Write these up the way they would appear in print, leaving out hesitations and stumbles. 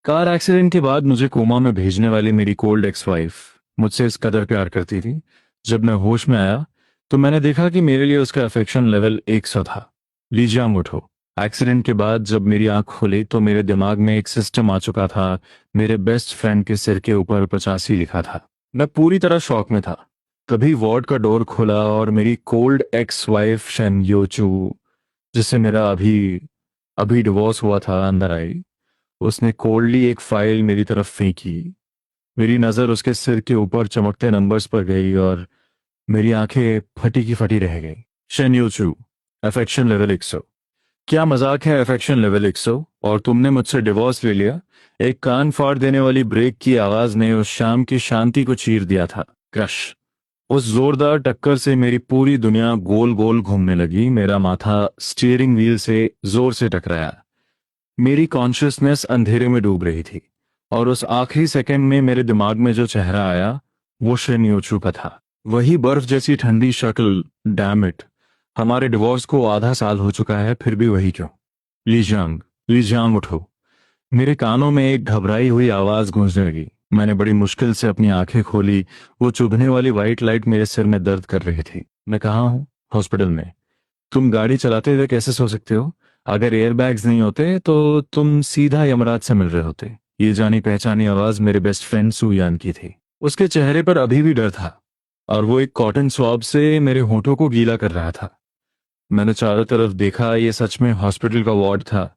Car accident के बाद मुझे कोमा में भेजने वाली मेरी कोल्ड एक्स वाइफ मुझसे इस कदर प्यार करती थी। जब मैं होश में आया तो मैंने देखा कि मेरे लिए उसका अफेक्शन लेवल 100 था। लीजिए उठो। एक्सीडेंट के बाद जब मेरी आंख खुली तो मेरे दिमाग में एक सिस्टम आ चुका था। मेरे बेस्ट फ्रेंड के सिर के ऊपर 85 लिखा था। मैं पूरी तरह शॉक में था। तभी वार्ड का डोर खुला और मेरी कोल्ड एक्स वाइफ शेन योचू, जिससे मेरा अभी अभी डिवोर्स हुआ था, अंदर आई। उसने कोल्डली एक फाइल मेरी तरफ फेंकी। मेरी नजर उसके सिर के ऊपर चमकते नंबर्स पर गई और मेरी आंखें फटी की फटी रह गई। शेन्यूचू, अफेक्शन लेवल 100। क्या मजाक है अफेक्शन लेवल 100? और तुमने मुझसे डिवोर्स ले लिया? एक कान फाड़ देने वाली ब्रेक की आवाज ने उस शाम की शांति को चीर दिया था। क्रश। उस जोरदार टक्कर से मेरी पूरी दुनिया गोल गोल घूमने लगी। मेरा माथा स्टीयरिंग व्हील से जोर से टकराया। मेरी कॉन्शियसनेस अंधेरे में डूब रही थी और उस आखिरी सेकंड में मेरे दिमाग में जो चेहरा आया वो शेन्योचू का था। वही बर्फ जैसी ठंडी शक्ल। डैम इट, हमारे डिवोर्स को आधा साल हो चुका है फिर भी वही क्यों? लीजियांग, लीजियांग उठो। मेरे कानों में एक घबराई हुई आवाज गूंजने लगी। मैंने बड़ी मुश्किल से अपनी आंखें खोली। वो चुभने वाली व्हाइट लाइट मेरे सिर में दर्द कर रही थी। मैं कहाँ हूँ? हॉस्पिटल में। तुम गाड़ी चलाते हुए कैसे सो सकते हो? अगर एयरबैग्स नहीं होते तो तुम सीधा यमराज से मिल रहे होते। ये जानी पहचानी आवाज मेरे बेस्ट फ्रेंड सुयान की थी। उसके चेहरे पर अभी भी डर था और वो एक कॉटन स्वॉब से मेरे होठों को गीला कर रहा था। मैंने चारों तरफ देखा। ये सच में हॉस्पिटल का वार्ड था।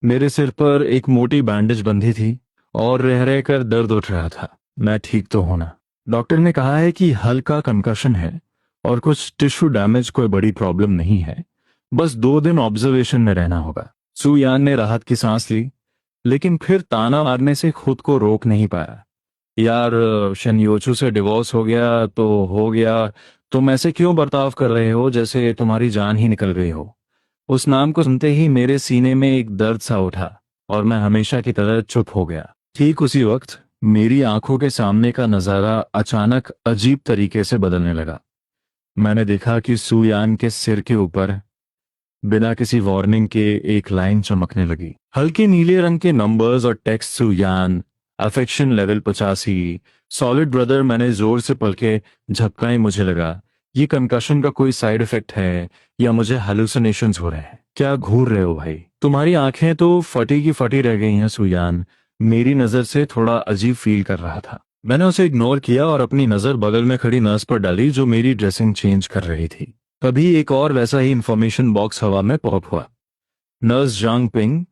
मेरे सिर पर एक मोटी बैंडेज बंधी थी और रह रह कर दर्द उठ रहा था। मैं ठीक तो होना। डॉक्टर ने कहा है कि हल्का कंकशन है और कुछ टिश्यू डैमेज, कोई बड़ी प्रॉब्लम नहीं है। बस 2 दिन ऑब्जर्वेशन में रहना होगा। सुयान ने राहत की सांस ली, लेकिन फिर ताना मारने से खुद को रोक नहीं पाया। यार, शनयोचू से डिवोर्स हो गया तो हो गया। तुम ऐसे क्यों बर्ताव कर रहे हो जैसे तुम्हारी जान ही निकल गई हो? उस नाम को सुनते ही मेरे सीने में एक दर्द सा उठा और मैं हमेशा की तरह चुप हो गया। ठीक उसी वक्त मेरी आंखों के सामने का नजारा अचानक अजीब तरीके से बदलने लगा। मैंने देखा कि सुयान के सिर के ऊपर बिना किसी वार्निंग के एक लाइन चमकने लगी। हल्के नीले रंग के नंबर्स और टेक्स्ट। सुयान, अफेक्शन लेवल 85, सॉलिड ब्रदर। मैंने जोर से पलके झपकाए। मुझे लगा ये कंकशन का कोई साइड इफेक्ट है या मुझे हेलुसिनेशंस हो रहे हैं। क्या घूर रहे हो भाई? तुम्हारी आंखें तो फटी की फटी रह गई हैं। सुयान मेरी नजर से थोड़ा अजीब फील कर रहा था। मैंने उसे इग्नोर किया और अपनी नजर बगल में खड़ी नर्स पर डाली जो मेरी ड्रेसिंग चेंज कर रही थी। तभी एक और वैसा ही इंफॉर्मेशन बॉक्स हवा में पॉप हुआ। Nurse Zhang Ping,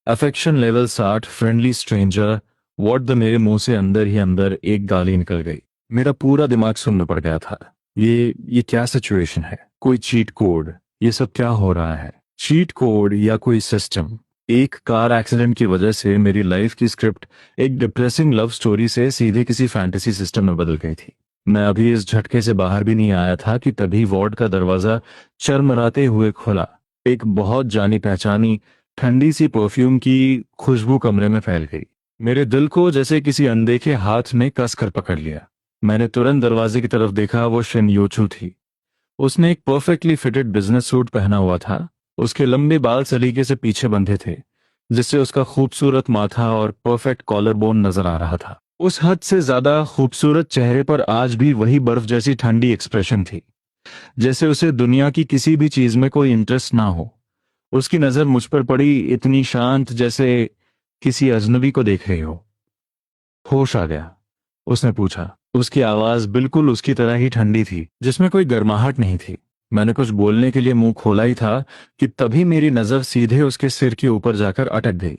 affection level 60, friendly stranger. What the मेरे मुंह से अंदर ही अंदर एक गाली निकल गई। मेरा पूरा दिमाग सुन्न पड़ गया था। ये क्या सिचुएशन है? कोई चीट कोड? ये सब क्या हो रहा है? चीट कोड या कोई सिस्टम? एक कार एक्सीडेंट की वजह से मेरी लाइफ की स्क्रिप्ट एक डिप्रेसिंग लव स्टोरी से सीधे किसी फैंटेसी सिस्टम में बदल गई थी। मैं अभी इस झटके से बाहर भी नहीं आया था कि तभी वार्ड का दरवाजा चरमराते हुए खुला। एक बहुत जानी पहचानी ठंडी सी परफ्यूम की खुशबू कमरे में फैल गई। मेरे दिल को जैसे किसी अनदेखे हाथ ने कस कर पकड़ लिया। मैंने तुरंत दरवाजे की तरफ देखा। वो शिनयोचू थी। उसने एक परफेक्टली फिटेड बिजनेस सूट पहना हुआ था। उसके लंबे बाल सलीके से पीछे बंधे थे, जिससे उसका खूबसूरत माथा और परफेक्ट कॉलर बोन नजर आ रहा था। उस हद से ज्यादा खूबसूरत चेहरे पर आज भी वही बर्फ जैसी ठंडी एक्सप्रेशन थी, जैसे उसे दुनिया की किसी भी चीज में कोई इंटरेस्ट ना हो। उसकी नजर मुझ पर पड़ी, इतनी शांत जैसे किसी अजनबी को देख रही हो। होश आ गया? उसने पूछा। उसकी आवाज बिल्कुल उसकी तरह ही ठंडी थी, जिसमें कोई गर्माहट नहीं थी। मैंने कुछ बोलने के लिए मुंह खोला ही था कि तभी मेरी नजर सीधे उसके सिर के ऊपर जाकर अटक गई।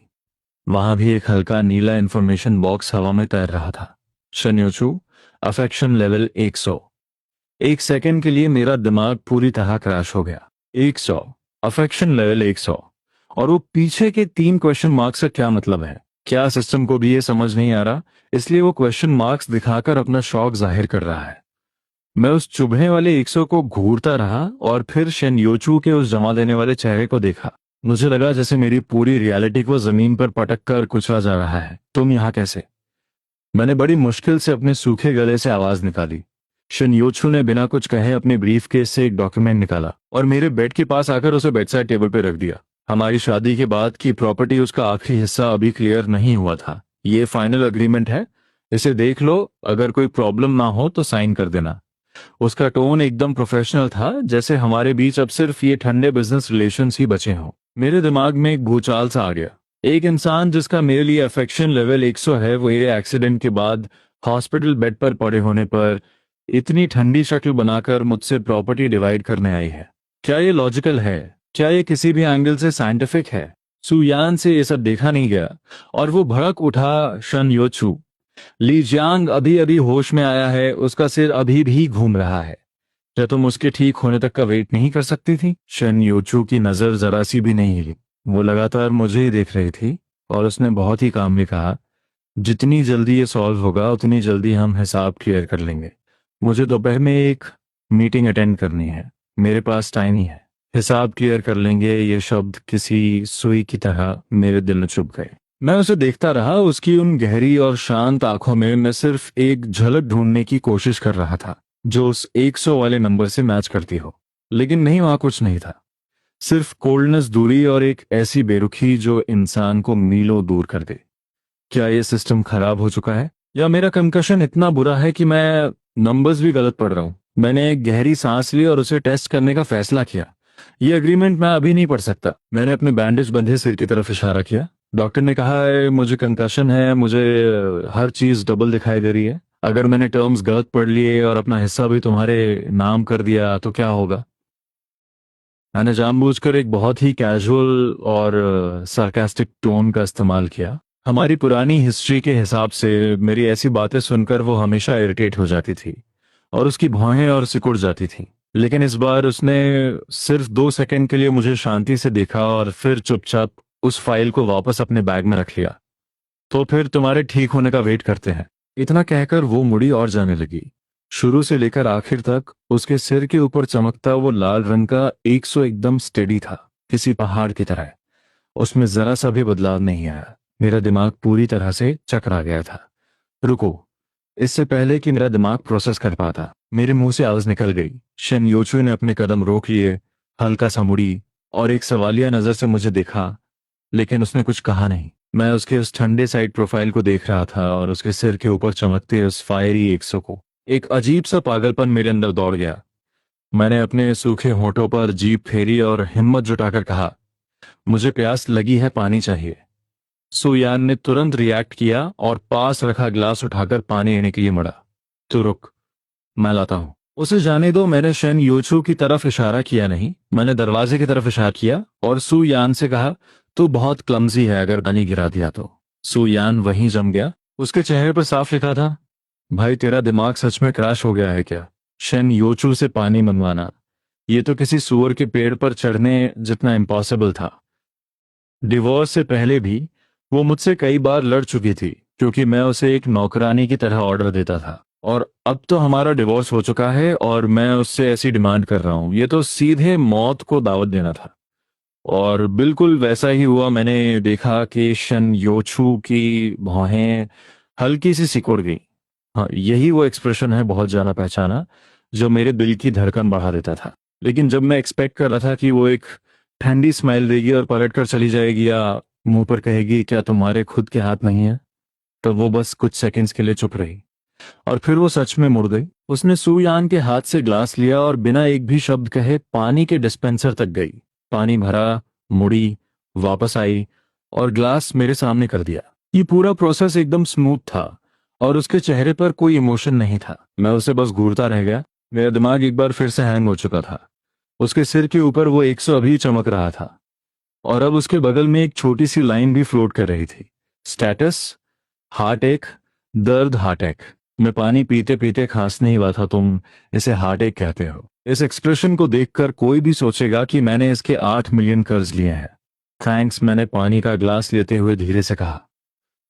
वहां भी एक हल्का नीला इंफॉर्मेशन बॉक्स हवा में तैर रहा था। शन्योचू, अफेक्शन लेवल 100। एक सेकंड के लिए मेरा दिमाग पूरी तरह क्रैश हो गया। 100, अफेक्शन लेवल 100, और वो पीछे के 3 क्वेश्चन मार्क्स का क्या मतलब है? क्या सिस्टम को भी ये समझ नहीं आ रहा, इसलिए वो क्वेश्चन मार्क्स दिखाकर अपना शौक जाहिर कर रहा है? मैं उस चुभने वाले 100 को घूरता रहा और फिर शेनयोचू के उस जमा देने वाले चेहरे को देखा। मुझे लगा जैसे मेरी पूरी रियलिटी को जमीन पर पटक कर कुचला जा रहा है। तुम यहाँ कैसे? मैंने बड़ी मुश्किल से अपने सूखे गले से आवाज निकाली। शिनयोचू ने बिना कुछ कहे अपने ब्रीफ केस से एक डॉक्यूमेंट निकाला और मेरे बेड के पास आकर उसे बेडसाइड टेबल पर रख दिया। हमारी शादी के बाद की प्रॉपर्टी उसका आखिरी हिस्सा अभी क्लियर नहीं हुआ था। ये फाइनल एग्रीमेंट है, इसे देख लो, अगर कोई प्रॉब्लम ना हो तो साइन कर देना। उसका टोन एकदम प्रोफेशनल था, जैसे हमारे बीच अब सिर्फ ये ठंडे बिजनेस रिलेशंस ही बचे हों। मेरे दिमाग में एक भूचाल सा आ गया। एक इंसान जिसका मेरे लिए अफेक्शन लेवल 100 है, वो ये एक्सीडेंट के बाद हॉस्पिटल बेड पर पड़े होने पर इतनी ठंडी शक्ल बनाकर मुझसे प्रॉपर्टी डिवाइड करने आई है। क्या ये लॉजिकल है? क्या ये किसी भी एंगल से साइंटिफिक है? सुयान से ये सब देखा नहीं गया और वो भड़क उठा। शन योचू, ली जियांग अभी अभी होश में आया है, उसका सिर अभी भी घूम रहा है। क्या तुम उसके ठीक होने तक का वेट नहीं कर सकती थी? शन योचू की नजर जरा सी भी नहीं हिली। वो लगातार मुझे ही देख रही थी और उसने बहुत ही कामली कहा, जितनी जल्दी ये सॉल्व होगा उतनी जल्दी हम हिसाब क्लियर कर लेंगे। मुझे दोपहर में एक मीटिंग अटेंड करनी है, मेरे पास टाइम ही है। हिसाब क्लियर कर लेंगे, ये शब्द किसी सुई की तरह मेरे दिल में चुभ गए। मैं उसे देखता रहा। उसकी उन गहरी और शांत आंखों में मैं सिर्फ एक झलक ढूंढने की कोशिश कर रहा था जो उस 100 वाले नंबर से मैच करती हो, लेकिन नहीं, वहां कुछ नहीं था। सिर्फ कोल्डनेस, दूरी और एक ऐसी बेरुखी जो इंसान को मीलों दूर कर दे। क्या ये सिस्टम खराब हो चुका है या मेरा कंकशन इतना बुरा है कि मैं नंबर्स भी गलत पढ़ रहा हूं? मैंने एक गहरी सांस ली और उसे टेस्ट करने का फैसला किया। ये एग्रीमेंट मैं अभी नहीं पढ़ सकता। मैंने अपने बैंडेज बंधे सिर की तरफ इशारा किया। डॉक्टर ने कहा है मुझे कंकशन है, मुझे हर चीज डबल दिखाई दे रही है। अगर मैंने टर्म्स गलत पढ़ लिए और अपना हिस्सा भी तुम्हारे नाम कर दिया तो क्या होगा? मैंने जानबूझकर एक बहुत ही कैजुअल और सार्कास्टिक टोन का इस्तेमाल किया। हमारी पुरानी हिस्ट्री के हिसाब से मेरी ऐसी बातें सुनकर वो हमेशा इरिटेट हो जाती थी और उसकी भौहें और सिकुड़ जाती थी। लेकिन इस बार उसने सिर्फ 2 सेकंड के लिए मुझे शांति से देखा और फिर चुपचाप उस फाइल को वापस अपने बैग में रख लिया। तो फिर तुम्हारे ठीक होने का वेट करते हैं। इतना कहकर वो मुड़ी और जाने लगी। शुरू से लेकर आखिर तक उसके सिर के ऊपर चमकता वो लाल रंग का 100 एकदम स्टेडी था, किसी पहाड़ की तरह। उसमें जरा सा भी बदलाव नहीं आया। मेरा दिमाग पूरी तरह से चकरा गया था। रुको, इससे पहले कि मेरा दिमाग प्रोसेस कर पाता मेरे मुंह से आवाज निकल गई। शन योचू ने अपने कदम रोक लिए, हल्का सा मुड़ी और एक सवालिया नजर से मुझे देखा, लेकिन उसने कुछ कहा नहीं। मैं उसके उस ठंडे साइड प्रोफाइल को देख रहा था और उसके सिर के ऊपर चमकते उस फायरी 100 को। एक अजीब सा पागलपन मेरे अंदर दौड़ गया। मैंने अपने सूखे होठों पर जीभ फेरी और हिम्मत जुटाकर कहा, मुझे प्यास लगी है, पानी चाहिए। सुयान ने तुरंत रिएक्ट किया और पास रखा गिलास उठाकर पानी लेने के लिए मुड़ा। तो रुक, मैं लाता हूं। उसे जाने दो। मैंने शन योचू की तरफ इशारा किया नहीं, मैंने दरवाजे की तरफ इशारा किया और सुयान से कहा, तू बहुत क्लमजी है, अगर पानी गिरा दिया तो। सुयान वहीं जम गया। उसके चेहरे पर साफ लिखा था, भाई तेरा दिमाग सच में क्रैश हो गया है क्या? शन योचू से पानी मंगवाना, ये तो किसी सुअर के पेड़ पर चढ़ने जितना इम्पॉसिबल था। डिवोर्स से पहले भी वो मुझसे कई बार लड़ चुकी थी क्योंकि मैं उसे एक नौकरानी की तरह ऑर्डर देता था, और अब तो हमारा डिवोर्स हो चुका है और मैं उससे ऐसी डिमांड कर रहा हूं। ये तो सीधे मौत को दावत देना था। और बिल्कुल वैसा ही हुआ। मैंने देखा कि शन योचू की भौहें हल्की सी सिकुड़ गई। हाँ, यही वो एक्सप्रेशन है, बहुत जाना पहचाना, जो मेरे दिल की धड़कन बढ़ा देता था। लेकिन जब मैं एक्सपेक्ट कर रहा था कि वो एक ठंडी स्माइल देगी और पलट कर चली जाएगी या मुंह पर कहेगी, क्या तुम्हारे खुद के हाथ नहीं है, तो वो बस कुछ सेकंड्स के लिए चुप रही और फिर वो सच में मुड़ गई। उसने सुयान के हाथ से ग्लास लिया और बिना एक भी शब्द कहे पानी के डिस्पेंसर तक गई। पानी भरा, मुड़ी, वापस आई और ग्लास मेरे सामने कर दिया। ये पूरा प्रोसेस एकदम स्मूथ था और उसके चेहरे पर कोई इमोशन नहीं था। मैं उसे बस घूरता रह गया। मेरा दिमाग एक बार फिर से हैंग हो चुका था। उसके सिर के ऊपर वो 100 अभी चमक रहा था और अब उसके बगल में एक छोटी सी लाइन भी फ्लोट कर रही थी, स्टेटस हार्ट एक, दर्द हार्ट एक। मैं पानी पीते पीते खांसने ही वाला था, तुम इसे हार्ट एक कहते हो। इस एक्सप्रेशन को देखकर कोई भी सोचेगा कि मैंने इसके 8 मिलियन कर्ज लिए हैं। थैंक्स, मैंने पानी का ग्लास लेते हुए धीरे से कहा।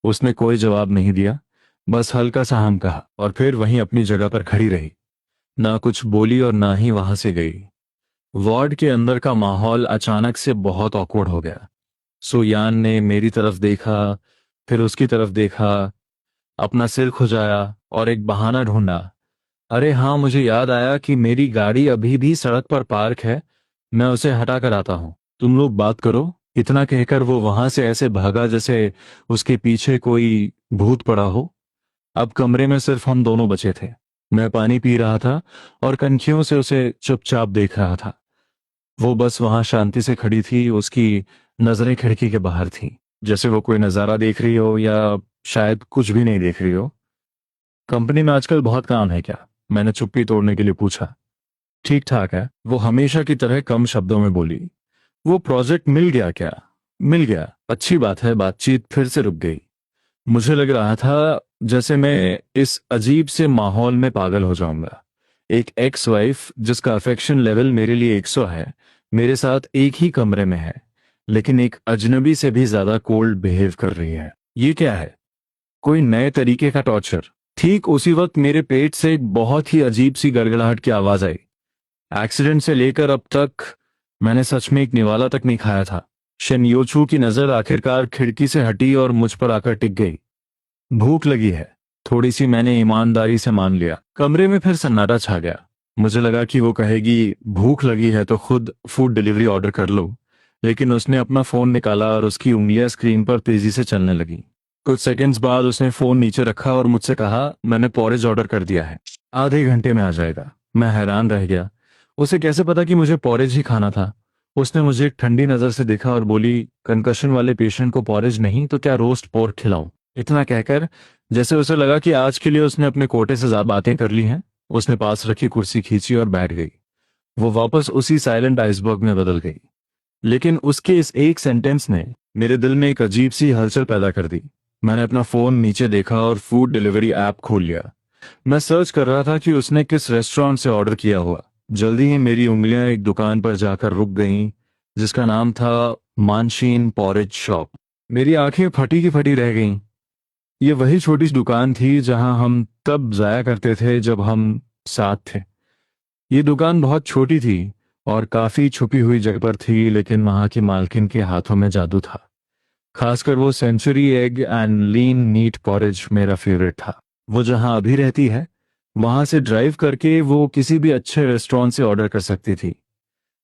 उसने कोई जवाब नहीं दिया, बस हल्का सा हम कहा और फिर वहीं अपनी जगह पर खड़ी रही। ना कुछ बोली और ना ही वहां से गई। वार्ड के अंदर का माहौल अचानक से बहुत ऑकवर्ड हो गया। सुयान ने मेरी तरफ देखा, फिर उसकी तरफ देखा, अपना सिर खुजाया और एक बहाना ढूंढा। अरे हाँ, मुझे याद आया कि मेरी गाड़ी अभी भी सड़क पर पार्क है, मैं उसे हटा कर आता हूँ, तुम लोग बात करो, इतना कहकर वो वहां से ऐसे भागा जैसे उसके पीछे कोई भूत पड़ा हो। अब कमरे में सिर्फ हम दोनों बचे थे। मैं पानी पी रहा था और कनखियों से उसे चुपचाप देख रहा था। वो बस वहां शांति से खड़ी थी, उसकी नजरें खिड़की के बाहर थी, जैसे वो कोई नजारा देख रही हो या शायद कुछ भी नहीं देख रही हो। कंपनी में आजकल बहुत काम है क्या? मैंने चुप्पी तोड़ने के लिए पूछा। ठीक ठाक है, वो हमेशा की तरह कम शब्दों में बोली। वो प्रोजेक्ट मिल गया क्या? मिल गया, अच्छी बात है। बातचीत फिर से रुक गई। मुझे लग रहा था जैसे मैं इस अजीब से माहौल में पागल हो जाऊंगा। एक एक्स वाइफ जिसका अफेक्शन लेवल मेरे लिए 100 है, मेरे साथ एक ही कमरे में है, लेकिन एक अजनबी से भी ज्यादा कोल्ड बिहेव कर रही है। ये क्या है? कोई नए तरीके का टॉर्चर? ठीक उसी वक्त मेरे पेट से एक बहुत ही अजीब सी गड़गड़ाहट की आवाज आई। एक्सीडेंट से लेकर अब तक मैंने सच में एक निवाला तक नहीं खाया था। शेनयोचू की नजर आखिरकार खिड़की से हटी और मुझ पर आकर टिक गई। भूख लगी है, थोड़ी सी, मैंने ईमानदारी से मान लिया। कमरे में फिर सन्नाटा छा गया। मुझे लगा कि वो कहेगी भूख लगी है तो खुद फूड डिलीवरी ऑर्डर कर लो, लेकिन उसने अपना फोन निकाला और उसकी उंगलियां स्क्रीन पर तेजी से चलने लगी। कुछ सेकंड्स बाद उसने फोन नीचे रखा और मुझसे कहा, मैंने पॉरेज ऑर्डर कर दिया है, आधे घंटे में आ जाएगा। मैं हैरान रह गया। उसे कैसे पता कि मुझे पॉरेज ही खाना था? उसने मुझे एक ठंडी नजर से देखा और बोली, कंकशन वाले पेशेंट को पॉरेज नहीं तो क्या रोस्ट पोर्क खिलाऊं? इतना कहकर, जैसे उसे लगा कि आज के लिए उसने अपने कोटे से ज्यादा बातें कर ली हैं, उसने पास रखी कुर्सी खींची और बैठ गई। वो वापस उसी साइलेंट आइसबर्ग में बदल गई। लेकिन उसके इस एक सेंटेंस ने मेरे दिल में एक अजीब सी हलचल पैदा कर दी। मैंने अपना फोन नीचे देखा और फूड डिलीवरी ऐप खोल लिया। मैं सर्च कर रहा था कि उसने किस रेस्टोरेंट से ऑर्डर किया हुआ। जल्दी ही मेरी उंगलियां एक दुकान पर जाकर रुक गईं, जिसका नाम था मानशीन पॉरेज शॉप। मेरी आंखें फटी की फटी रह गईं। ये वही छोटी सी दुकान थी जहां हम तब जाया करते थे जब हम साथ थे। ये दुकान बहुत छोटी थी और काफी छुपी हुई जगह पर थी, लेकिन वहां की मालकिन के हाथों में जादू था। खासकर वो century egg and lean meat porridge मेरा फेवरेट था। वो जहां अभी रहती है, वहां से ड्राइव करके वो किसी भी अच्छे रेस्टोरेंट से ऑर्डर कर सकती थी,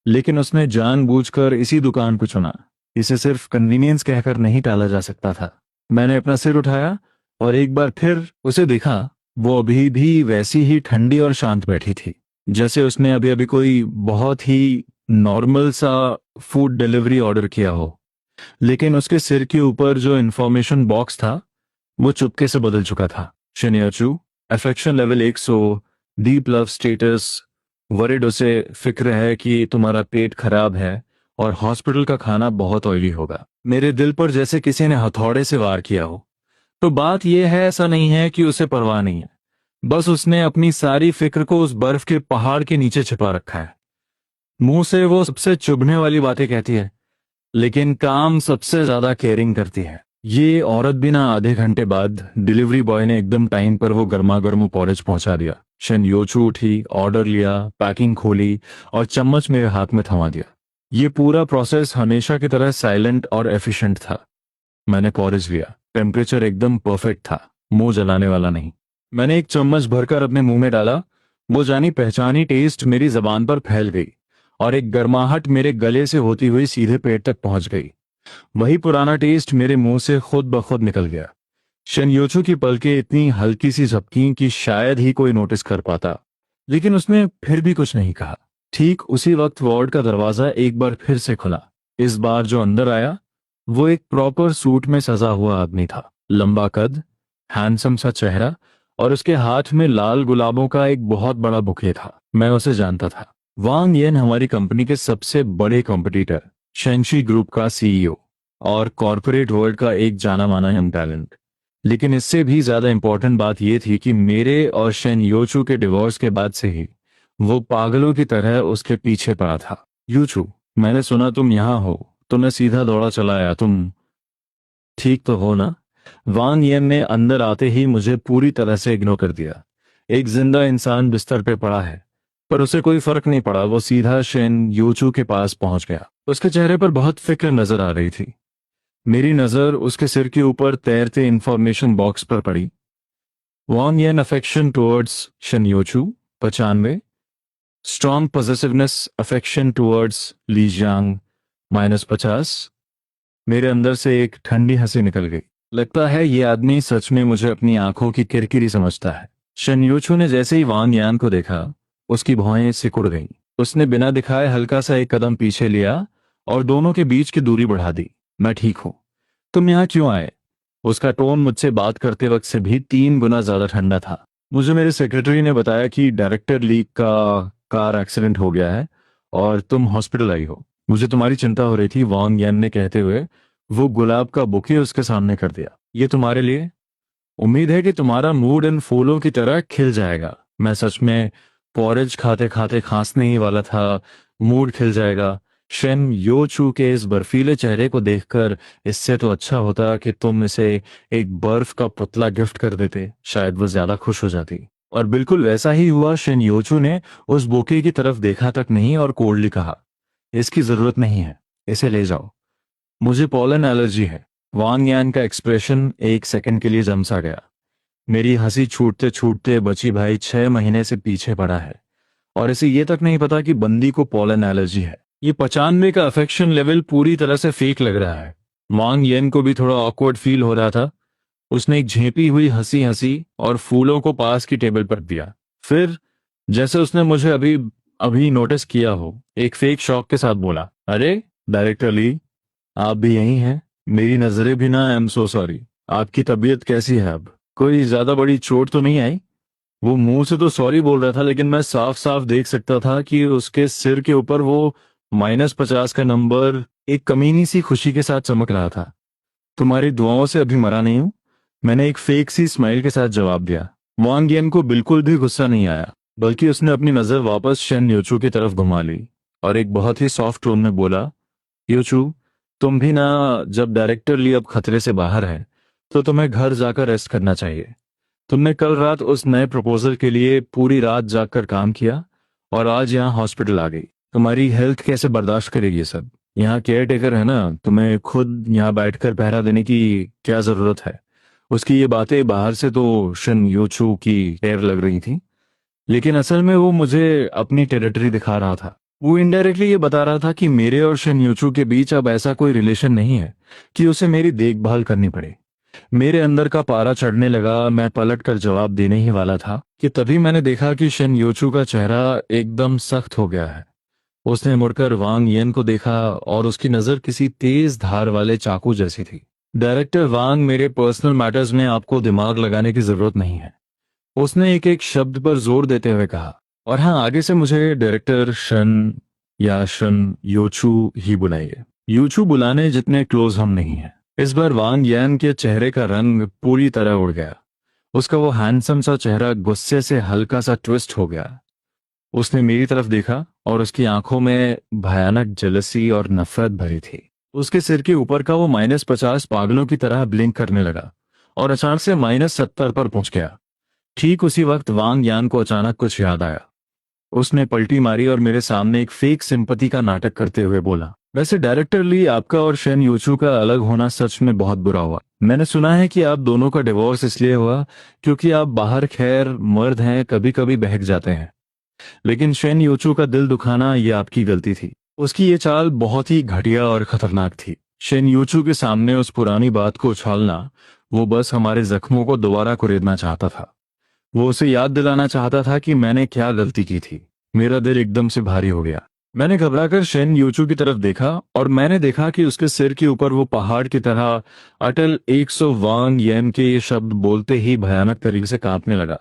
लेकिन उसने जानबूझकर इसी दुकान को चुना। इसे सिर्फ कन्वीनियंस कहकर नहीं टाला जा सकता था। मैंने अपना सिर उठाया और एक बार फिर उसे देखा। वो अभी भी वैसी ही ठंडी और शांत बैठी थी, जैसे उसने अभी अभी कोई बहुत ही नॉर्मल सा फूड डिलीवरी ऑर्डर किया हो। लेकिन उसके सिर के ऊपर जो इंफॉर्मेशन बॉक्स था, वो चुपके से बदल चुका था। शिनियाचू, affection level 100, deep love status, worried, उसे फिक्र है कि तुम्हारा पेट खराब है और हॉस्पिटल का खाना बहुत ऑयली होगा। मेरे दिल पर जैसे किसी ने हथौड़े से वार किया हो। तो बात यह है, ऐसा नहीं है कि उसे परवाह नहीं है, बस उसने अपनी सारी फिक्र को उस बर्फ के पहाड़ के नीचे छिपा रखा है। मुंह से वो सबसे चुभने वाली बातें कहती है, लेकिन काम सबसे ज्यादा केयरिंग करती है। ये औरत भी ना, आधे घंटे बाद डिलीवरी बॉय ने एकदम टाइम पर वो गर्मा गर्म पॉरेज पहुंचा दिया। योचू उठी, ऑर्डर लिया, पैकिंग खोली और चम्मच मेरे हाथ में थमा दिया। ये पूरा प्रोसेस हमेशा की तरह साइलेंट और एफिशिएंट था। मैंने पॉरेज लिया। टेम्परेचर एकदम परफेक्ट था, मुंह जलाने वाला नहीं। मैंने एक चम्मच भरकर अपने मुंह में डाला। वो जानी पहचानी टेस्ट मेरी जबान पर फैल गई और एक गर्माहट मेरे गले से होती हुई सीधे पेट तक पहुंच गई। वही पुराना टेस्ट मेरे मुंह से खुद ब खुद निकल गया। शनयोचू की पलकें इतनी हल्की सी झपकी कि शायद ही कोई नोटिस कर पाता, लेकिन उसने फिर भी कुछ नहीं कहा। ठीक उसी वक्त वार्ड का दरवाजा एक बार फिर से खुला। इस बार जो अंदर आया वो एक प्रॉपर सूट में सजा हुआ आदमी था। लंबा कद, हैंडसम सा चेहरा और उसके हाथ में लाल गुलाबों का एक बहुत बड़ा बुके था। मैं उसे जानता था। वांग येन हमारी कंपनी के सबसे बड़े कॉम्पिटिटर, शेंशी ग्रुप का सीईओ और कॉरपोरेट वर्ल्ड का एक जाना माना यंग टैलेंट। लेकिन इससे भी ज्यादा इंपॉर्टेंट बात यह थी कि मेरे और शेन योचू के डिवोर्स के बाद से ही वो पागलों की तरह उसके पीछे पड़ा था। यूचू, मैंने सुना तुम यहाँ हो, तो मैं सीधा दौड़ा चला आया। तुम ठीक तो हो ना? वांग येन ने अंदर आते ही मुझे पूरी तरह से इग्नोर कर दिया। एक जिंदा इंसान बिस्तर पे पड़ा है, पर उसे कोई फर्क नहीं पड़ा। वो सीधा शेन यूचू के पास पहुंच गया। उसके चेहरे पर बहुत फिक्र नजर आ रही थी। मेरी नजर उसके सिर के ऊपर तैरते इंफॉर्मेशन बॉक्स पर पड़ी। वांग येन अफेक्शन टुवर्ड्स शनयोचू 95, strong positiveness affection towards Li Jiang -50, मेरे अंदर से एक ठंडी हंसी निकल गई। लगता है ये आदमी सच में मुझे अपनी आंखों की किरकिरी समझता है। शन यूचू ने जैसे ही वांग यान को देखा, उसकी भौहें सिकुड़ गईं। उसने बिना दिखाए हल्का सा एक कदम पीछे लिया और दोनों के बीच की दूरी बढ़ा दी। मैं ठीक हूं, तुम यहाँ क्यों आए? उसका टोन मुझसे बात करते वक्त से भी 3 गुना ज्यादा ठंडा था। मुझे मेरे सेक्रेटरी ने बताया कि डायरेक्टर ली का कार एक्सीडेंट हो गया है और तुम हॉस्पिटल आई हो। मुझे तुम्हारी चिंता हो रही थी, वांग यान ने कहते हुए वो गुलाब का बुके उसके सामने कर दिया। ये तुम्हारे लिए। उम्मीद है कि तुम्हारा मूड इन फूलों की तरह खिल जाएगा। मैं सच में पॉरेज खाते खाते खांसने ही वाला था। मूड खिल जाएगा। शेन यो चू के इस बर्फीले चेहरे को देखकर इससे तो अच्छा होता कि तुम इसे एक बर्फ का पुतला गिफ्ट कर देते, शायद वो ज्यादा खुश हो जाती। और बिल्कुल वैसा ही हुआ। शेन योचू ने उस बोके की तरफ देखा तक नहीं और कोल्डली कहा, इसकी जरूरत नहीं है, इसे ले जाओ, मुझे पॉलन एलर्जी है। वांग यान का एक्सप्रेशन एक सेकंड के लिए जम सा गया। मेरी हंसी छूटते छूटते बची भाई 6 महीने से पीछे पड़ा है और इसे ये तक नहीं पता कि बंदी को पॉलन एलर्जी है। ये 95 का अफेक्शन लेवल पूरी तरह से फेक लग रहा है। वांग येन को भी थोड़ा ऑकवर्ड फील हो रहा था। उसने एक झेपी हुई हंसी हंसी और फूलों को पास की टेबल पर दिया। फिर जैसे उसने मुझे अभी अभी नोटिस किया हो, एक फेक शौक के साथ बोला, अरे डायरेक्टर ली, आप भी यही हैं? मेरी नजरें भी ना। आई एम सो सॉरी। आपकी तबीयत कैसी है अब? कोई ज्यादा बड़ी चोट तो नहीं आई? वो मुंह से तो सॉरी बोल रहा था, लेकिन मैं साफ साफ देख सकता था कि उसके सिर के ऊपर वो -50 का नंबर एक कमीनी सी खुशी के साथ चमक रहा था। तुम्हारी दुआओं से अभी मरा नहीं हूं, मैंने एक फेक सी स्माइल के साथ जवाब दिया। वांग येन को बिल्कुल भी गुस्सा नहीं आया, बल्कि उसने अपनी नजर वापस शेन योचू की तरफ घुमा ली और एक बहुत ही सॉफ्ट टोन में बोला, योचू, तुम भी ना, जब डायरेक्टर ली अब खतरे से बाहर है तो तुम्हें घर जाकर रेस्ट करना चाहिए। तुमने कल रात उस नए प्रपोजल के लिए पूरी रात जागकर काम किया और आज यहाँ हॉस्पिटल आ गई। तुम्हारी हेल्थ कैसे बर्दाश्त करेगी ये सब? यहाँ केयर टेकर है ना, तुम्हें खुद यहाँ बैठकर पहरा देने की क्या जरूरत है? उसकी ये बातें बाहर से तो शन योचू की टेर लग रही थी, लेकिन असल में वो मुझे अपनी टेरिटरी दिखा रहा था। वो इनडायरेक्टली ये बता रहा था कि मेरे और शन योचू के बीच अब ऐसा कोई रिलेशन नहीं है कि उसे मेरी देखभाल करनी पड़े। मेरे अंदर का पारा चढ़ने लगा। मैं पलट कर जवाब देने ही वाला था कि तभी मैंने देखा कि शन योचू का चेहरा एकदम सख्त हो गया है। उसने मुड़कर वांग येन को देखा और उसकी नजर किसी तेज धार वाले चाकू जैसी थी। डायरेक्टर वांग, मेरे पर्सनल मैटर्स में आपको दिमाग लगाने की जरूरत नहीं है, उसने एक एक शब्द पर जोर देते हुए कहा। और हाँ, आगे से मुझे डायरेक्टर शन या शन योचू ही बुलाइए। योचू बुलाने जितने क्लोज हम नहीं हैं। इस बार वांग यान के चेहरे का रंग पूरी तरह उड़ गया। उसका वो हैंडसम सा चेहरा गुस्से से हल्का सा ट्विस्ट हो गया। उसने मेरी तरफ देखा और उसकी आंखों में भयानक जेलसी और नफरत भरी थी। उसके सिर के ऊपर का वो -50 पागलों की तरह ब्लिंक करने लगा और अचानक से -70 पर पहुंच गया। ठीक उसी वक्त वांग यान को अचानक कुछ याद आया। उसने पलटी मारी और मेरे सामने एक फेक सिंपैथी का नाटक करते हुए बोला, वैसे डायरेक्टर ली, आपका और शेन यूचू का अलग होना सच में बहुत बुरा हुआ। मैंने सुना है कि आप दोनों का डिवोर्स इसलिए हुआ क्योंकि आप बाहर, खैर मर्द हैं, कभी कभी बहक जाते हैं। लेकिन शेन यूचू का दिल दुखाना ये आपकी गलती थी। उसकी ये चाल बहुत ही घटिया और खतरनाक थी। शेन यूचू के सामने उस पुरानी बात को उछालना, वो बस हमारे जख्मों को दोबारा कुरेदना चाहता था। वो उसे याद दिलाना चाहता था कि मैंने क्या गलती की थी। मेरा दिल एकदम से भारी हो गया। मैंने घबराकर शेन यूचू की तरफ देखा और मैंने देखा कि उसके सिर के ऊपर वो पहाड़ की तरह अटल 100 वांग येन के ये शब्द बोलते ही भयानक तरीके से कांपने लगा।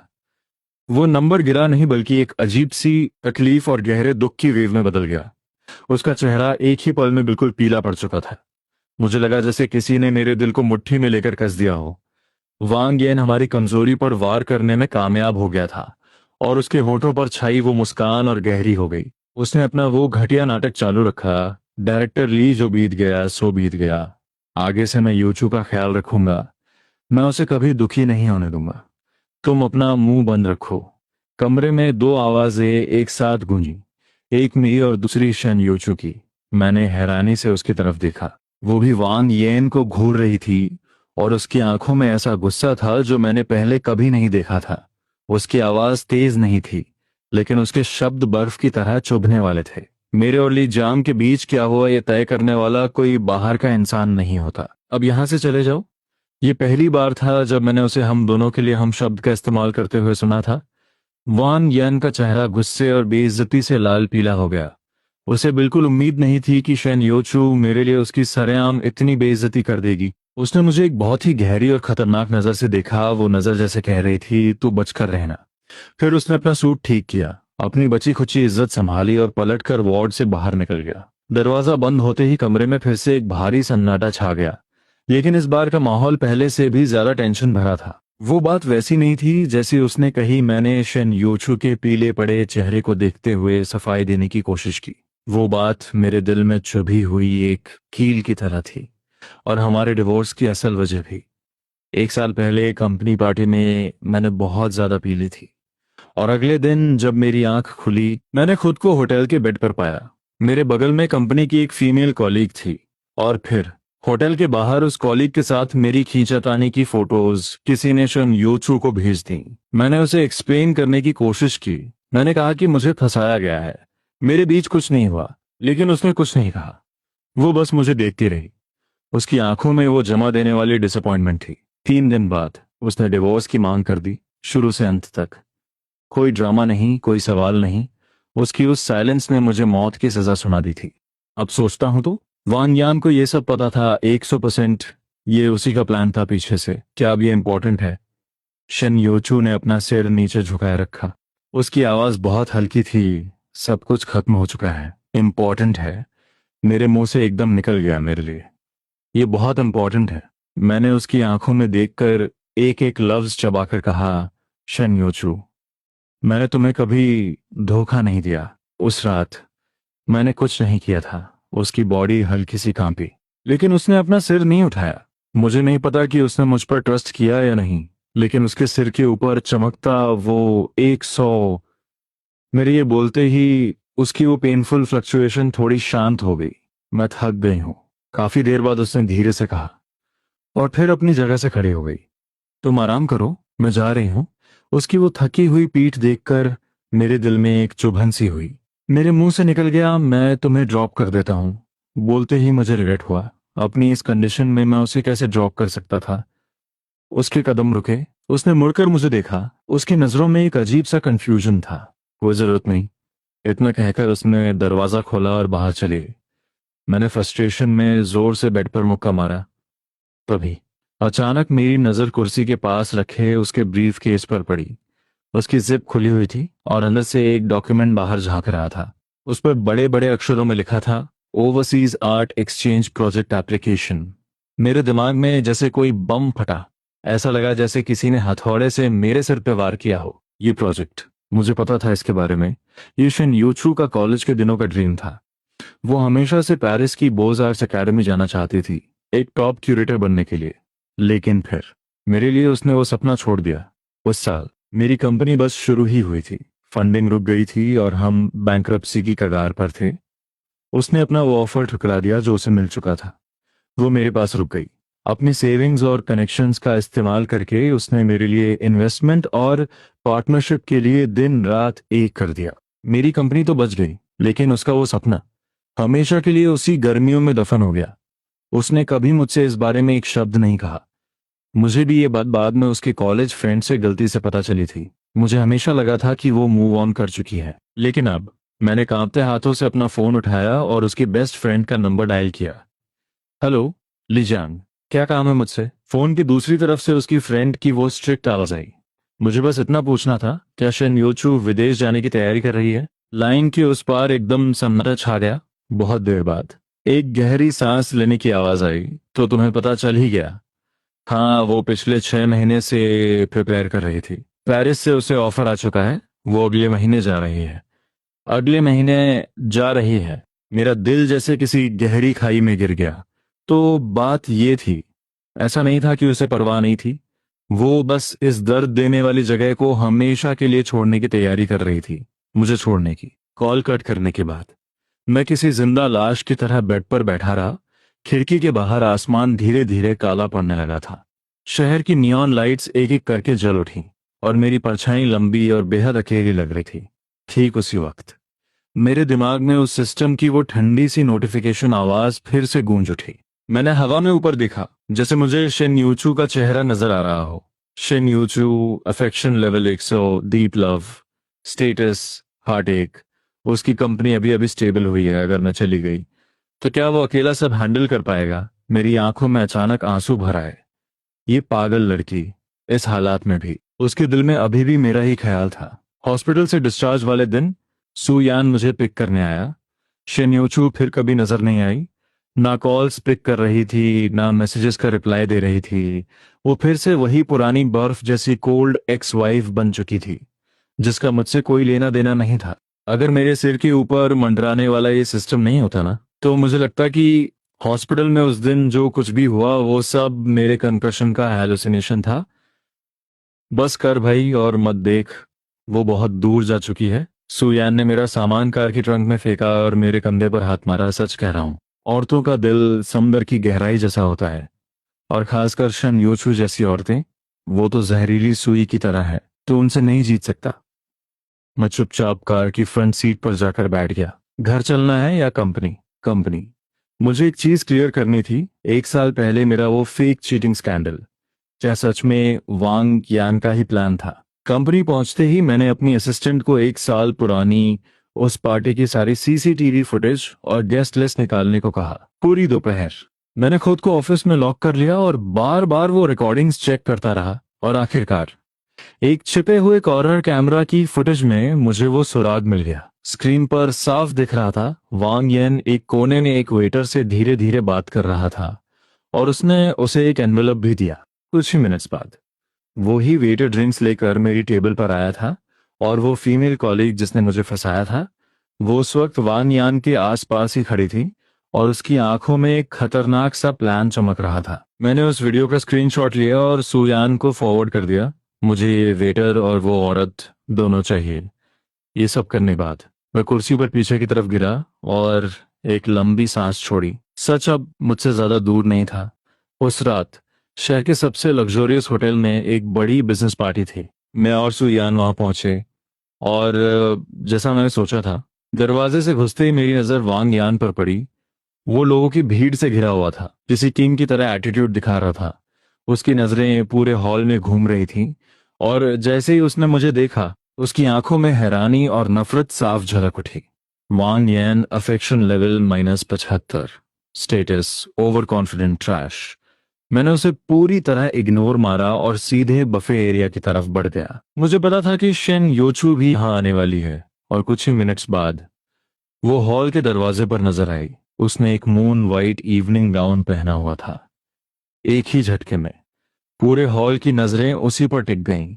वो नंबर गिरा नहीं, बल्कि एक अजीब सी तकलीफ और गहरे दुख की वेव में बदल गया। उसका चेहरा एक ही पल में बिल्कुल पीला पड़ चुका था। मुझे लगा जैसे किसी ने मेरे दिल को मुट्ठी में लेकर कस दिया हो। वांग येन हमारी कमजोरी पर वार करने में कामयाब हो गया था और उसके होठों पर छाई वो मुस्कान और गहरी हो गई। उसने अपना वो घटिया नाटक चालू रखा, डायरेक्टर ली, जो बीत गया सो बीत गया। आगे से मैं यूचू का ख्याल रखूंगा, मैं उसे कभी दुखी नहीं होने दूंगा। तुम अपना मुंह बंद रखो। कमरे में 2 आवाजें एक साथ गूंजी, एक मेरी और दूसरी शन यूचू की। मैंने हैरानी से उसकी तरफ देखा। वो भी वांग येन को घूर रही थी और उसकी आंखों में ऐसा गुस्सा था जो मैंने पहले कभी नहीं देखा था। उसकी आवाज तेज नहीं थी, लेकिन उसके शब्द बर्फ की तरह चुभने वाले थे। मेरे और ली जाम के बीच क्या हुआ ये तय करने वाला कोई बाहर का इंसान नहीं होता। अब यहाँ से चले जाओ। ये पहली बार था जब मैंने उसे हम दोनों के लिए हम शब्द का इस्तेमाल करते हुए सुना था। वान यन का चेहरा गुस्से और बेइज्जती से लाल पीला हो गया। उसे बिल्कुल उम्मीद नहीं थी कि शेन योचू मेरे लिए उसकी सरेआम इतनी बेइज्जती कर देगी। उसने मुझे एक बहुत ही गहरी और खतरनाक नजर से देखा। वो नजर जैसे कह रही थी तू बचकर रहना। फिर उसने अपना सूट ठीक किया, अपनी बची खुची इज्जत संभाली और पलटकर वार्ड से बाहर निकल गया। दरवाजा बंद होते ही कमरे में फिर से एक भारी सन्नाटा छा गया, लेकिन इस बार का माहौल पहले से भी ज्यादा टेंशन भरा था। वो बात वैसी नहीं थी जैसी उसने कही। मैंने शेन योचू के पीले पड़े चेहरे को देखते हुए सफाई देने की कोशिश की। वो बात मेरे दिल में चुभी हुई एक कील की तरह थी, और हमारे डिवोर्स की असल वजह भी। 1 साल पहले कंपनी पार्टी में मैंने बहुत ज्यादा पी ली थी, और अगले दिन जब मेरी आंख खुली मैंने खुद को होटल के बेड पर पाया। मेरे बगल में कंपनी की एक फीमेल कॉलीग थी, और फिर होटल के बाहर उस कॉलीग के साथ मेरी खींचातानी की फोटोज किसी ने शन योचू को भेज दी। मैंने उसे एक्सप्लेन करने की कोशिश की। मैंने कहा कि मुझे फंसाया गया है, मेरे बीच कुछ नहीं हुआ, लेकिन उसने कुछ नहीं कहा। वो बस मुझे देखती रही। उसकी आंखों में वो जमा देने वाली डिसअपॉइंटमेंट थी। 3 दिन बाद उसने डिवोर्स की मांग कर दी, शुरू से अंत तक। कोई ड्रामा नहीं, कोई सवाल नहीं। उसकी उस साइलेंस ने मुझे मौत की सजा सुना दी थी। अब सोचता हूं तो वान यान को ये सब पता था 100%। ये उसी का प्लान था पीछे से। क्या अब ये इंपॉर्टेंट है? शन योचू ने अपना सिर नीचे झुकाए रखा। उसकी आवाज बहुत हल्की थी। सब कुछ खत्म हो चुका है। इंपॉर्टेंट है, मेरे मुंह से एकदम निकल गया। मेरे लिए ये बहुत इंपॉर्टेंट है। मैंने उसकी आंखों में देखकर एक एक लफ्ज चबाकर कहा, शन योचू, मैंने तुम्हें कभी धोखा नहीं दिया। उस रात मैंने कुछ नहीं किया था। उसकी बॉडी हल्की सी कांपी, लेकिन उसने अपना सिर नहीं उठाया। मुझे नहीं पता कि उसने मुझ पर ट्रस्ट किया या नहीं, लेकिन उसके सिर के ऊपर चमकता वो 100। मेरे ये बोलते ही उसकी वो पेनफुल फ्लक्चुएशन थोड़ी शांत हो गई। मैं थक गई हूँ। काफी देर बाद उसने धीरे से कहा, और फिर अपनी जगह से खड़ी हो गई। तुम आराम करो, मैं जा रही हूँ। उसकी वो थकी हुई पीठ देखकर मेरे दिल में एक चुभन सी हुई। मेरे मुंह से निकल गया, मैं तुम्हें ड्रॉप कर देता हूँ। बोलते ही मुझे रिग्रेट हुआ। अपनी इस कंडीशन में मैं उसे कैसे ड्रॉप कर सकता था? उसके कदम रुके। उसने मुड़कर मुझे देखा। उसकी नजरों में एक अजीब सा कंफ्यूजन था। कोई जरूरत नहीं, इतना कहकर उसने दरवाजा खोला और बाहर चली गई। मैंने फ्रस्ट्रेशन में जोर से बेड पर मुक्का मारा। तभी अचानक मेरी नजर कुर्सी के पास रखे उसके ब्रीफ केस पर पड़ी। उसकी जिप खुली हुई थी, और अंदर से एक डॉक्यूमेंट बाहर झांक रहा था। उस पर बड़े बड़े अक्षरों में लिखा था, overseas art exchange project application. मेरे दिमाग में जैसे कोई बम फटा। ऐसा लगा जैसे किसी ने हथौड़े से मेरे सिर पे वार किया हो। ये प्रोजेक्ट, मुझे पता था इसके बारे में। ये शन यूचू का कॉलेज के दिनों का ड्रीम था। वो हमेशा से पेरिस की बोज आर्ट्स एकेडमी जाना चाहती थी, एक टॉप क्यूरेटर बनने के लिए। लेकिन फिर मेरे लिए उसने वो सपना छोड़ दिया। उस साल मेरी कंपनी बस शुरू ही हुई थी। फंडिंग रुक गई थी और हम बैंक्रप्सी की कगार पर थे। उसने अपना वो ऑफर ठुकरा दिया जो उसे मिल चुका था। वो मेरे पास रुक गई। अपनी सेविंग्स और कनेक्शंस का इस्तेमाल करके उसने मेरे लिए इन्वेस्टमेंट और पार्टनरशिप के लिए दिन रात एक कर दिया। मेरी कंपनी तो बच गई, लेकिन उसका वो सपना हमेशा के लिए उसी गर्मियों में दफन हो गया। उसने कभी मुझसे इस बारे में एक शब्द नहीं कहा। मुझे भी ये बात बाद में उसके कॉलेज फ्रेंड से गलती से पता चली थी। मुझे हमेशा लगा था कि वो मूव ऑन कर चुकी है, लेकिन अब मैंने कांपते हाथों से अपना फोन उठाया और उसकी बेस्ट फ्रेंड का नंबर डायल किया। हेलो लीजांग, क्या काम है मुझसे? फोन की दूसरी तरफ से उसकी फ्रेंड की वो स्ट्रिक्ट आवाज आई। मुझे बस इतना पूछना था, क्या शन योचू विदेश जाने की तैयारी कर रही है? लाइन के उस पार एकदम सन्नाटा छा गया। बहुत देर बाद एक गहरी सांस लेने की आवाज आई। तो तुम्हें पता चल ही गया? हाँ, वो पिछले 6 महीने से प्रिपेयर कर रही थी। पेरिस से उसे ऑफर आ चुका है। वो अगले महीने जा रही है। अगले महीने जा रही है। मेरा दिल जैसे किसी गहरी खाई में गिर गया। तो बात ये थी, ऐसा नहीं था कि उसे परवाह नहीं थी। वो बस इस दर्द देने वाली जगह को हमेशा के लिए छोड़ने की तैयारी कर रही थी। मुझे छोड़ने की। कॉल कट करने के बाद मैं किसी जिंदा लाश की तरह बेड पर बैठा रहा। खिड़की के बाहर आसमान धीरे धीरे काला पड़ने लगा था। शहर की नियॉन लाइट्स एक एक करके जल उठी, और मेरी परछाई लंबी और बेहद अकेली लग रही थी। ठीक उसी वक्त मेरे दिमाग में उस सिस्टम की वो ठंडी सी नोटिफिकेशन आवाज फिर से गूंज उठी। मैंने हवा में ऊपर देखा, जैसे मुझे शेन यूचू का चेहरा नजर आ रहा हो। Shen Yuchu, affection level 100, deep love, status, heart एक। उसकी कंपनी अभी अभी स्टेबल हुई है। अगर मैं चली गई तो क्या वो अकेला सब हैंडल कर पाएगा? मेरी आंखों में अचानक आंसू भर आए। ये पागल लड़की, इस हालात में भी। उसके दिल में अभी भी मेरा ही ख्याल था। हॉस्पिटल से डिस्चार्ज वाले दिन सू यान मुझे पिक करने आया। शिन्योचू फिर कभी नजर नहीं आई। ना कॉल्स पिक कर रही थी, ना मैसेजेस का रिप्लाई दे रही थी। वो फिर से वही पुरानी बर्फ जैसी कोल्ड एक्स वाइफ बन चुकी थी, जिसका मुझसे कोई लेना देना नहीं था। अगर मेरे सिर के ऊपर मंडराने वाला ये सिस्टम नहीं होता ना, तो मुझे लगता कि हॉस्पिटल में उस दिन जो कुछ भी हुआ वो सब मेरे कंकशन का हैलुसिनेशन था। बस कर भाई और मत देख, वो बहुत दूर जा चुकी है। सुयान ने मेरा सामान कार की ट्रंक में फेंका और मेरे कंधे पर हाथ मारा। सच कह रहा हूँ, औरतों का दिल समुंदर की गहराई जैसा होता है, और खासकर शन योचू जैसी औरतें, वो तो जहरीली सुई की तरह है। तो उनसे नहीं जीत सकता। मैं चुपचाप कार की फ्रंट सीट पर जाकर बैठ गया। घर चलना है या कंपनी? कंपनी। मुझे एक चीज क्लियर करनी थी। 1 साल पहले मेरा वो फेक चीटिंग स्कैंडल क्या सच में वांग यान का ही प्लान था? कंपनी पहुंचते ही मैंने अपनी असिस्टेंट को 1 साल पुरानी उस पार्टी की सारी सीसीटीवी फुटेज और गेस्ट लिस्ट निकालने को कहा। पूरी दोपहर मैंने खुद को ऑफिस में लॉक कर लिया और बार बार वो रिकॉर्डिंग्स चेक करता रहा, और आखिरकार एक छिपे हुए कॉर्नर कैमरा की फुटेज में मुझे वो सुराग मिल गया। स्क्रीन पर साफ दिख रहा था, वांग येन एक कोने में एक वेटर से धीरे धीरे बात कर रहा था, और उसने उसे एक एनवेलप भी दिया। कुछ ही मिनट्स बाद वो ही वेटर ड्रिंक्स लेकर मेरी टेबल पर आया था, और वो फीमेल कॉलीग जिसने मुझे फंसाया था, वो उस वक्त वांग यान के आसपास ही खड़ी थी, और उसकी आंखों में एक खतरनाक सा प्लान चमक रहा था। मैंने उस वीडियो का स्क्रीनशॉट लिया और सुयान को फॉरवर्ड कर दिया। मुझे ये वेटर और वो औरत दोनों चाहिए। ये सब करने के बाद मैं कुर्सी पर पीछे की तरफ गिरा और एक लंबी सांस छोड़ी। सच अब मुझसे ज्यादा दूर नहीं था। उस रात शहर के सबसे लग्जरियस होटल में एक बड़ी बिजनेस पार्टी थी। मैं और सुयान वहां पहुंचे, और जैसा मैंने सोचा था, दरवाजे से घुसते ही मेरी नजर वांग यान पर पड़ी। वो लोगों की भीड़ से घिरा हुआ था, किसी किंग की तरह एटीट्यूड दिखा रहा था। उसकी नजरें पूरे हॉल में घूम रही थीं, और जैसे ही उसने मुझे देखा, उसकी आंखों में हैरानी और नफरत साफ झलक उठी। Wang Yan, affection level -75, status over confident trash. मैंने उसे पूरी तरह इग्नोर मारा और सीधे बफे एरिया की तरफ बढ़ गया। मुझे पता था कि शेन योचू भी यहाँ आने वाली है, और कुछ ही मिनट्स बाद वो हॉल के दरवाजे पर नजर आई। उसने एक मून वाइट इवनिंग गाउन पहना हुआ था। एक ही झटके में पूरे हॉल की नजरें उसी पर टिक गईं।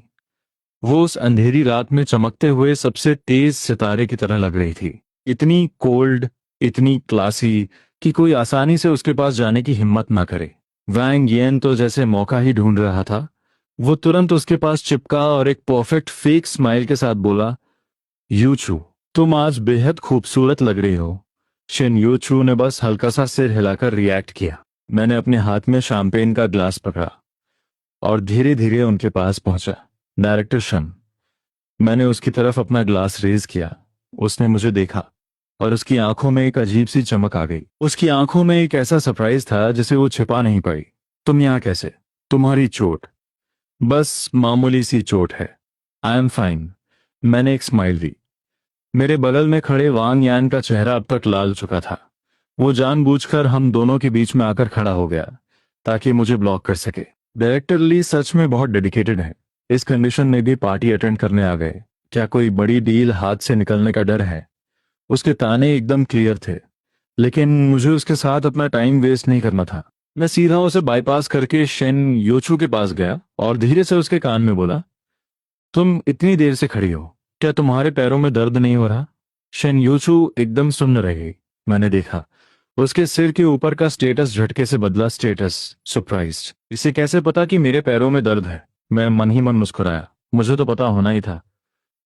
वो उस अंधेरी रात में चमकते हुए सबसे तेज सितारे की तरह लग रही थी। इतनी कोल्ड, इतनी क्लासी कि कोई आसानी से उसके पास जाने की हिम्मत ना करे। वैंग येन तो जैसे मौका ही ढूंढ रहा था। वो तुरंत उसके पास चिपका और एक परफेक्ट फेक स्माइल के साथ बोला, यूचू, तुम आज बेहद खूबसूरत लग रही हो। शिन यूचू ने बस हल्का सा सिर हिलाकर रिएक्ट किया। मैंने अपने हाथ में शैंपेन का ग्लास पकड़ा और धीरे धीरे उनके पास पहुंचा। डायरेक्टर शन। मैंने उसकी तरफ अपना ग्लास रेज किया। उसने मुझे देखा, और उसकी आंखों में एक अजीब सी चमक आ गई। उसकी आंखों में एक ऐसा सरप्राइज था जिसे वो छिपा नहीं पाई। तुम यहाँ कैसे? तुम्हारी चोट? बस मामूली सी चोट है। I am fine. मैंने एक स्माइल दी। मेरे बगल में खड़े वांग यान का चेहरा अब तक लाल चुका था। वो जानबूझकर हम दोनों के बीच में आकर खड़ा हो गया ताकि मुझे ब्लॉक कर सके। डायरेक्टर ली सच में बहुत डेडिकेटेड है। इस कंडीशन में भी पार्टी अटेंड करने आ गए। क्या कोई बड़ी डील हाथ से निकलने का डर है? उसके ताने एकदम क्लियर थे, लेकिन मुझे उसके साथ अपना टाइम वेस्ट नहीं करना था। मैं सीधा उसे बाईपास करके शेन योचू के पास गया और धीरे से उसके कान में बोला, तुम इतनी देर से खड़ी हो, क्या तुम्हारे पैरों में दर्द नहीं हो रहा? शेन यूचू एकदम सुन्न रह गई। मैंने देखा उसके सिर के ऊपर का स्टेटस झटके से बदला। Status surprised. इसे कैसे पता कि मेरे पैरों में दर्द है? मैं मन ही मन मुस्कुराया। मुझे तो पता होना ही था।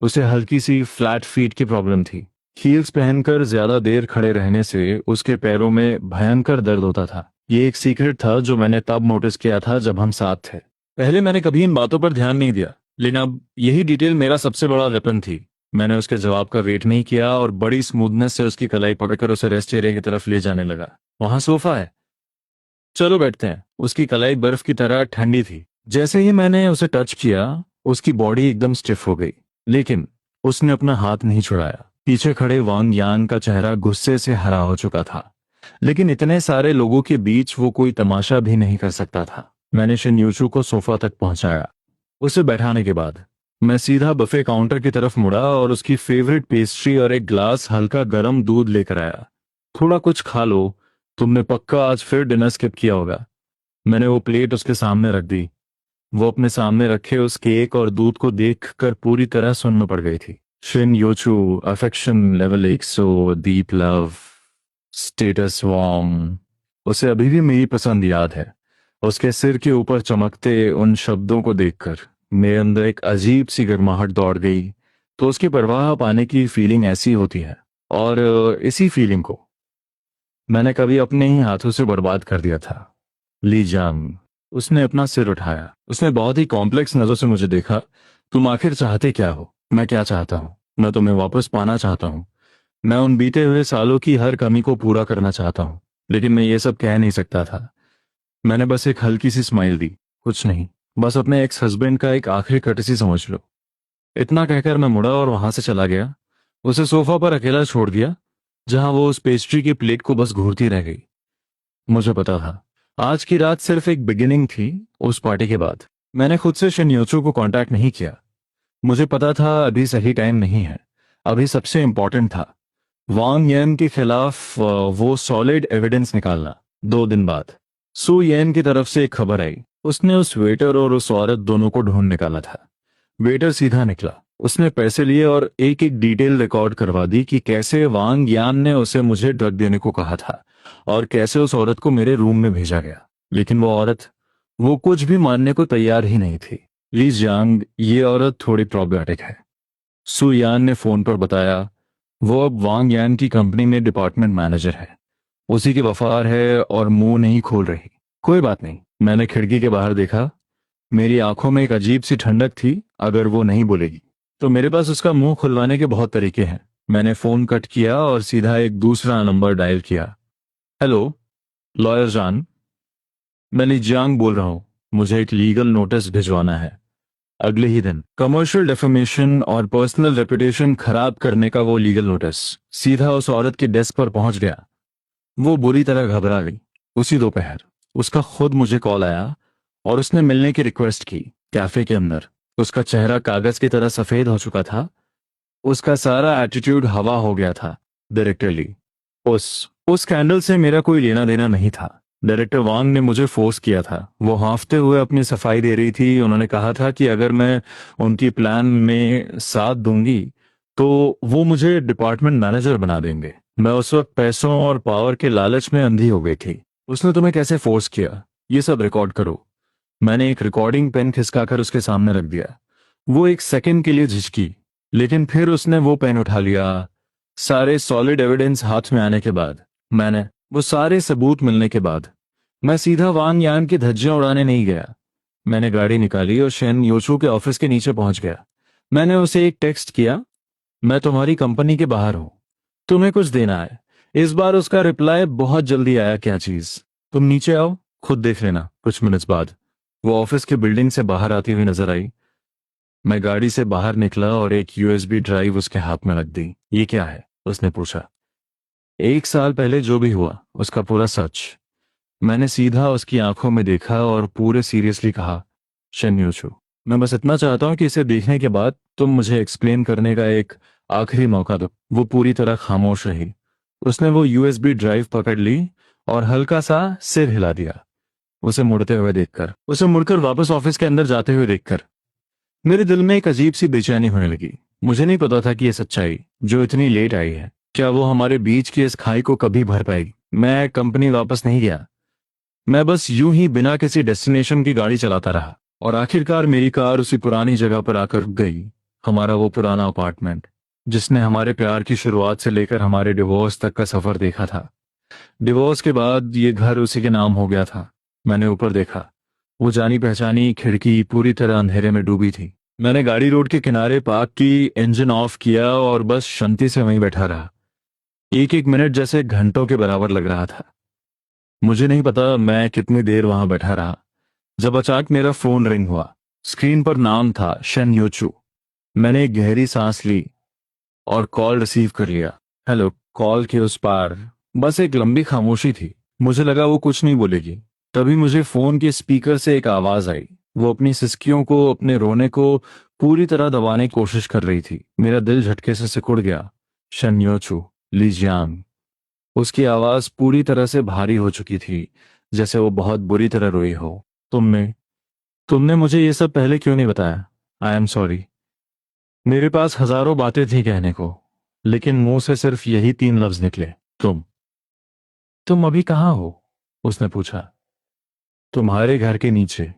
उसे हल्की सी फ्लैट फीट की प्रॉब्लम थी। हील्स पहनकर ज्यादा देर खड़े रहने से उसके पैरों में भयंकर दर्द होता था। ये एक सीक्रेट था जो मैंने तब नोटिस किया था जब हम साथ थे। पहले मैंने कभी इन बातों पर ध्यान नहीं दिया, लेकिन अब यही डिटेल मेरा सबसे बड़ा वेपन थी। मैंने उसके जवाब का वेट नहीं किया और बड़ी स्मूथनेस से उसकी कलाई पकड़कर उसे रेस्ट एरिया की तरफ ले जाने लगा। वहां सोफा है, चलो बैठते हैं। उसकी कलाई बर्फ की तरह ठंडी थी। जैसे ही मैंने उसे टच किया, उसकी बॉडी एकदम स्टिफ हो गई, लेकिन उसने अपना हाथ नहीं छुड़ाया। पीछे खड़े वांग यान का चेहरा गुस्से से हरा हो चुका था, लेकिन इतने सारे लोगों के बीच वो कोई तमाशा भी नहीं कर सकता था। मैंने शिन यूचू को सोफा तक पहुंचाया। उसे बैठाने के बाद मैं सीधा बफे काउंटर की तरफ मुड़ा और उसकी फेवरेट पेस्ट्री और एक ग्लास हल्का गर्म दूध लेकर आया। थोड़ा कुछ खा लो, तुमने पक्का आज फिर डिनर स्किप किया होगा। मैंने वो प्लेट उसके सामने रख दी। वो अपने सामने रखे उस केक और दूध को देखकर पूरी तरह सुन्न में पड़ गई थी। Shen Yuchu, affection level 100, deep love, status warm. उसे अभी भी मेरी पसंद याद है। उसके सिर के ऊपर चमकते उन शब्दों को देखकर मेरे अंदर एक अजीब सी गर्माहट दौड़ गई। तो उसकी परवाह पाने की फीलिंग ऐसी होती है, और इसी फीलिंग को मैंने कभी अपने ही हाथों से बर्बाद कर दिया था। ली जांग। उसने अपना सिर उठाया। उसने बहुत ही कॉम्प्लेक्स नजर से मुझे देखा। तुम आखिर चाहते क्या हो? मैं क्या चाहता हूँ? मैं तुम्हें वापस पाना चाहता हूँ। मैं उन बीते हुए सालों की हर कमी को पूरा करना चाहता हूँ, लेकिन मैं ये सब कह नहीं सकता था। मैंने बस एक हल्की सी स्माइल दी। कुछ नहीं, बस अपने एक्स हस्बैंड का एक आखिरी कर्टसी समझ लो। इतना कहकर मैं मुड़ा और वहां से चला गया। उसे सोफा पर अकेला छोड़ दिया, जहां वो उस पेस्ट्री की प्लेट को बस घूरती रह गई। मुझे पता था आज की रात सिर्फ एक बिगिनिंग थी। उस पार्टी के बाद मैंने खुद से शिन्योचू को कांटेक्ट नहीं किया। मुझे पता था अभी सही टाइम नहीं है। अभी सबसे इंपॉर्टेंट था वांग येन के खिलाफ वो सॉलिड एविडेंस निकालना। 2 दिन बाद सु येन की तरफ से एक खबर आई। उसने उस वेटर और उस औरत दोनों को ढूंढ निकाला था। वेटर सीधा निकला। उसने पैसे लिए और एक एक डिटेल रिकॉर्ड करवा दी कि कैसे वांग यान ने उसे मुझे ड्रग देने को कहा था और कैसे उस औरत को मेरे रूम में भेजा गया। लेकिन वो औरत, वो कुछ भी मानने को तैयार ही नहीं थी। ली जियांग, ये औरत थोड़ी प्रॉब्लमेटिक है। सु यान ने फोन पर बताया। वो अब वांग यान की कंपनी में डिपार्टमेंट मैनेजर है। उसी की वफार है और मुंह नहीं खोल रही। कोई बात नहीं, मैंने खिड़की के बाहर देखा। मेरी आंखों में एक अजीब सी ठंडक थी। अगर वो नहीं बोलेगी तो मेरे पास उसका मुंह खुलवाने के बहुत तरीके हैं। मैंने फोन कट किया और सीधा एक दूसरा नंबर डायल किया। हेलो, लॉयर जान, मैं ली जियांग बोल रहा हूँ। मुझे एक लीगल नोटिस भिजवाना है अगले ही दिन। कमर्शियल डेफेमेशन और पर्सनल रेपुटेशन खराब करने का वो लीगल नोटिस सीधा उस औरत के डेस्क पर पहुंच गया। वो बुरी तरह घबरा गई। उसी दोपहर उसका खुद मुझे कॉल आया और उसने मिलने की रिक्वेस्ट की। कैफे के अंदर उसका चेहरा कागज की तरह सफेद हो चुका था। उसका सारा एटीट्यूड हवा हो गया था। डायरेक्टरली उस स्कैंडल से मेरा कोई लेना देना नहीं था। डायरेक्टर वांग ने मुझे फोर्स किया था। वो हाँफते हुए अपनी सफाई दे रही थी। उन्होंने कहा था कि अगर मैं उनकी प्लान में साथ दूंगी तो वो मुझे डिपार्टमेंट मैनेजर बना देंगे। मैं उस वक्त पैसों और पावर के लालच में अंधी हो गई थी। उसने तुम्हें कैसे फोर्स किया, ये सब रिकॉर्ड करो। मैंने एक रिकॉर्डिंग पेन खिसकाकर उसके सामने रख दिया। वो एक सेकंड के लिए झिझकी, लेकिन फिर उसने वो पेन उठा लिया। सारे सॉलिड एविडेंस हाथ में आने के बाद, मैंने वो सारे सबूत मिलने के बाद, मैं सीधा वांग यान की धज्जियां उड़ाने नहीं गया। मैंने गाड़ी निकाली और शेन योचू के ऑफिस के नीचे पहुंच गया। मैंने उसे एक टेक्स्ट किया, मैं तुम्हारी कंपनी के बाहर हूं, तुम्हें कुछ देना है। इस बार उसका रिप्लाई बहुत जल्दी आया, क्या चीज? तुम नीचे आओ, खुद देख लेना। कुछ मिनट्स बाद वो ऑफिस के बिल्डिंग से बाहर आती हुई नजर आई। मैं गाड़ी से बाहर निकला और एक यूएसबी ड्राइव उसके हाथ में रख दी। ये क्या है? उसने पूछा। 1 साल पहले जो भी हुआ उसका पूरा सच। मैंने सीधा उसकी आंखों में देखा और पूरे सीरियसली कहा, शन्यूचू, मैं बस इतना चाहता हूं कि इसे देखने के बाद तुम मुझे एक्सप्लेन करने का एक आखिरी मौका दो। वो पूरी तरह खामोश रही। उसने वो यूएसबी ड्राइव पकड़ ली और हल्का सा सिर हिला दिया। उसे मुड़ते हुए देखकर, उसे मुड़कर वापस ऑफिस के अंदर जाते हुए देखकर मेरे दिल में एक अजीब सी बेचैनी होने लगी। मुझे नहीं पता था कि यह सच्चाई जो इतनी लेट आई है, क्या वो हमारे बीच की इस खाई को कभी भर पाएगी। मैं कंपनी वापस नहीं गया। मैं बस यूं ही बिना किसी डेस्टिनेशन की गाड़ी चलाता रहा और आखिरकार मेरी कार उसी पुरानी जगह पर आकर रुक गई। हमारा वो पुराना अपार्टमेंट, जिसने हमारे प्यार की शुरुआत से लेकर हमारे डिवोर्स तक का सफर देखा था। डिवोर्स के बाद ये घर उसी के नाम हो गया था। मैंने ऊपर देखा। वो जानी पहचानी खिड़की पूरी तरह अंधेरे में डूबी थी। मैंने गाड़ी रोड के किनारे पार्क की, इंजन ऑफ किया और बस शांति से वहीं बैठा रहा। एक एक मिनट जैसे घंटों के बराबर लग रहा था। मुझे नहीं पता मैं कितनी देर वहां बैठा रहा, जब अचानक मेरा फोन रिंग हुआ। स्क्रीन पर नाम था शन योचू। मैंने एक गहरी सांस ली और कॉल रिसीव कर लिया। हेलो। कॉल के उस पार बस एक लंबी खामोशी थी। मुझे लगा वो कुछ नहीं बोलेगी। तभी मुझे फोन के स्पीकर से एक आवाज आई। वो अपनी सिसकियों को, अपने रोने को पूरी तरह दबाने की कोशिश कर रही थी। मेरा दिल झटके से सिकुड़ गया। शन्योचू, लीजियांग। उसकी आवाज पूरी तरह से भारी हो चुकी थी, जैसे वो बहुत बुरी तरह रोई हो। तुमने तुमने मुझे ये सब पहले क्यों नहीं बताया? I am sorry. मेरे पास हजारों बातें थी कहने को, लेकिन मुंह से सिर्फ यही 3 लफ्ज निकले। तुम अभी कहाँ हो? उसने पूछा। तुम्हारे घर के नीचे।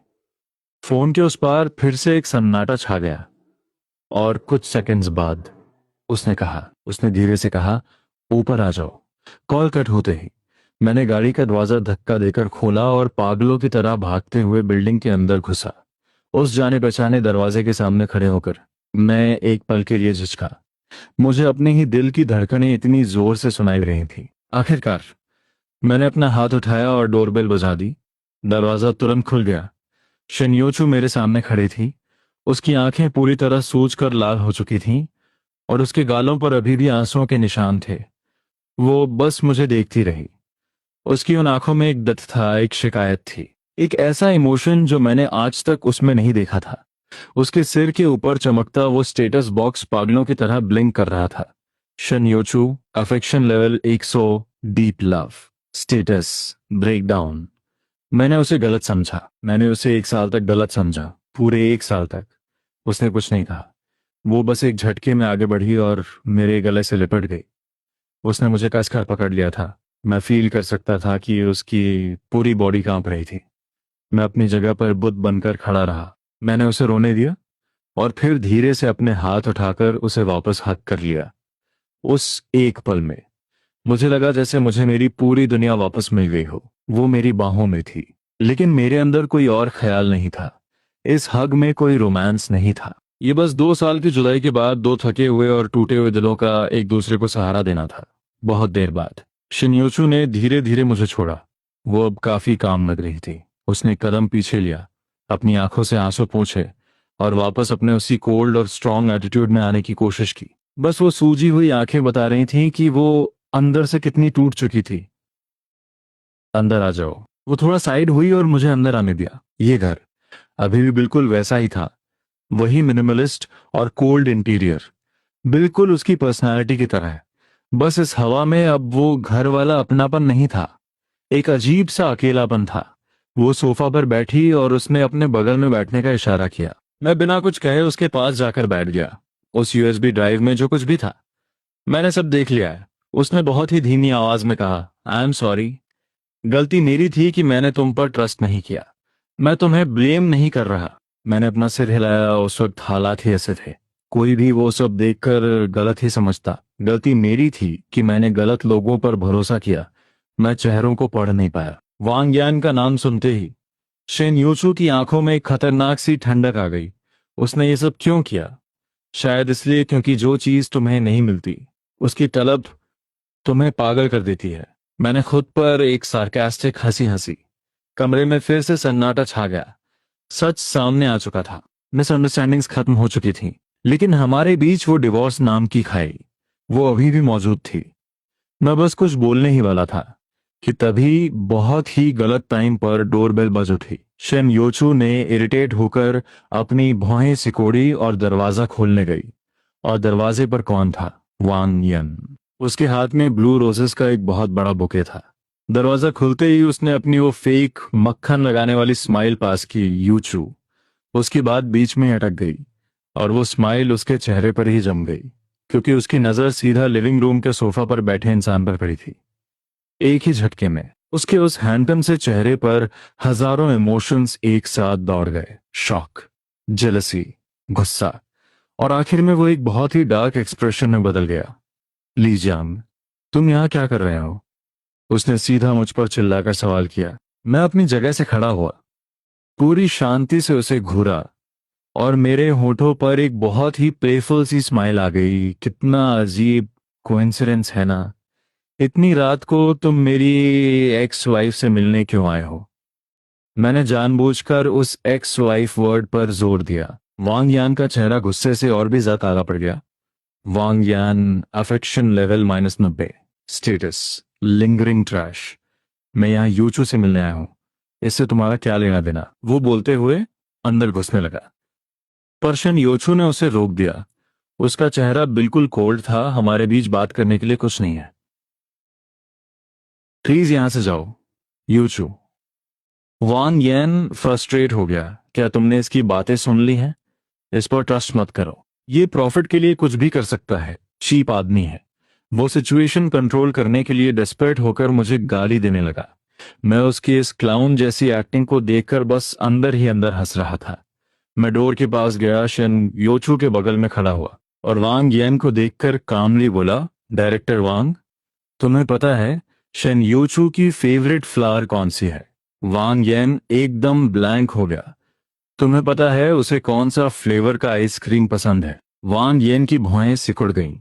फोन के उस पार फिर से एक सन्नाटा छा गया और कुछ सेकंड्स बाद उसने धीरे से कहा, ऊपर आ जाओ। कॉल कट होते ही मैंने गाड़ी का दरवाजा धक्का देकर खोला और पागलों की तरह भागते हुए बिल्डिंग के अंदर घुसा। उस जाने पहचाने दरवाजे के सामने खड़े होकर मैं एक पल के लिए झिझका। मुझे अपने ही दिल की धड़कनें इतनी जोर से सुनाई रही थी। आखिरकार मैंने अपना हाथ उठाया और डोरबेल बजा दी। दरवाजा तुरंत खुल गया। शिन्योचू मेरे सामने खड़ी थी। उसकी आंखें पूरी तरह सूज कर लाल हो चुकी थीं और उसके गालों पर अभी भी आंसुओं के निशान थे। वो बस मुझे देखती रही। उसकी उन आंखों में एक दर्द था, एक शिकायत थी, एक ऐसा इमोशन जो मैंने आज तक उसमें नहीं देखा था। उसके सिर के ऊपर चमकता वो स्टेटस बॉक्स पागलों की तरह ब्लिंक कर रहा था। शन्योचू, affection level 100, deep love, status breakdown. मैंने उसे गलत समझा। मैंने उसे 1 साल तक गलत समझा। पूरे 1 साल तक। उसने कुछ नहीं कहा। वो बस एक झटके में आगे बढ़ी और मेरे गले से लिपट गई। उसने मुझे कसकर पकड़ लिया था। मैं फील कर सकता था कि उसकी पूरी बॉडी कांप रही थी। मैं अपनी जगह पर बुद्ध बनकर खड़ा रहा। मैंने उसे रोने दिया और फिर धीरे से अपने हाथ उठाकर उसे वापस हक कर लिया। उस एक पल में मुझे लगा जैसे मुझे मेरी पूरी दुनिया वापस मिल गई हो। वो मेरी बाहों में थी, लेकिन मेरे अंदर कोई और ख्याल नहीं था। इस हग में कोई रोमांस नहीं था। ये बस 2 साल की जुदाई के बाद दो थके हुए और टूटे हुए दिलों का एक दूसरे को सहारा देना था। बहुत देर बाद शिन्योचू ने धीरे धीरे मुझे छोड़ा। वो अब काफी काम लग रही थी। उसने एक कदम पीछे लिया, अपनी आंखों से आंसू पोंछे और वापस अपने उसी कोल्ड और स्ट्रांग एटीट्यूड में आने की कोशिश की। बस वो सूजी हुई आंखें बता रही थीं कि वो अंदर से कितनी टूट चुकी थी। अंदर आ जाओ। वो थोड़ा साइड हुई और मुझे अंदर आने दिया। ये घर अभी भी बिल्कुल वैसा ही था। वही मिनिमलिस्ट और कोल्ड इंटीरियर, बिल्कुल उसकी पर्सनालिटी की तरह। बस इस हवा में अब वो घर वाला अपनापन नहीं था, एक अजीब सा अकेलापन था। वो सोफा पर बैठी और उसने अपने बगल में बैठने का इशारा किया। मैं बिना कुछ कहे उसके पास जाकर बैठ गया। उस यूएसबी ड्राइव में जो कुछ भी था मैंने सब देख लिया है। उसने बहुत ही धीमी आवाज में कहा, आई एम सॉरी। गलती मेरी थी कि मैंने तुम पर ट्रस्ट नहीं किया। मैं तुम्हें ब्लेम नहीं कर रहा। मैंने अपना सिर हिलाया। उस वक्त हालात ही ऐसे थे। कोई भी वो सब देखकर गलत ही समझता। गलती मेरी थी कि मैंने गलत लोगों पर भरोसा किया। मैं चेहरों को पढ़ नहीं पाया। वांग यान का नाम सुनते ही शेन यूचू की आंखों में एक खतरनाक सी ठंडक आ गई। उसने ये सब क्यों किया? शायद इसलिए क्योंकि जो चीज तुम्हें नहीं मिलती उसकी तलब तुम्हें पागल कर देती है। मैंने खुद पर एक सार्कास्टिक हंसी हंसी। कमरे में फिर से सन्नाटा छा गया। सच सामने आ चुका था। मिसअंडरस्टैंडिंग्स खत्म हो चुकी थी, लेकिन हमारे बीच वो डिवोर्स नाम की खाई, वो अभी भी मौजूद थी। मैं बस कुछ बोलने ही वाला था कि तभी बहुत ही गलत टाइम पर डोरबेल बज उठी। शेन योचू ने इरिटेट होकर अपनी भौहें सिकोड़ी और दरवाजा खोलने गई। और दरवाजे पर कौन था? वांग यन। उसके हाथ में ब्लू रोजेस का एक बहुत बड़ा बुके था। दरवाजा खुलते ही उसने अपनी वो फेक मक्खन लगाने वाली स्माइल पास की। यूचू उसकी बात बीच में अटक गई और वो स्माइल उसके चेहरे पर ही जम गई, क्योंकि उसकी नजर सीधा लिविंग रूम के सोफा पर बैठे इंसान पर पड़ी थी। एक ही झटके में उसके उस हैंडसम से चेहरे पर हजारों इमोशंस एक साथ दौड़ गए। शॉक, जेलसी, गुस्सा और आखिर में वो एक बहुत ही डार्क एक्सप्रेशन में बदल गया। लीजियांग, तुम यहाँ क्या कर रहे हो? उसने सीधा मुझ पर चिल्लाकर सवाल किया। मैं अपनी जगह से खड़ा हुआ, पूरी शांति से उसे घूरा और मेरे होठों पर एक बहुत ही प्लेफुल सी स्माइल आ गई। कितना अजीब कोइंसिडेंस है ना। इतनी रात को तुम मेरी एक्स वाइफ से मिलने क्यों आए हो? मैंने जानबूझकर उस एक्स वाइफ वर्ड पर जोर दिया। वांग यान का चेहरा गुस्से से और भी ज्यादा काला पड़ गया। वांग Yan, affection level -90, status lingering trash. मैं यहाँ यूचू से मिलने आया हूँ, इससे तुम्हारा क्या लेना देना? वो बोलते हुए अंदर घुसने लगा। पर्शन योचू ने उसे रोक दिया। उसका चेहरा बिल्कुल कोल्ड था। हमारे बीच बात करने के लिए कुछ नहीं है, प्लीज यहां से जाओ। यूचू। वांग येन फ्रस्ट्रेट हो गया। क्या तुमने इसकी बातें सुन ली हैं? इस पर ट्रस्ट मत करो, ये प्रॉफिट के लिए कुछ भी कर सकता है। चीप आदमी है। वो सिचुएशन कंट्रोल करने के लिए डेस्परेट होकर मुझे गाली देने लगा। मैं उसकी इस क्लाउन जैसी एक्टिंग को देखकर बस अंदर ही अंदर हंस रहा था। मैं डोर के पास गया, शन योचू के बगल में खड़ा हुआ और वांग येन को देखकर कामली बोला, डायरेक्टर वांग, तुम्हें पता है शन योचू की फेवरेट फ्लावर कौन सी है? वांग येन एकदम ब्लैंक हो गया। तुम्हें पता है उसे कौन सा फ्लेवर का आइसक्रीम पसंद है? वांग येन की भौहें सिकुड़ गईं।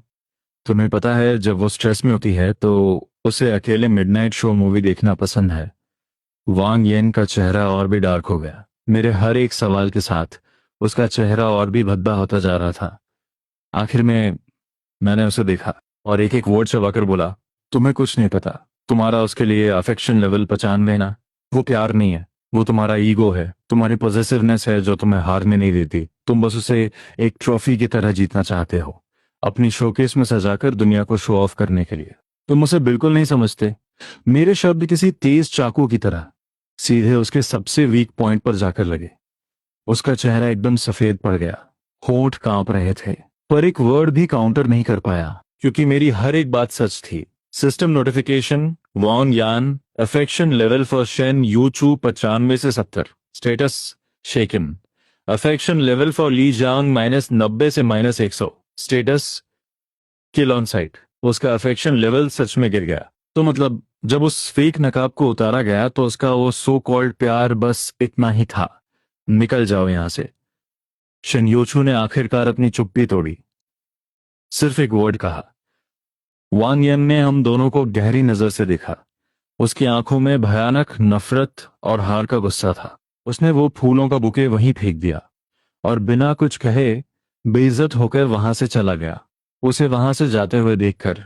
तुम्हें पता है जब वो स्ट्रेस में होती है तो उसे अकेले मिडनाइट शो मूवी देखना पसंद है। वांग येन का चेहरा और भी डार्क हो गया। मेरे हर एक सवाल के साथ उसका चेहरा और भी भद्दा होता जा रहा था। आखिर में मैंने उसे देखा और एक एक वर्ड चबाकर बोला, तुम्हें कुछ नहीं पता। तुम्हारा उसके लिए अफेक्शन लेवल 95 ना। वो प्यार नहीं है, वो तुम्हारा ईगो है, तुम्हारी पॉजिटिवनेस है जो तुम्हें हारने नहीं देती। तुम बस उसे एक ट्रॉफी की तरह जीतना चाहते हो, अपनी शोकेस में सजाकर दुनिया को शो ऑफ करने के लिए। तुम उसे बिल्कुल नहीं समझते। मेरे शब्द किसी तेज चाकू की तरह सीधे उसके सबसे वीक पॉइंट पर जाकर लगे। उसका चेहरा एकदम सफेद पड़ गया। होंठ कांप रहे थे, पर एक वर्ड भी काउंटर नहीं कर पाया क्योंकि मेरी हर एक बात सच थी। System notification, Wang Yan, affection level for Shen Yuchu 95 से 70, status shaken. Affection level for Li Jiang -90 से -100, स्टेटस किल ऑन साइट। उसका अफेक्शन लेवल सच में गिर गया। तो मतलब जब उस फेक नकाब को उतारा गया तो उसका वो सो कॉल्ड प्यार बस इतना ही था। निकल जाओ यहां से। शिनयोचू ने आखिरकार अपनी चुप्पी तोड़ी। सिर्फ एक वर्ड कहा। वांग यन ने हम दोनों को गहरी नजर से देखा। उसकी आंखों में भयानक नफरत और हार का गुस्सा था। उसने वो फूलों का बुके वहीं फेंक दिया और बिना कुछ कहे बेइज्जत होकर वहां से चला गया। उसे वहां से जाते हुए देखकर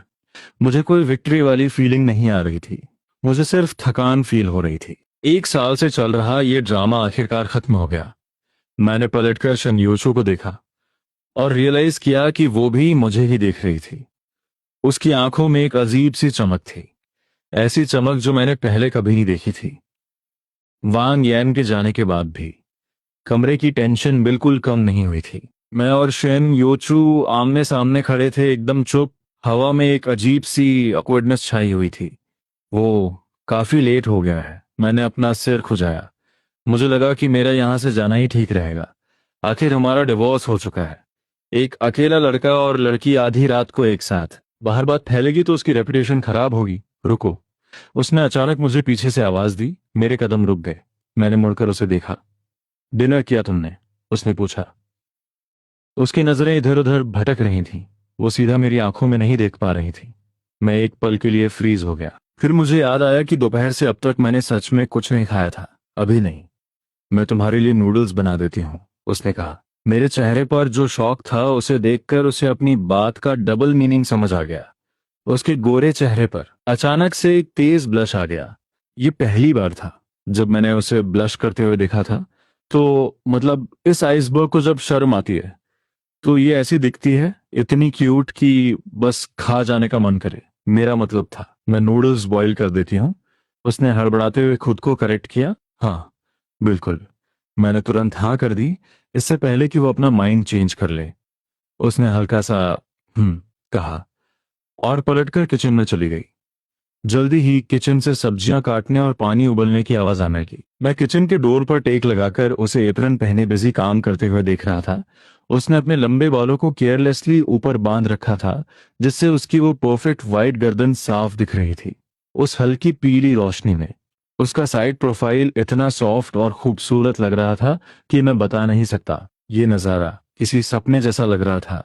मुझे कोई विक्ट्री वाली फीलिंग नहीं आ रही थी, मुझे सिर्फ थकान फील हो रही थी। 1 साल से चल रहा ये ड्रामा आखिरकार खत्म हो गया। मैंने पलटकर शनयूचू को देखा और रियलाइज किया कि वो भी मुझे ही देख रही थी। उसकी आंखों में एक अजीब सी चमक थी, ऐसी चमक जो मैंने पहले कभी नहीं देखी थी। वांग यैन के जाने के बाद भी कमरे की टेंशन बिल्कुल कम नहीं हुई थी। मैं और शेन योचू आमने सामने खड़े थे, एकदम चुप। हवा में एक अजीब सी ऑकवर्डनेस छाई हुई थी। वो काफी लेट हो गया है। मैंने अपना सिर खुजाया। मुझे लगा कि मेरा यहां से जाना ही ठीक रहेगा। आखिर हमारा डिवोर्स हो चुका है। एक अकेला लड़का और लड़की आधी रात को एक साथ, बाहर बात फैलेगी तो उसकी रेपुटेशन खराब होगी। रुको। उसने अचानक मुझे पीछे से आवाज दी। मेरे कदम रुक गए। मैंने मुड़कर उसे देखा। डिनर किया तुमने? उसने पूछा। उसकी नजरें इधर उधर भटक रही थीं। वो सीधा मेरी आंखों में नहीं देख पा रही थी। मैं एक पल के लिए फ्रीज हो गया। फिर मुझे याद आया कि दोपहर से अब तक मैंने सच में कुछ नहीं खाया था। अभी नहीं। मैं तुम्हारे लिए नूडल्स बना देती हूँ, उसने कहा। मेरे चेहरे पर जो शौक था उसे देखकर उसे अपनी बात का डबल मीनिंग समझ आ गया। उसके गोरे चेहरे पर अचानक से एक तेज ब्लश आ गया। ये पहली बार था जब मैंने उसे ब्लश करते हुए देखा था। तो मतलब इस आइसबर्ग को जब शर्म आती है तो ये ऐसी दिखती है, इतनी क्यूट कि बस खा जाने का मन करे। मेरा मतलब था मैं नूडल्स बॉईल कर देती हूँ। उसने हड़बड़ाते हुए खुद को करेक्ट किया। हाँ बिल्कुल। मैंने तुरंत हाँ कर दी, इससे पहले कि वो अपना माइंड चेंज कर ले। उसने हल्का सा कहा और पलटकर किचन में चली गई। जल्दी ही किचन से सब्जियां काटने और पानी उबलने की आवाज आने लगी। मैं किचन के डोर पर टेक लगाकर उसे एप्रन पहने बिजी काम करते हुए देख रहा था। उसने अपने लंबे बालों को केयरलेसली ऊपर बांध रखा था, जिससे उसकी वो परफेक्ट वाइट गर्दन साफ दिख रही थी उस हल्की पीली रोशनी में। उसका साइड प्रोफाइल इतना सॉफ्ट और खूबसूरत लग रहा था कि मैं बता नहीं सकता। ये नज़ारा किसी सपने जैसा लग रहा था।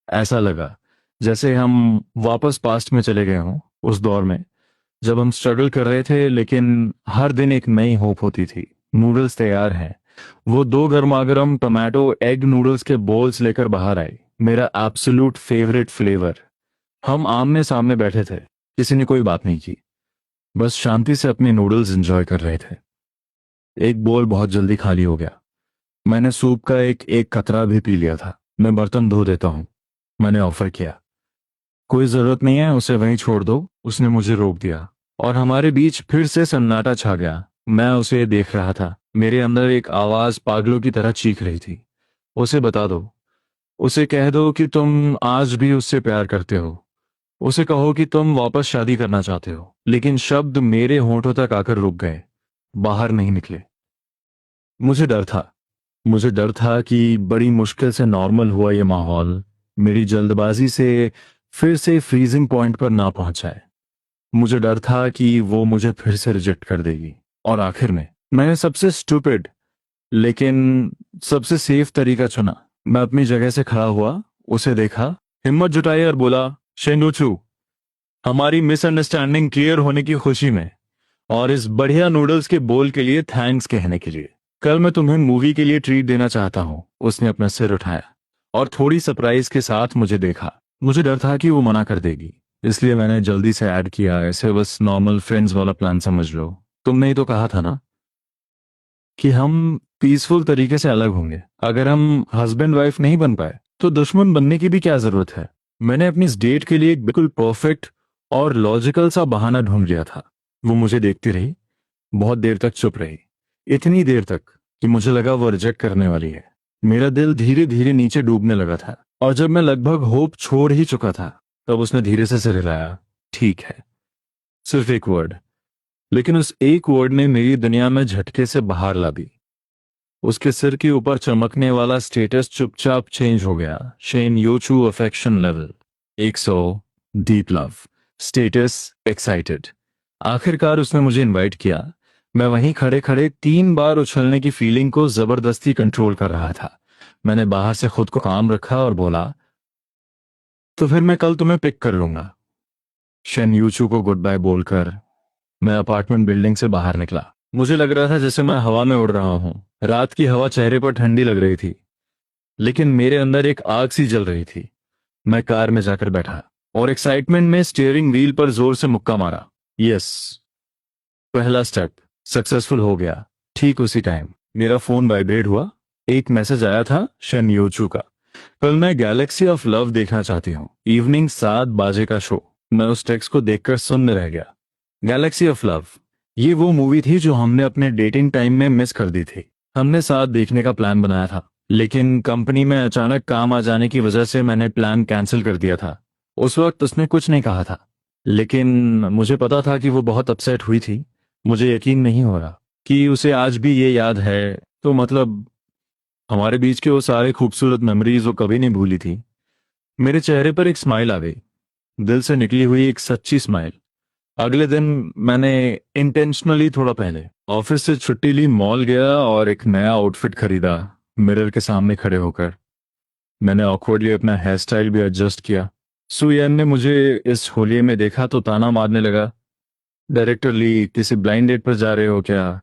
ऐसा लगा जैसे हम वापस पास्ट में चले गए हों, उस दौर में जब हम स्ट्रगल कर रहे थे लेकिन हर दिन एक नई होप होती थी। नूडल्स तैयार हैं। वो दो गर्मा गर्म टोमेटो एग नूडल्स के बोल्स लेकर बाहर आई। मेरा एब्सोल्यूट फेवरेट फ्लेवर। हम आमने सामने बैठे थे। किसी ने कोई बात नहीं की, बस शांति से अपने नूडल्स एंजॉय कर रहे थे। एक बोल बहुत जल्दी खाली हो गया। मैंने सूप का एक एक कतरा भी पी लिया था। मैं बर्तन धो देता हूँ, मैंने ऑफर किया। कोई जरूरत नहीं है, उसे वहीं छोड़ दो, उसने मुझे रोक दिया। और हमारे बीच फिर से सन्नाटा छा गया। मैं उसे देख रहा था। मेरे अंदर एक आवाज पागलों की तरह चीख रही थी, उसे बता दो, उसे कह दो कि तुम आज भी उससे प्यार करते हो। उसे कहो कि तुम वापस शादी करना चाहते हो। लेकिन शब्द मेरे होंठों तक आकर रुक गए, बाहर नहीं निकले। मुझे डर था। मुझे डर था कि बड़ी मुश्किल से नॉर्मल हुआ ये माहौल मेरी जल्दबाजी से फिर से फ्रीजिंग पॉइंट पर ना पहुंच जाए। मुझे डर था कि वो मुझे फिर से रिजेक्ट कर देगी। और आखिर में मैंने सबसे स्टूपिड लेकिन सबसे सेफ तरीका चुना। मैं अपनी जगह से खड़ा हुआ, उसे देखा, हिम्मत जुटाई और बोला, शेंगुचू, हमारी मिसअंडरस्टैंडिंग क्लियर होने की खुशी में और इस बढ़िया नूडल्स के बोल के लिए थैंक्स कहने के लिए, कल मैं तुम्हें मूवी के लिए ट्रीट देना चाहता हूँ। उसने अपना सिर उठाया और थोड़ी सरप्राइज के साथ मुझे देखा। मुझे डर था कि वो मना कर देगी, इसलिए मैंने जल्दी से ऐड किया, ऐसे बस नॉर्मल फ्रेंड्स वाला प्लान समझ लो। तुमने ही तो कहा था ना कि हम पीसफुल तरीके से अलग होंगे। अगर हम हस्बैंड वाइफ नहीं बन पाए तो दुश्मन बनने की भी क्या जरूरत है। मैंने अपनी इस डेट के लिए एक बिल्कुल परफेक्ट और लॉजिकल सा बहाना ढूंढ लिया था। वो मुझे देखती रही, बहुत देर तक चुप रही। इतनी देर तक कि मुझे लगा वो रिजेक्ट करने वाली है। मेरा दिल धीरे धीरे नीचे डूबने लगा था और जब मैं लगभग होप छोड़ ही चुका था तब उसने धीरे से सिर हिलाया। ठीक है, सिर्फ एक वर्ड, लेकिन उस एक वर्ड ने मेरी दुनिया में झटके से बाहर ला दी। उसके सिर के ऊपर चमकने वाला स्टेटस चुपचाप चेंज हो गया। Shen Yuchu affection level 100, deep love status excited. आखिरकार उसने मुझे इनवाइट किया। मैं वहीं खड़े खड़े 3 बार उछलने की फीलिंग को जबरदस्ती कंट्रोल कर रहा था। मैंने बाहर से खुद को काम रखा और बोला, तो फिर मैं कल तुम्हें पिक कर लूंगा। शेन यूचू को गुड बाय बोलकर मैं अपार्टमेंट बिल्डिंग से बाहर निकला। मुझे लग रहा था जैसे मैं हवा में उड़ रहा हूं। रात की हवा चेहरे पर ठंडी लग रही थी, लेकिन मेरे अंदर एक आग सी जल रही थी। मैं कार में जाकर बैठा और एक्साइटमेंट में स्टीयरिंग व्हील पर जोर से मुक्का मारा। यस, पहला स्टेप सक्सेसफुल हो गया। ठीक उसी टाइम मेरा फोन वाइब्रेट हुआ। एक मैसेज आया था शन योचू का। कल मैं गैलेक्सी ऑफ लव देखना चाहती हूँ, इवनिंग 7 बजे का शो। मैं उस टेक्स्ट को देखकर सुन्न रह गया। गैलेक्सी ऑफ लव, ये वो मूवी थी जो हमने अपने डेटिंग टाइम में मिस कर दी थी। हमने साथ देखने का प्लान बनाया था, लेकिन कंपनी में अचानक काम आ जाने की वजह से मैंने प्लान कैंसिल कर दिया था। उस वक्त उसने कुछ नहीं कहा था, लेकिन मुझे पता था कि वो बहुत अपसेट हुई थी। मुझे यकीन नहीं हो रहा कि उसे आज भी ये याद है। तो मतलब हमारे बीच के वो सारे खूबसूरत मेमोरीज वो कभी नहीं भूली थी। मेरे चेहरे पर एक स्माइल आ गई, दिल से निकली हुई एक सच्ची स्माइल। अगले दिन मैंने इंटेंशनली थोड़ा पहले ऑफिस से छुट्टी ली, मॉल गया और एक नया आउटफिट खरीदा। मिरर के सामने खड़े होकर मैंने ऑकवर्डली अपना हेयर स्टाइल भी एडजस्ट किया। सुयन ने मुझे इस होलिये में देखा तो ताना मारने लगा, डायरेक्टर ली, किसी ब्लाइंड डेट पर जा रहे हो क्या?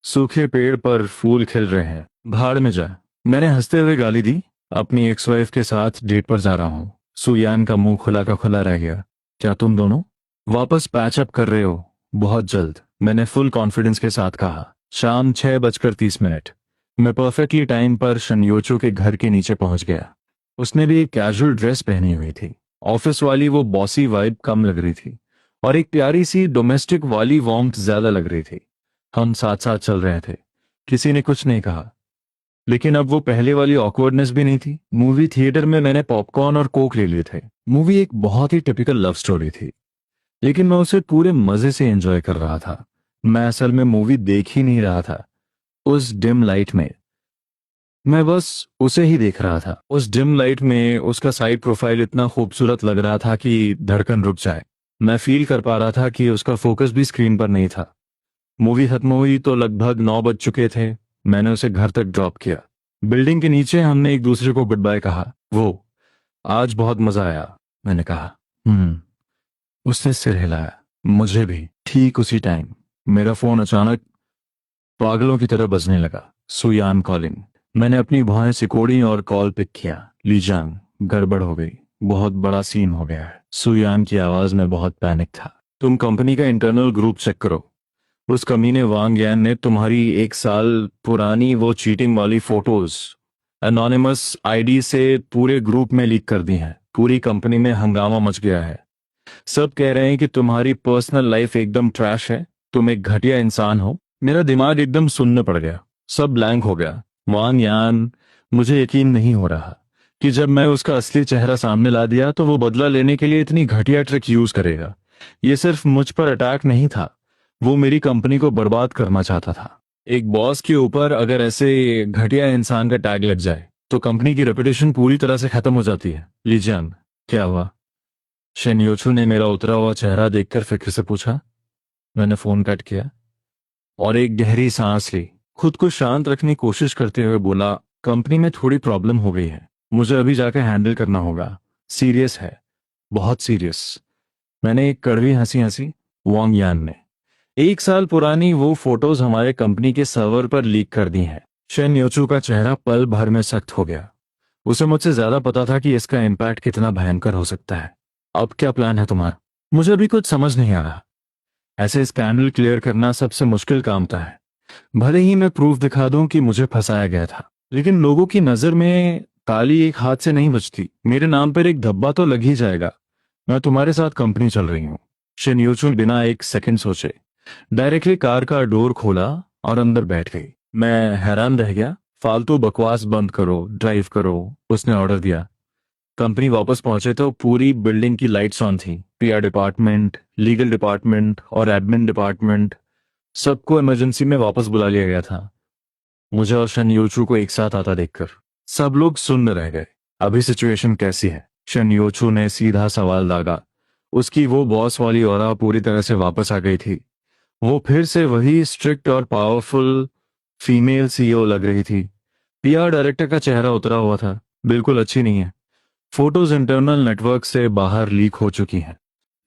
सूखे पेड़ पर फूल खिल रहे हैं, भाड़ में जा। मैंने हंसते हुए गाली दी, अपनी एक्स वाइफ के साथ डेट पर जा रहा हूँ। सुयान का मुंह खुला का खुला रह गया। क्या तुम दोनों वापस पैच अप कर रहे हो? बहुत जल्द, मैंने फुल कॉन्फिडेंस के साथ कहा। शाम 6:30 मैं परफेक्टली टाइम पर शनयोचो के घर के नीचे पहुंच गया। उसने भी एक कैजुअल ड्रेस पहनी हुई थी। ऑफिस वाली वो बॉसी वाइब कम लग रही थी और एक प्यारी सी डोमेस्टिक वाली वार्मथ ज्यादा लग रही थी। हम साथ साथ चल रहे थे, किसी ने कुछ नहीं कहा, लेकिन अब वो पहले वाली ऑकवर्डनेस भी नहीं थी। मूवी थिएटर में मैंने पॉपकॉर्न और कोक ले लिए थे। मूवी एक बहुत ही टिपिकल लव स्टोरी थी, लेकिन मैं उसे पूरे मजे से एंजॉय कर रहा था। मैं असल में मूवी देख ही नहीं रहा था। उस डिम लाइट में मैं बस उसे ही देख रहा था। उस डिम लाइट में उसका साइड प्रोफाइल इतना खूबसूरत लग रहा था कि धड़कन रुक जाए। मैं फील कर पा रहा था कि उसका फोकस भी स्क्रीन पर नहीं था। मूवी खत्म हुई तो लगभग 9 बज चुके थे। मैंने उसे घर तक ड्रॉप किया। बिल्डिंग के नीचे हमने एक दूसरे को गुड बाय कहा। वो, आज बहुत मजा आया, मैंने कहा। उसने सिर हिलाया। मुझे भी। ठीक उसी टाइम मेरा फोन अचानक पागलों की तरह बजने लगा। सुयान कॉलिंग। मैंने अपनी भौहें सिकोड़ी और कॉल पिक किया। लीजांग, गड़बड़ हो गई, बहुत बड़ा सीन हो गया है। सुयान की आवाज में बहुत पैनिक था। तुम कंपनी का इंटरनल ग्रुप चेक करो। उस कमीने वांग यान ने तुम्हारी 1 साल पुरानी वो चीटिंग वाली फोटोज एनोनिमस आईडी से पूरे ग्रुप में लीक कर दी हैं। पूरी कंपनी में हंगामा मच गया है। सब कह रहे हैं कि तुम्हारी पर्सनल लाइफ एकदम ट्रैश है, तुम एक घटिया इंसान हो। मेरा दिमाग एकदम सुन्न पड़ गया, सब ब्लैंक हो गया। वांग यान, मुझे यकीन नहीं हो रहा कि जब मैं उसका असली चेहरा सामने ला दिया तो वो बदला लेने के लिए इतनी घटिया ट्रिक यूज करेगा। ये सिर्फ मुझ पर अटैक नहीं था, वो मेरी कंपनी को बर्बाद करना चाहता था। एक बॉस के ऊपर अगर ऐसे घटिया इंसान का टैग लग जाए तो कंपनी की रेपुटेशन पूरी तरह से खत्म हो जाती है। लीजियन, क्या हुआ? शेनयोचू ने मेरा उतरा हुआ चेहरा देखकर फिक्र से पूछा। मैंने फोन कट किया और एक गहरी सांस ली। खुद को शांत रखने की कोशिश करते हुए बोला, कंपनी में थोड़ी प्रॉब्लम हो गई है, मुझे अभी जाकर हैंडल करना होगा। सीरियस है, बहुत सीरियस। मैंने एक कड़वी हंसी हंसी। वांग यान ने 1 साल पुरानी वो फोटोज हमारे कंपनी के सर्वर पर लीक कर दी हैं। शेन योचू का चेहरा पल भर में सख्त हो गया। उसे मुझसे ज्यादा पता था कि इसका इम्पैक्ट कितना भयंकर हो सकता है। अब क्या प्लान है तुम्हारा? मुझे अभी कुछ समझ नहीं आ रहा। ऐसे स्कैंडल क्लियर करना सबसे मुश्किल काम था है। भले ही मैं प्रूफ दिखा दूं कि मुझे फंसाया गया था, लेकिन लोगों की नजर में ताली एक हाथ से नहीं बजती। मेरे नाम पर एक धब्बा तो लग ही जाएगा। मैं तुम्हारे साथ कंपनी चल रही हूँ। शिनयूचू बिना एक सेकंड सोचे डायरेक्टली कार का डोर खोला और अंदर बैठ गई। मैं हैरान रह गया। फालतू बकवास बंद करो, ड्राइव करो, उसने ऑर्डर दिया। कंपनी वापस पहुंचे तो पूरी बिल्डिंग की लाइट्स ऑन थी। पीआर डिपार्टमेंट, लीगल डिपार्टमेंट और एडमिन डिपार्टमेंट, सबको इमरजेंसी में वापस बुला लिया गया था। मुझे और शन योचू को एक साथ आता देखकर सब लोग सुन्न रह गए। अभी सिचुएशन कैसी है? शन योचू ने सीधा सवाल दागा। उसकी वो बॉस वाली ऑरा पूरी तरह से वापस आ गई थी। वो फिर से वही स्ट्रिक्ट और पावरफुल फीमेल सीईओ लग रही थी। पीआर डायरेक्टर का चेहरा उतरा हुआ था। बिल्कुल अच्छी नहीं है। फोटोज इंटरनल नेटवर्क से बाहर लीक हो चुकी हैं।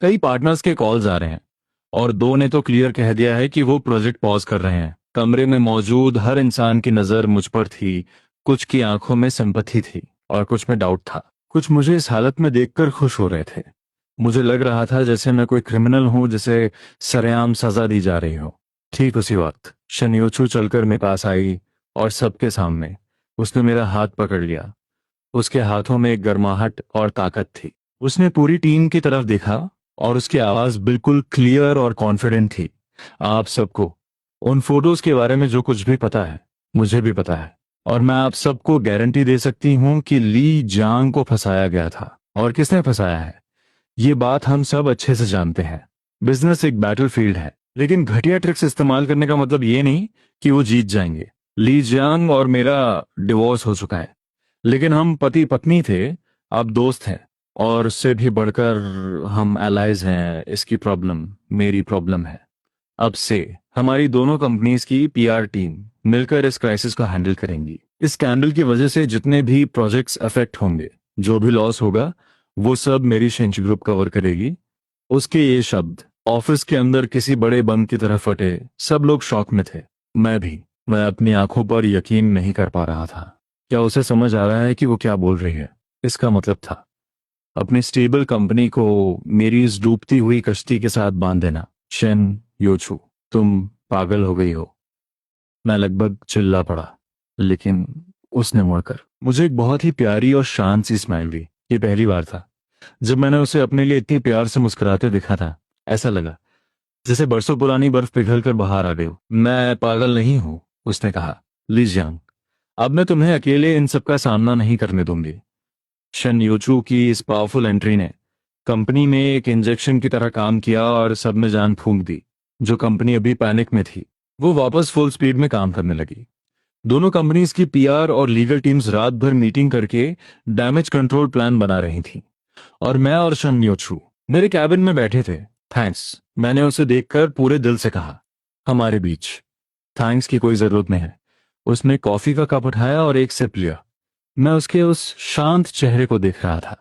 कई पार्टनर्स के कॉल्स आ रहे हैं और 2 ने तो क्लियर कह दिया है कि वो प्रोजेक्ट पॉज कर रहे हैं। कमरे में मौजूद हर इंसान की नजर मुझ पर थी। कुछ की आंखों में सिंपैथी थी और कुछ में डाउट था। कुछ मुझे इस हालत में देखकर खुश हो रहे थे। मुझे लग रहा था जैसे मैं कोई क्रिमिनल हूं जिसे सरेआम सजा दी जा रही हो। ठीक उसी वक्त शनियोचू चलकर मेरे पास आई और सबके सामने उसने मेरा हाथ पकड़ लिया। उसके हाथों में एक गर्माहट और ताकत थी। उसने पूरी टीम की तरफ देखा और उसकी आवाज बिल्कुल क्लियर और कॉन्फिडेंट थी। आप सबको उन फोटोज के बारे में जो कुछ भी पता है, मुझे भी पता है। और मैं आप सबको गारंटी दे सकती हूं कि ली जांग को फंसाया गया था। और किसने फंसाया है, ये बात हम सब अच्छे से जानते हैं। बिजनेस एक बैटलफील्ड है, लेकिन घटिया ट्रिक्स इस्तेमाल करने का मतलब ये नहीं कि वो जीत जाएंगे। ली जांग और मेरा डिवोर्स हो चुका है, लेकिन हम पति पत्नी थे, अब दोस्त हैं। और उससे भी बढ़कर हम एलाइज हैं। इसकी प्रॉब्लम मेरी प्रॉब्लम है। अब से हमारी दोनों कंपनीज की पीआर टीम मिलकर इस क्राइसिस को हैंडल करेंगी। इस स्कैंडल की वजह से जितने भी प्रोजेक्ट्स अफेक्ट होंगे, जो भी लॉस होगा, वो सब मेरी शेंच ग्रुप कवर करेगी। उसके ये शब्द ऑफिस के अंदर किसी बड़े बम की तरह फटे। सब लोग शॉक में थे, मैं भी। मैं अपनी आंखों पर यकीन नहीं कर पा रहा था। क्या उसे समझ आ रहा है कि वो क्या बोल रही है? इसका मतलब था अपनी स्टेबल कंपनी को मेरी इस डूबती हुई कश्ती के साथ बांध देना। शेन योचू, तुम पागल हो गई हो। मैं लगभग चिल्ला पड़ा, लेकिन उसने मुड़कर मुझे एक बहुत ही प्यारी और शांत सी स्माइल दी। ये पहली बार था जब मैंने उसे अपने लिए इतनी प्यार से मुस्कुराते देखा था। ऐसा लगा जैसे बरसों पुरानी बर्फ पिघल कर बाहर आ गई हो। मैं पागल नहीं हूं, उसने कहा। लीजियांग, अब मैं तुम्हें अकेले इन सब का सामना नहीं करने दूंगी। शन योचू की इस पावरफुल एंट्री ने कंपनी में एक इंजेक्शन की तरह काम किया और सब में जान फूंक दी। जो कंपनी अभी पैनिक में थी, वो वापस फुल स्पीड में काम करने लगी। दोनों कंपनीज की पीआर और लीगल टीम्स रात भर मीटिंग करके डैमेज कंट्रोल प्लान बना रही थी। और मैं और शन योचू मेरे कैबिन में बैठे थे। थैंक्स, मैंने उसे देखकर पूरे दिल से कहा। हमारे बीच थैंक्स की कोई जरूरत नहीं है। उसने कॉफी का कप उठाया और एक सिप लिया। मैं उसके उस शांत चेहरे को देख रहा था।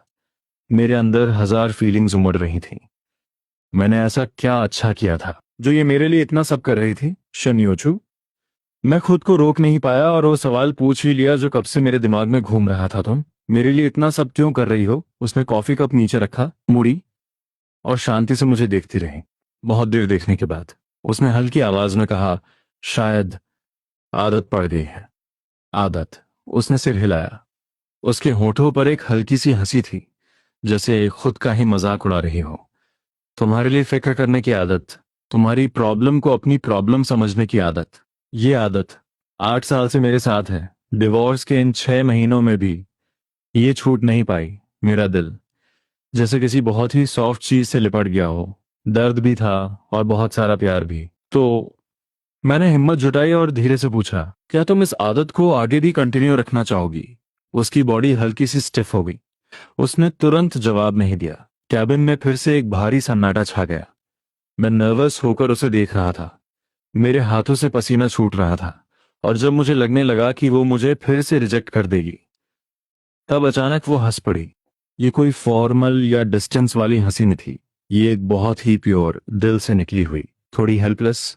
मेरे अंदर हजार फीलिंग्स उमड़ रही थी। मैंने ऐसा क्या अच्छा किया था जो ये मेरे लिए इतना सब कर रही थी? शनियोचू। मैं खुद को रोक नहीं पाया और वो सवाल पूछ ही लिया जो कब से मेरे दिमाग में घूम रहा था। तुम मेरे लिए इतना सब क्यों कर रही हो? उसने कॉफी कप नीचे रखा, मुड़ी और शांति से मुझे देखती रही। बहुत देर देखने के बाद उसने हल्की आवाज में कहा, शायद आदत पड़ गई है। आदत? उसने सिर हिलाया। उसके होठों पर एक हल्की सी हंसी थी, जैसे खुद का ही मजाक उड़ा रही हो। तुम्हारे लिए फिक्र करने की आदत, तुम्हारी प्रॉब्लम को अपनी प्रॉब्लम समझने की आदत। ये आदत 8 साल से मेरे साथ है। डिवोर्स के इन 6 महीनों में भी ये छूट नहीं पाई। मेरा दिल जैसे किसी बहुत ही सॉफ्ट चीज से लिपट गया हो। दर्द भी था और बहुत सारा प्यार भी। तो मैंने हिम्मत जुटाई और धीरे से पूछा, क्या तुम इस आदत को आगे भी कंटिन्यू रखना चाहोगी? उसकी बॉडी हल्की सी स्टिफ हो गई। उसने तुरंत जवाब नहीं दिया। कैबिन में फिर से एक भारी सन्नाटा छा गया। मैं नर्वस होकर उसे देख रहा था। मेरे हाथों से पसीना छूट रहा था और जब मुझे लगने लगा कि वो मुझे फिर से रिजेक्ट कर देगी, तब अचानक वो हंस पड़ी। ये कोई फॉर्मल या डिस्टेंस वाली हंसी नहीं थी। ये एक बहुत ही प्योर, दिल से निकली हुई, थोड़ी हेल्पलेस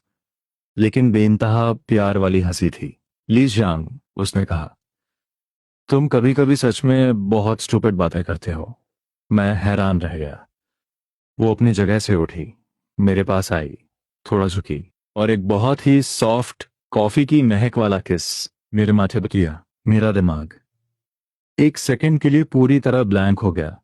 लेकिन बेइंतहा प्यार वाली हंसी थी। ली जांग, उसने कहा, तुम कभी कभी सच में बहुत स्टूपिड बातें करते हो। मैं हैरान रह गया। वो अपनी जगह से उठी, मेरे पास आई, थोड़ा झुकी और एक बहुत ही सॉफ्ट कॉफी की महक वाला किस मेरे माथे पर किया। मेरा दिमाग एक सेकंड के लिए पूरी तरह ब्लैंक हो गया।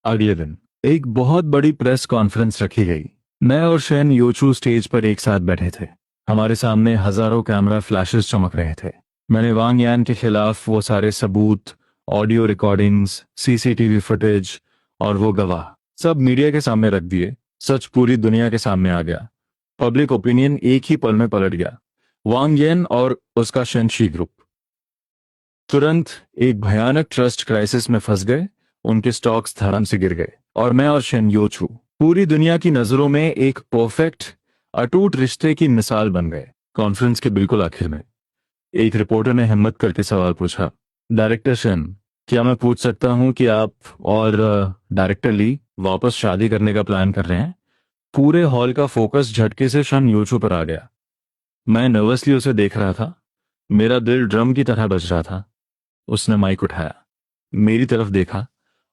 अगले दिन एक बहुत बड़ी प्रेस कॉन्फ्रेंस रखी गई। मैं और शेन योचू स्टेज पर एक साथ बैठे थे। हमारे सामने हजारों कैमरा फ्लैशेस चमक रहे थे। मैंने वांग यान के खिलाफ वो सारे सबूत, ऑडियो रिकॉर्डिंग्स, सीसीटीवी फुटेज और वो गवाह सब मीडिया के सामने रख दिए। सच पूरी दुनिया के सामने आ गया। पब्लिक ओपिनियन एक ही पल में पलट गया। वांग येन और उसका शेनशी ग्रुप तुरंत एक भयानक ट्रस्ट क्राइसिस में फंस गए। उनके स्टॉक्स धड़ाम से गिर गए और मैं और शेन योचू पूरी दुनिया की नजरों में एक परफेक्ट, अटूट रिश्ते की मिसाल बन गए। कॉन्फ्रेंस के बिल्कुल आखिर में एक रिपोर्टर ने हिम्मत करके सवाल पूछा, डायरेक्टर शेन, क्या मैं पूछ सकता हूं कि आप और डायरेक्टर ली वापस शादी करने का प्लान कर रहे हैं? पूरे हॉल का फोकस झटके से शन योचू पर आ गया। मैं नर्वसली उसे देख रहा था। मेरा दिल ड्रम की तरह बज रहा था। उसने माइक उठाया, मेरी तरफ देखा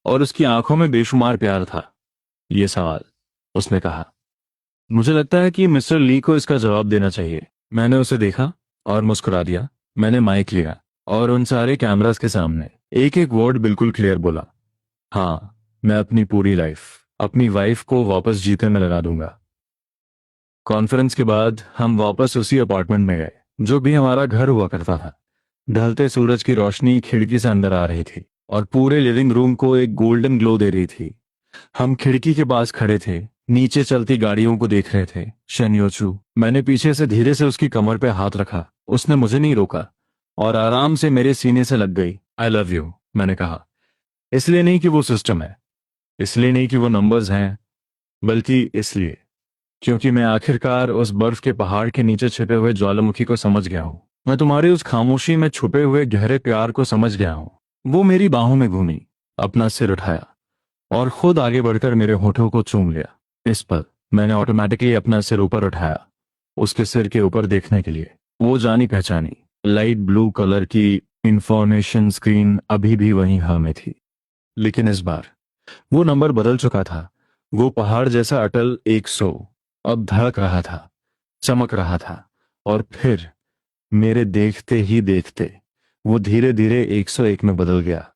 और उसकी आंखों में बेशुमार प्यार था। ये सवाल, उसने कहा, मुझे लगता है कि मिस्टर ली को इसका जवाब देना चाहिए। मैंने उसे देखा और मुस्कुरा दिया। मैंने माइक लिया और उन सारे कैमरास के सामने एक एक वर्ड बिल्कुल क्लियर बोला, हाँ, मैं अपनी पूरी लाइफ अपनी वाइफ को वापस जीते में लगा दूंगा। कॉन्फ्रेंस के बाद हम वापस उसी अपार्टमेंट में गए जो भी हमारा घर हुआ करता था। ढलते सूरज की रोशनी खिड़की से अंदर आ रही थी और पूरे लिविंग रूम को एक गोल्डन ग्लो दे रही थी। हम खिड़की के पास खड़े थे, नीचे चलती गाड़ियों को देख रहे थे। शनियोचू, मैंने पीछे से धीरे से उसकी कमर पे हाथ रखा। उसने मुझे नहीं रोका और आराम से मेरे सीने से लग गई। आई लव यू, मैंने कहा। इसलिए नहीं कि वो सिस्टम है, इसलिए नहीं कि वो नंबर्स हैं, बल्कि इसलिए क्योंकि मैं आखिरकार उस बर्फ के पहाड़ के नीचे छिपे हुए ज्वालामुखी को समझ गया हूं। मैं तुम्हारी उस खामोशी में छुपे हुए गहरे प्यार को समझ गया हूं। वो मेरी बाहों में घूमी, अपना सिर उठाया और खुद आगे बढ़कर मेरे होठों को चूम लिया। इस पर मैंने ऑटोमेटिकली अपना सिर ऊपर उठाया, उसके सिर के ऊपर देखने के लिए। वो जानी पहचानी लाइट ब्लू कलर की इंफॉर्मेशन स्क्रीन अभी भी वहीं हमें थी, लेकिन इस बार वो नंबर बदल चुका था। वो पहाड़ जैसा अटल 100 अब धड़क रहा था, चमक रहा था और फिर मेरे देखते ही देखते वो धीरे धीरे 101 में बदल गया।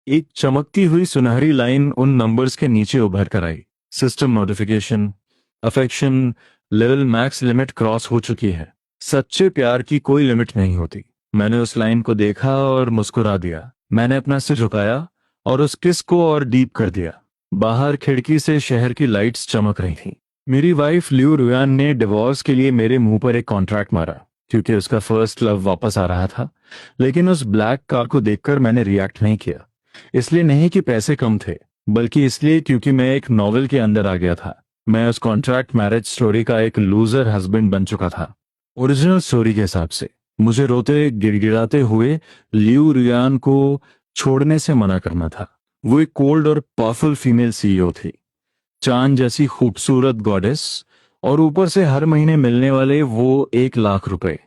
एक चमकती हुई सुनहरी लाइन उन नंबर्स के नीचे उभर कर आई, system notification, affection level max limit cross हो चुकी है। सच्चे प्यार की कोई लिमिट नहीं होती। मैंने उस लाइन को देखा और मुस्कुरा दिया। मैंने अपना सिर झुकाया और उस किस को और डीप कर दिया। बाहर खिड़की से शहर की लाइट्स चमक रही थी। मेरी वाइफ लिू रुयान ने डिवोर्स के लिए मेरे मुंह पर एक कॉन्ट्रैक्ट मारा क्योंकि उसका फर्स्ट लव वापस आ रहा था। लेकिन उस ब्लैक कार को देखकर मैंने रिएक्ट नहीं किया। इसलिए नहीं कि पैसे कम थे, बल्कि इसलिए क्योंकि मैं एक नॉवेल के अंदर आ गया था। मैं उस कॉन्ट्रैक्ट मैरिज स्टोरी का एक लूजर हस्बैंड बन चुका था, ओरिजिनल स्टोरी के हिसाब से। मुझे रोते गिड़गिड़ाते हुए लियू रियान को छोड़ने से मना करना था। वो एक कोल्ड और पावरफुल फीमेल सीईओ थी, चांद जैसी खूबसूरत गॉडेस, और ऊपर से हर महीने मिलने वाले वो 1 लाख रुपए।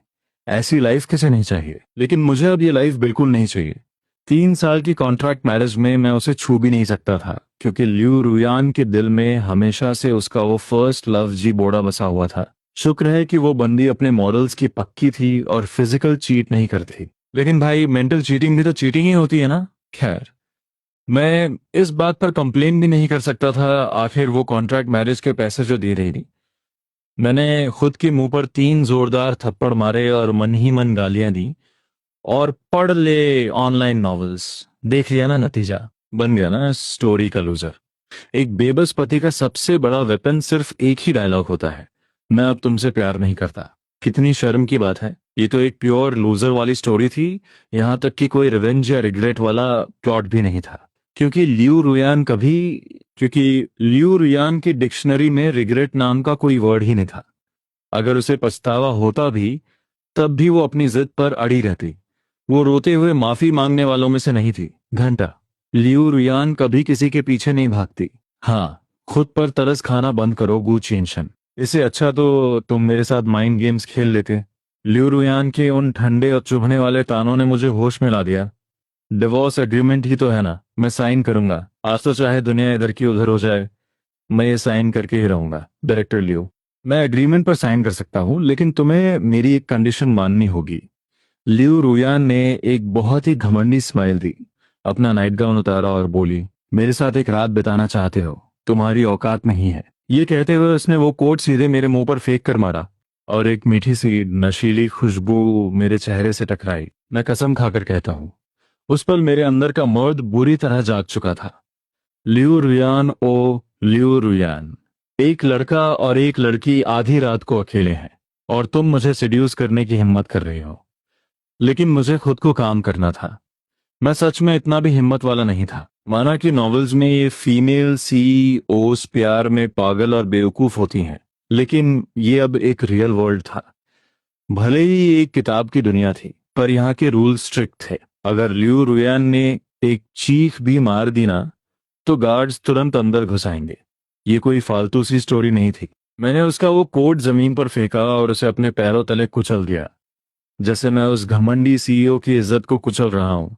ऐसी लाइफ किसे नहीं चाहिए? लेकिन मुझे अब ये लाइफ बिल्कुल नहीं चाहिए। 3 साल की कॉन्ट्रैक्ट मैरिज में मैं उसे छू भी नहीं सकता था, क्योंकि लियू रुयान के दिल में हमेशा से उसका वो फर्स्ट लव जी बोड़ा बसा हुआ था। शुक्र है कि वो बंदी अपने मॉडल्स की पक्की थी और फिजिकल चीट नहीं करती। लेकिन भाई, मेंटल चीटिंग भी तो चीटिंग ही होती है ना। खैर, मैं इस बात पर कंप्लेन भी नहीं कर सकता था। आखिर वो कॉन्ट्रैक्ट मैरिज के पैसे जो दे रही थी। मैंने खुद के मुंह पर 3 जोरदार थप्पड़ मारे और मन ही मन गालियां दी। और पढ़ ले ऑनलाइन नॉवेल्स, देख लिया ना नतीजा, बन गया ना स्टोरी का लूजर। एक बेबस पति का सबसे बड़ा वेपन सिर्फ एक ही डायलॉग होता है, मैं अब तुमसे प्यार नहीं करता। कितनी शर्म की बात है। ये तो एक प्योर लूजर वाली स्टोरी थी। यहां तक कि कोई रिवेंज या रिग्रेट वाला प्लॉट भी नहीं था। क्योंकि लियू रुयान कभी क्योंकि लियू रुयान की डिक्शनरी में रिग्रेट नाम का कोई वर्ड ही नहीं था। अगर उसे पछतावा होता भी, तब भी वो अपनी जिद पर अड़ी रहती। वो रोते हुए माफी मांगने वालों में से नहीं थी। घंटा। लियू रुयान कभी किसी के पीछे नहीं भागती। हाँ, खुद पर तरस खाना बंद करो गू चेंशन। इससे अच्छा तो तुम मेरे साथ माइंड गेम्स खेल लेते। लियू रुयान के उन ठंडे और चुभने वाले तानों ने मुझे होश में ला दिया। डिवोर्स एग्रीमेंट ही तो है ना, मैं साइन करूंगा। आज तो चाहे दुनिया इधर की उधर हो जाए, मैं ये साइन करके ही रहूंगा। डायरेक्टर लियो, मैं एग्रीमेंट पर साइन कर सकता हूँ, लेकिन तुम्हें मेरी एक कंडीशन माननी होगी। लियू रुयान ने एक बहुत ही घमंडी स्माइल दी, अपना नाइट गाउन उतारा और बोली, मेरे साथ एक रात बिताना चाहते हो? तुम्हारी औकात नहीं है। ये कहते हुए उसने वो कोट सीधे मेरे मुंह पर फेंक कर मारा और एक मीठी सी नशीली खुशबू मेरे चेहरे से टकराई। मैं कसम खाकर कहता हूँ, उस पल मेरे अंदर का मर्द बुरी तरह जाग चुका था। लियू रुयान, ओ लियू रुयान, एक लड़का और एक लड़की आधी रात को अकेले हैं, और तुम मुझे सिड्यूस करने की हिम्मत कर रही हो। लेकिन मुझे खुद को काम करना था। मैं सच में इतना भी हिम्मत वाला नहीं था। माना कि नॉवेल्स में ये फीमेल सीईओस प्यार में पागल और बेवकूफ होती हैं, लेकिन ये अब एक रियल वर्ल्ड था। भले ही एक किताब की दुनिया थी, पर यहाँ के रूल स्ट्रिक्ट थे। अगर लियू रुयान ने एक चीख भी मार दी ना, तो गार्ड्स तुरंत अंदर घुसाएंगे। ये कोई फालतू सी स्टोरी नहीं थी। मैंने उसका वो कोट जमीन पर फेंका और उसे अपने पैरों तले कुचल दिया, जैसे मैं उस घमंडी सीईओ की इज्जत को कुचल रहा हूं।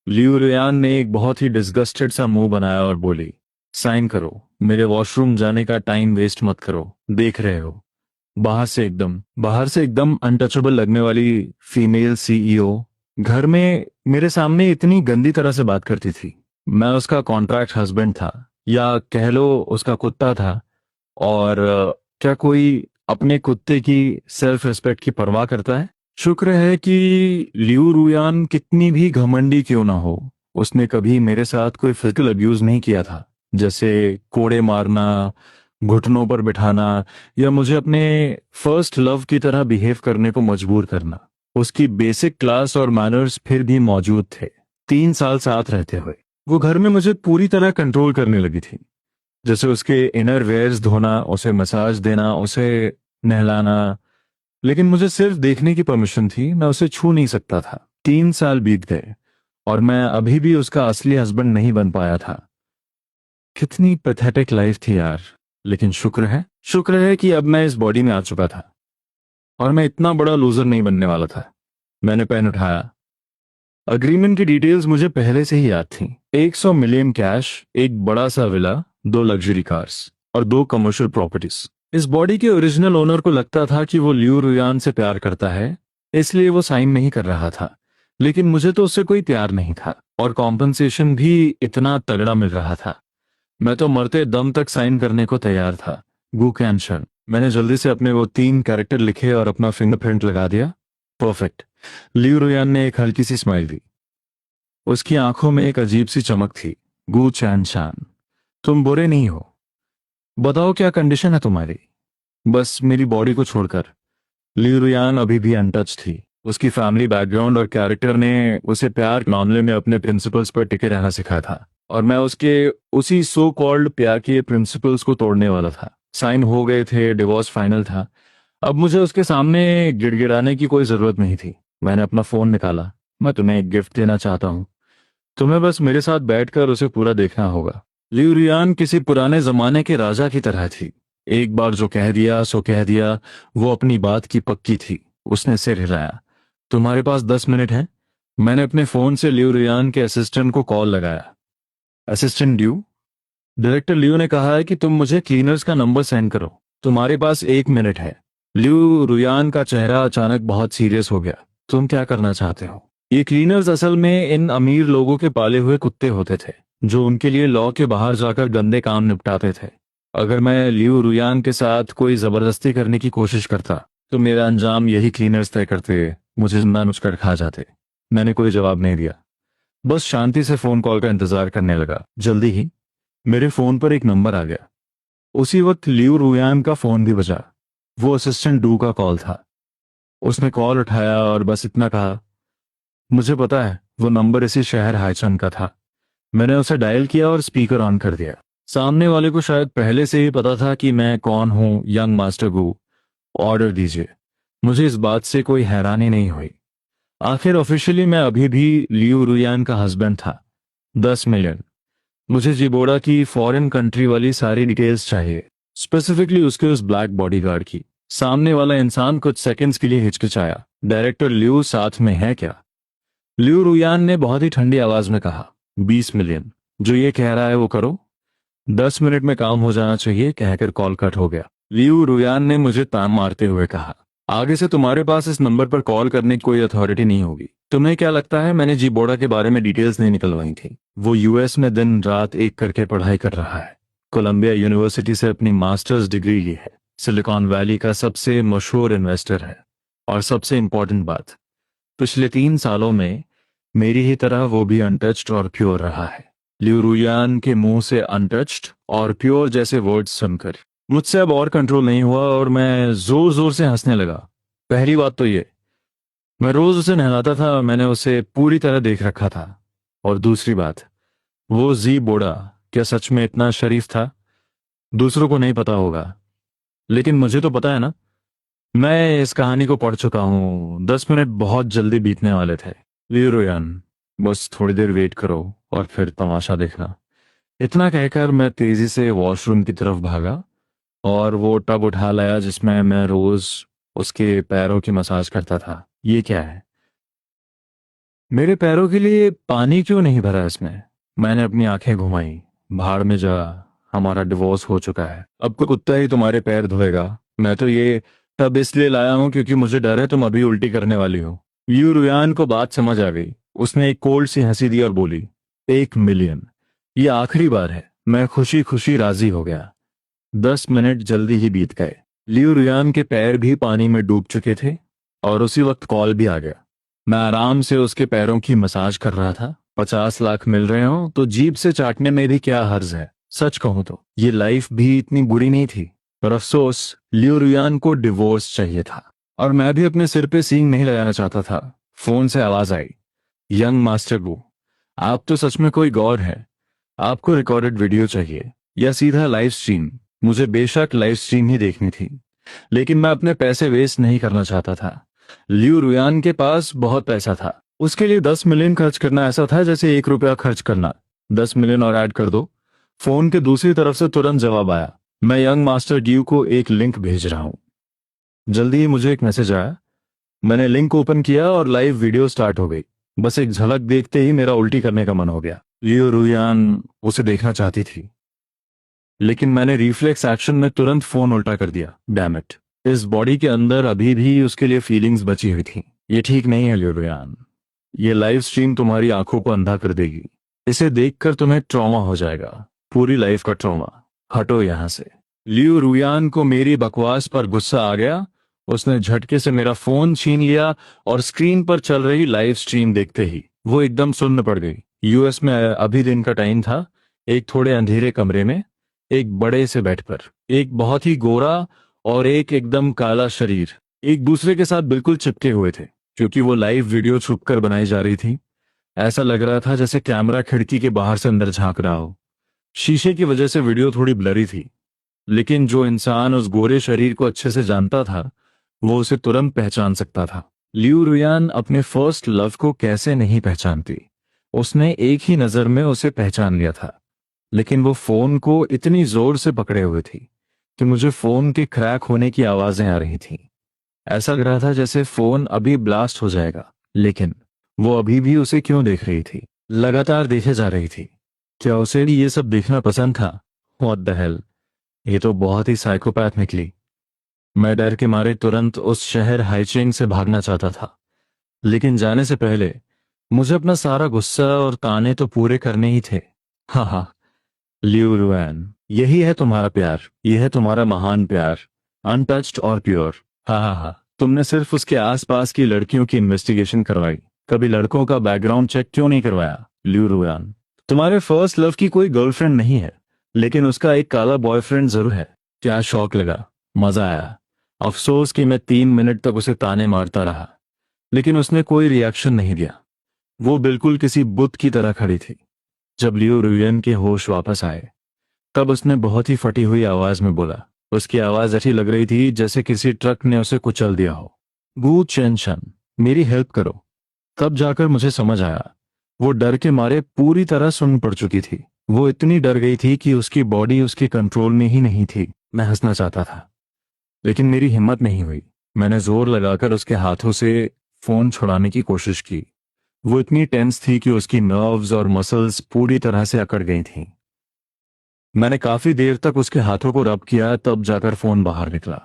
लियू रियान ने एक बहुत ही डिस्गस्टेड सा मुंह बनाया और बोली, साइन करो। मेरे वॉशरूम जाने का टाइम वेस्ट मत करो। देख रहे हो, बाहर से एकदम अनटचेबल लगने वाली फीमेल सीईओ घर में मेरे सामने इतनी गंदी तरह से बात करती थी। मैं उसका कॉन्ट्रैक्ट हस्बैंड था, या कह लो उसका कुत्ता था। और क्या कोई अपने कुत्ते की सेल्फ रिस्पेक्ट की परवाह करता है? शुक्र है कि लियू रुयान कितनी भी घमंडी क्यों ना हो, उसने कभी मेरे साथ कोई फिजिकल अब्यूज नहीं किया था, जैसे कोड़े मारना, घुटनों पर बिठाना, या मुझे अपने फर्स्ट लव की तरह बिहेव करने को मजबूर करना। उसकी बेसिक क्लास और मैनर्स फिर भी मौजूद थे। 3 साल साथ रहते हुए वो घर में मुझे पूरी तरह कंट्रोल करने लगी थी, जैसे उसके इनर वेयर्स धोना, उसे मसाज देना, उसे नहलाना। लेकिन मुझे सिर्फ देखने की परमिशन थी, मैं उसे छू नहीं सकता था। 3 साल बीत गए और मैं अभी भी उसका असली हस्बैंड नहीं बन पाया था। कितनी पैथेटिक लाइफ थी यार। लेकिन शुक्र है कि अब मैं इस बॉडी में आ चुका था, और मैं इतना बड़ा लूजर नहीं बनने वाला था। मैंने पेन उठाया। अग्रीमेंट की डिटेल्स मुझे पहले से ही याद थी। 100 मिलियन कैश, एक बड़ा सा विला, 2 लग्जरी कार्स और 2 कमर्शियल प्रॉपर्टीज। इस बॉडी के ओरिजिनल ओनर को लगता था कि वो लियू रुयान से प्यार करता है, इसलिए वो साइन नहीं कर रहा था। लेकिन मुझे तो उससे कोई प्यार नहीं था, और कॉम्पनसेशन भी इतना तगड़ा मिल रहा था। मैं तो मरते दम तक साइन करने को तैयार था। गू कैंशन। मैंने जल्दी से अपने वो 3 कैरेक्टर लिखे और अपना फिंगरप्रिंट लगा दिया। परफेक्ट। लियू रुयान ने एक हल्की सी स्माइल दी। उसकी आंखों में एक अजीब सी चमक थी। गू चैन शान, तुम बुरे नहीं हो। बताओ क्या कंडीशन है तुम्हारी? बस मेरी बॉडी को छोड़कर। लियू रुयान अभी भी अनटच थी। उसकी फैमिली बैकग्राउंड और कैरेक्टर ने उसे प्यार के मामले में अपने प्रिंसिपल्स पर टिके रहना सिखाया था, और मैं उसके उसी सो कॉल्ड प्यार के प्रिंसिपल्स को तोड़ने वाला था। साइन हो गए थे, डिवोर्स फाइनल था। अब मुझे उसके सामने गिड़गिड़ाने की कोई जरूरत नहीं थी। मैंने अपना फोन निकाला। मैं तुम्हें एक गिफ्ट देना चाहता हूँ। तुम्हें बस मेरे साथ बैठकर उसे पूरा देखना होगा। लियू रियान किसी पुराने जमाने के राजा की तरह थी। एक बार जो कह दिया सो कह दिया। वो अपनी बात की पक्की थी। उसने सिर हिलाया। तुम्हारे पास 10 मिनट है। मैंने अपने फोन से लियू रियान के असिस्टेंट को कॉल लगाया। असिस्टेंट ड्यू, डायरेक्टर लियू ने कहा है कि तुम मुझे क्लीनर्स का नंबर सेंड करो। तुम्हारे पास 1 मिनट है। लियू रुयान का चेहरा अचानक बहुत सीरियस हो गया। तुम क्या करना चाहते हो? ये क्लीनर्स असल में इन अमीर लोगों के पाले हुए कुत्ते होते थे, जो उनके लिए लॉ के बाहर जाकर गंदे काम निपटाते थे। अगर मैं लियू रुयान के साथ कोई जबरदस्ती करने की कोशिश करता तो मेरा अंजाम यही क्लीनर्स तय करते। मुझे जिंदा नुचकर खा जाते। मैंने कोई जवाब नहीं दिया, बस शांति से फोन कॉल का इंतजार करने लगा। जल्दी ही मेरे फोन पर एक नंबर आ गया। उसी वक्त लियू रुयान का फोन भी बजा। वो असिस्टेंट डू का कॉल था। उसने कॉल उठाया और बस इतना कहा, मुझे पता है वो नंबर इसी शहर हाइचन का था। मैंने उसे डायल किया और स्पीकर ऑन कर दिया। सामने वाले को शायद पहले से ही पता था कि मैं कौन हूं। यंग मास्टर गू, ऑर्डर दीजिए। मुझे इस बात से कोई हैरानी नहीं हुई। आखिर ऑफिशियली मैं अभी भी लियू रुयान का हस्बैंड था। 10 मिलियन। मुझे जिबोड़ा की फॉरेन कंट्री वाली सारी डिटेल्स चाहिए, स्पेसिफिकली उसके उस ब्लैक बॉडीगार्ड की। सामने वाला इंसान कुछ सेकंड्स के लिए हिचकिचाया। डायरेक्टर लियू साथ में है क्या? लियू रुयान ने बहुत ही ठंडी आवाज में कहा, 20 मिलियन। जो ये कह रहा है वो करो। 10 मिनट में काम हो जाना चाहिए, कहकर कॉल कट हो गया। लियू रुयान ने मुझे तान मारते हुए कहा, आगे से तुम्हारे पास इस नंबर पर कॉल करने की कोई अथॉरिटी नहीं होगी। तुम्हें क्या लगता है मैंने जिबोड़ा के बारे में डिटेल्स नहीं निकलवाई थी? वो यूएस में दिन रात एक करके पढ़ाई कर रहा है। कोलंबिया यूनिवर्सिटी से अपनी मास्टर्स डिग्री ली है। सिलिकॉन वैली का सबसे मशहूर इन्वेस्टर है। और सबसे इंपॉर्टेंट बात, पिछले 3 सालों में मेरी ही तरह वो भी अनटच्ड और प्योर रहा है। लियू रुयान के मुंह से अनटच्ड और प्योर जैसे वर्ड्स सुनकर मुझसे अब और कंट्रोल नहीं हुआ और मैं जोर जोर से हंसने लगा। पहली बात तो ये, मैं रोज उसे नहलाता था। मैंने उसे पूरी तरह देख रखा था। और दूसरी बात, वो जी बोड़ा क्या सच में इतना शरीफ था? दूसरों को नहीं पता होगा, लेकिन मुझे तो पता है ना। मैं इस कहानी को पढ़ चुका हूँ। 10 मिनट बहुत जल्दी बीतने वाले थे। लियू रुयान, बस थोड़ी देर वेट करो और फिर तमाशा देखना। इतना कहकर मैं तेजी से वॉशरूम की तरफ भागा और वो टब उठा लाया जिसमें मैं रोज उसके पैरों की मसाज करता था। ये क्या है? मेरे पैरों के लिए पानी क्यों नहीं भरा इसमें? मैंने अपनी आंखें घुमाई। भाड़ में जा, हमारा डिवोर्स हो चुका है। अब कोई कुत्ता ही तुम्हारे पैर धोएगा। मैं तो ये टब इसलिए लाया हूं क्योंकि मुझे डर है तुम अभी उल्टी करने वाली हो। यू रुयान को बात समझ आ गई। उसने एक कोल्ड सी हंसी दी और बोली, 1 मिलियन। ये आखिरी बार है। मैं खुशी खुशी राजी हो गया। 10 मिनट जल्दी ही बीत गए। लियू रुयान के पैर भी पानी में डूब चुके थे और उसी वक्त कॉल भी आ गया। मैं आराम से उसके पैरों की मसाज कर रहा था। 50 लाख मिल रहे हो तो जीभ से चाटने में भी क्या हर्ज है? सच कहूं तो ये लाइफ भी इतनी बुरी नहीं थी। पर अफसोस, लियू रुयान को डिवोर्स चाहिए था और मैं भी अपने सिर पे सींग नहीं लगाना चाहता था। फोन से आवाज आई, यंग मास्टर गो, आप तो सच में कोई गौर है। आपको रिकॉर्डेड वीडियो चाहिए या सीधा लाइव स्ट्रीम? मुझे बेशक लाइव स्ट्रीम ही देखनी थी, लेकिन मैं अपने पैसे वेस्ट नहीं करना चाहता था। लियू रुयान के पास बहुत पैसा था। उसके लिए 10 मिलियन खर्च करना ऐसा था जैसे 1 रुपया खर्च करना। 10 मिलियन और ऐड कर दो। फोन के दूसरी तरफ से तुरंत जवाब आया, मैं यंग मास्टर ड्यू को एक लिंक भेज रहा हूं। जल्दी ही मुझे एक मैसेज आया। मैंने लिंक ओपन किया और लाइव वीडियो स्टार्ट हो गई। बस एक झलक देखते ही मेरा उल्टी करने का मन हो गया। लियू रुयान उसे देखना चाहती थी, लेकिन मैंने रिफ्लेक्स एक्शन में तुरंत फोन उल्टा कर दिया। डैम इट, इस बॉडी के अंदर अभी भी उसके लिए फीलिंग्स बची हुई थी। ये ठीक नहीं है लियू रुयान। ये लाइव स्ट्रीम तुम्हारी आंखों को अंधा कर देगी। इसे देखकर तुम्हें ट्रॉमा हो जाएगा, पूरी लाइफ का ट्रॉमा। हटो यहां से। लियू रुयान को मेरी बकवास पर गुस्सा आ गया। उसने झटके से मेरा फोन छीन लिया और स्क्रीन पर चल रही लाइव स्ट्रीम देखते ही वो एकदम सुन्न पड़ गई। यूएस में अभी दिन का टाइम था। एक थोड़े अंधेरे कमरे में एक बड़े से बेड पर एक बहुत ही गोरा और एक एकदम काला शरीर एक दूसरे के साथ बिल्कुल चिपके हुए थे। क्योंकि वो लाइव वीडियो छुपकर बनाई जा रही थी, ऐसा लग रहा था जैसे कैमरा खिड़की के बाहर से अंदर झांक रहा हो। शीशे की वजह से वीडियो थोड़ी ब्लरी थी, लेकिन जो इंसान उस गोरे शरीर को अच्छे से जानता था वो उसे तुरंत पहचान सकता था। लियू रुयान अपने फर्स्ट लव को कैसे नहीं पहचानती। उसने एक ही नजर में उसे पहचान लिया था। लेकिन वो फोन को इतनी जोर से पकड़े हुए थी कि मुझे फोन के क्रैक होने की आवाजें आ रही थीं। ऐसा लग रहा था जैसे फोन अभी ब्लास्ट हो जाएगा। लेकिन वो अभी भी उसे क्यों देख रही थी, लगातार देखे जा रही थी। क्या उसे भी ये सब देखना पसंद था? व्हाट द हेल, ये तो बहुत ही साइकोपैथ निकली। मैं डर के मारे तुरंत उस शहर हाइचिंग से भागना चाहता था। लेकिन जाने से पहले मुझे अपना सारा गुस्सा और ताने तो पूरे करने ही थे। हाँ हाँ, लियू रुआन, यही है तुम्हारा प्यार, यह है तुम्हारा महान प्यार, अनटच्ड और प्योर। हाँ हाँ हाँ, तुमने सिर्फ उसके आसपास की लड़कियों की इन्वेस्टिगेशन करवाई, कभी लड़कों का बैकग्राउंड चेक क्यों नहीं करवाया? लियू रुआन, तुम्हारे फर्स्ट लव की कोई गर्लफ्रेंड नहीं है, लेकिन उसका एक काला बॉयफ्रेंड जरूर है। क्या शौक लगा, मजा आया। अफसोस कि मैं 3 मिनट तक उसे ताने मारता रहा, लेकिन उसने कोई रिएक्शन नहीं दिया। वो बिल्कुल किसी बुत की तरह खड़ी थी। जब लियो रुयन के होश वापस आए, तब उसने बहुत ही फटी हुई आवाज में बोला। उसकी आवाज ऐसी लग रही थी जैसे किसी ट्रक ने उसे कुचल दिया हो। गू चेंशन, मेरी हेल्प करो। तब जाकर मुझे समझ आया, वो डर के मारे पूरी तरह सुन्न पड़ चुकी थी। वो इतनी डर गई थी कि उसकी बॉडी उसके कंट्रोल में ही नहीं थी। मैं हंसना चाहता था, लेकिन मेरी हिम्मत नहीं हुई। मैंने जोर लगाकर उसके हाथों से फोन छुड़ाने की कोशिश की। वो इतनी टेंस थी कि उसकी नर्व्स और मसल्स पूरी तरह से अकड़ गई थीं। मैंने काफी देर तक उसके हाथों को रब किया, तब जाकर फोन बाहर निकला।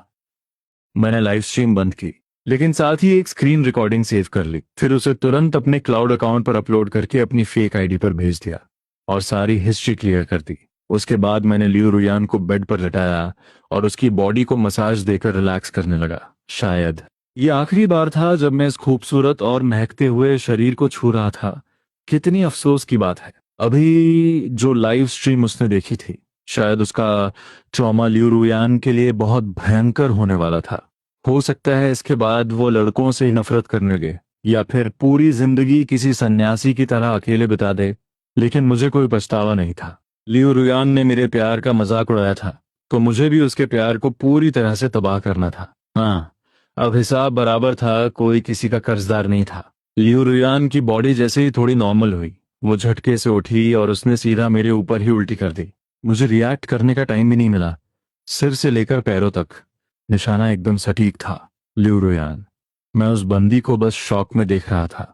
मैंने लाइव स्ट्रीम बंद की, लेकिन साथ ही एक स्क्रीन रिकॉर्डिंग सेव कर ली। फिर उसे तुरंत अपने क्लाउड अकाउंट पर अपलोड करके अपनी फेक आईडी पर भेज दिया और सारी हिस्ट्री क्लियर कर दी। उसके बाद मैंने लियो रुयान को बेड पर लटाया और उसकी बॉडी को मसाज देकर रिलैक्स करने लगा। शायद ये आखिरी बार था जब मैं इस खूबसूरत और महकते हुए शरीर को छू रहा था। कितनी अफसोस की बात है, अभी जो लाइव स्ट्रीम उसने देखी थी, शायद उसका ट्रॉमा लियो रुयान के लिए बहुत भयंकर होने वाला था। हो सकता है इसके बाद वो लड़कों से ही नफरत करने लगे, या फिर पूरी जिंदगी किसी सन्यासी की तरह अकेले बिता दे। लेकिन मुझे कोई पछतावा नहीं था। लियो रुयान ने मेरे प्यार का मजाक उड़ाया था, तो मुझे भी उसके प्यार को पूरी तरह से तबाह करना था। हाँ, अब हिसाब बराबर था, कोई किसी का कर्जदार नहीं था। लियो रुयान की बॉडी जैसे ही थोड़ी नॉर्मल हुई, वो झटके से उठी और उसने सीधा मेरे ऊपर ही उल्टी कर दी। मुझे रिएक्ट करने का टाइम भी नहीं मिला। सिर से लेकर पैरों तक निशाना एकदम सटीक था। लियो रुयान, मैं उस बंदी को बस शॉक में देख रहा था।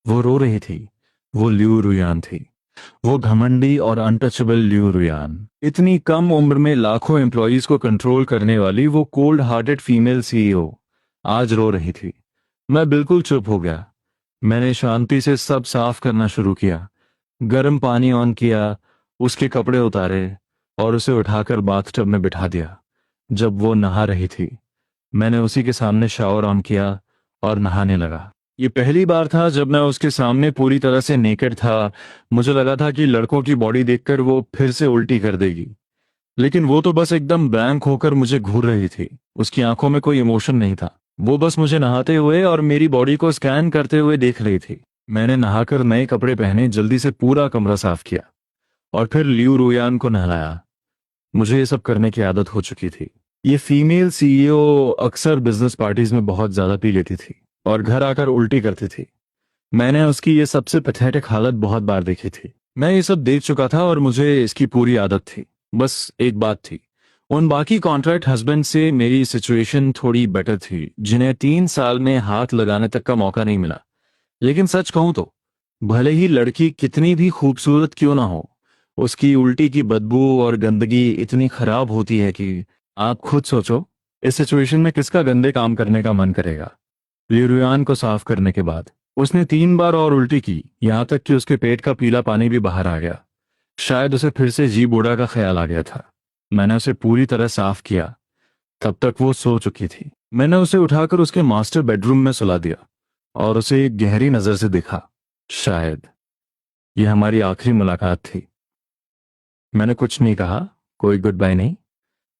वो रो रही थी। वो लियो रुयान थी, वो घमंडी और अनटचेबल लियो रुयान। इतनी कम उम्र में लाखों एम्प्लॉयज को कंट्रोल करने वाली वो कोल्ड हार्टेड फीमेल सीईओ आज रो रही थी। मैं बिल्कुल चुप हो गया। मैंने शांति से सब साफ करना शुरू किया। गर्म पानी ऑन किया, उसके कपड़े उतारे और उसे उठाकर बाथटब में बिठा दिया। जब वो नहा रही थी, मैंने उसी के सामने शावर ऑन किया और नहाने लगा। ये पहली बार था जब मैं उसके सामने पूरी तरह से नेकेड था। मुझे लगा था कि लड़कों की बॉडी देखकर वो फिर से उल्टी कर देगी, लेकिन वो तो बस एकदम ब्लैंक होकर मुझे घूर रही थी। उसकी आंखों में कोई इमोशन नहीं था। वो बस मुझे नहाते हुए और मेरी बॉडी को स्कैन करते हुए देख रही थी। मैंने नहाकर नए कपड़े पहने, जल्दी से पूरा कमरा साफ किया और फिर लियू रुयान को नहलाया। मुझे ये सब करने की आदत हो चुकी थी। ये फीमेल सीईओ अक्सर बिजनेस पार्टीज में बहुत ज्यादा पी लेती थी और घर आकर उल्टी करती थी। मैंने उसकी ये सबसे पैथेटिक हालत बहुत बार देखी थी। मैं ये सब देख चुका था और मुझे इसकी पूरी आदत थी। बस एक बात थी, उन बाकी कॉन्ट्रैक्ट हस्बैंड से मेरी सिचुएशन थोड़ी बेटर थी, जिन्हें 3 साल में हाथ लगाने तक का मौका नहीं मिला। लेकिन सच कहूं तो, भले ही लड़की कितनी भी खूबसूरत क्यों ना हो, उसकी उल्टी की बदबू और गंदगी इतनी खराब होती है कि आप खुद सोचो, इस सिचुएशन में किसका गंदे काम करने का मन करेगा। लिरुयान को साफ करने के बाद उसने 3 बार और उल्टी की, यहां तक कि उसके पेट का पीला पानी भी बाहर आ गया। शायद उसे फिर से जी बूढ़ा का ख्याल आ गया था। मैंने उसे पूरी तरह साफ किया। तब तक वो सो चुकी थी। मैंने उसे उठाकर उसके मास्टर बेडरूम में सुला दिया और उसे एक गहरी नजर से देखा। शायद यह हमारी आखिरी मुलाकात थी। मैंने कुछ नहीं कहा, कोई गुड बाय नहीं।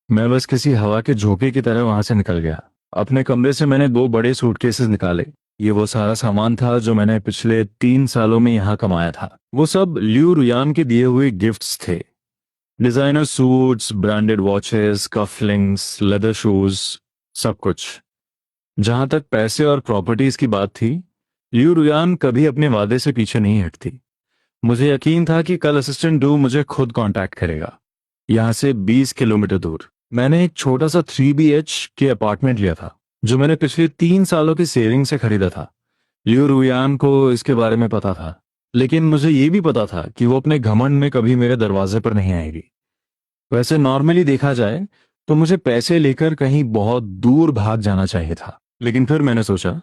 मैं बस किसी हवा के झोंके की तरह वहां से निकल गया। अपने कमरे से मैंने 2 बड़े सूटकेसेस निकाले। ये वो सारा सामान था जो मैंने पिछले 3 सालों में यहाँ कमाया था। वो सब लियू रुयान के दिए हुए गिफ्ट्स थे। Designer suits, branded watches, cufflinks, leather shoes, सब कुछ। जहां तक पैसे और प्रॉपर्टीज की बात थी, लियू रुयान कभी अपने वादे से पीछे नहीं हटती। मुझे यकीन था कि कल असिस्टेंट डू मुझे खुद कांटेक्ट करेगा। यहाँ से 20 किलोमीटर दूर मैंने एक छोटा सा 3 BH के अपार्टमेंट लिया था, जो मैंने पिछले 3 सालों की सेविंग से खरीदा था। लियू रुयान को इसके बारे में पता था, लेकिन मुझे ये भी पता था कि वो अपने घमंड में कभी मेरे दरवाजे पर नहीं आएगी। वैसे नॉर्मली देखा जाए तो मुझे पैसे लेकर कहीं बहुत दूर भाग जाना चाहिए था, लेकिन फिर मैंने सोचा,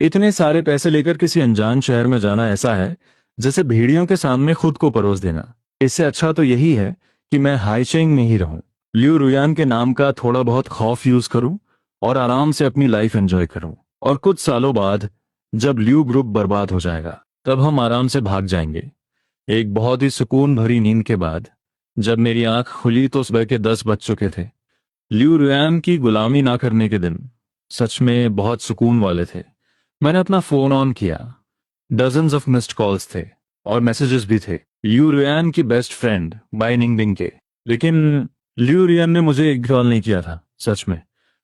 इतने सारे पैसे लेकर किसी अनजान शहर में जाना ऐसा है जैसे भेड़ियों के सामने खुद को परोस देना। इससे अच्छा तो यही है कि मैं हाईचेंग में ही रहूं, लियू रुयान के नाम का थोड़ा बहुत खौफ यूज करूं और आराम से अपनी लाइफ एंजॉय करूं। और कुछ सालों बाद जब लियू ग्रुप बर्बाद हो जाएगा, तब हम आराम से भाग जाएंगे। एक बहुत ही सुकून भरी नींद के बाद जब मेरी आंख खुली तो सुबह के 10 बज चुके थे। लियू रुयान की गुलामी ना करने के दिन सच में बहुत सुकून वाले थे। मैंने अपना फोन ऑन किया। डजन्स ऑफ मिस्ड कॉल्स थे और मैसेजेस भी थे, लियू रुयान की बेस्ट फ्रेंड बाय निंगबिंग के। लेकिन लियू रुयान ने मुझे इग्नोर नहीं किया था। सच में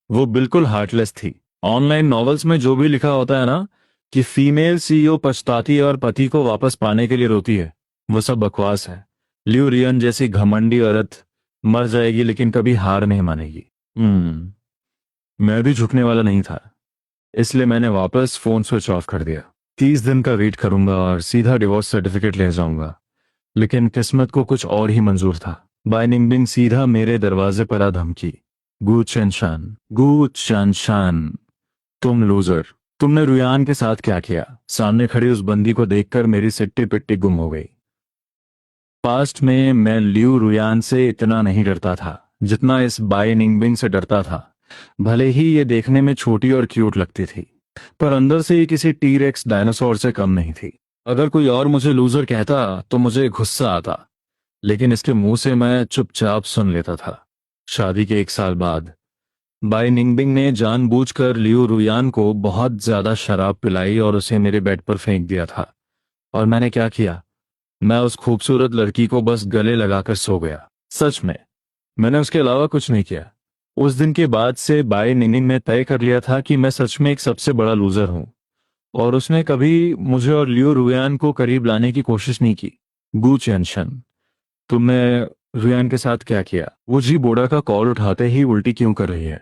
वो बिल्कुल हार्टलेस थी। ऑनलाइन नॉवेल्स में जो भी लिखा होता है ना कि फीमेल CEO पछताती है और पति को वापस पाने के लिए रोती है, वो सब बकवास है। लियू रुयान जैसी घमंडी औरत मर जाएगी लेकिन कभी हार नहीं मानेगी। मैं भी झुकने वाला नहीं था, इसलिए मैंने वापस फोन स्विच ऑफ कर दिया। 30 दिन का वेट करूंगा और सीधा डिवोर्स सर्टिफिकेट ले जाऊंगा। लेकिन किस्मत को कुछ और ही मंजूर था। बाय निंगबिंग सीधा मेरे दरवाजे पर आ धमकी, गू चैनशान, गू चैनशान, तुम लूजर, तुमने रुयान के साथ क्या किया? सामने खड़ी उस बंदी को देखकर मेरी सिट्टी पिट्टी गुम हो गई। पास्ट में मैं लियू रुयान से इतना नहीं डरता था जितना इस बाय निंगबिंग से डरता था। भले ही ये देखने में छोटी और क्यूट लगती थी, पर अंदर से ये किसी टीरेक्स डायनासोर से कम नहीं थी। अगर कोई और मुझे लूजर कहता तो मुझे गुस्सा आता, लेकिन इसके मुंह से मैं चुपचाप सुन लेता था। शादी के 1 साल बाद बाय निंगबिंग ने जानबूझकर लियू रुयान को बहुत ज्यादा शराब पिलाई और उसे मेरे बेड पर फेंक दिया था। और मैंने क्या किया? मैं उस खूबसूरत लड़की को बस गले लगाकर सो गया। सच में मैंने उसके अलावा कुछ नहीं किया। उस दिन के बाद से बाय निंगबिंग ने तय कर लिया था कि मैं सच में एक सबसे बड़ा लूजर हूं, और उसने कभी मुझे और लियो रुयान को करीब लाने की कोशिश नहीं की। गू चैनशन, तुमने रुयान के साथ क्या किया? वो जी बोडा का कॉल उठाते ही उल्टी क्यों कर रही है?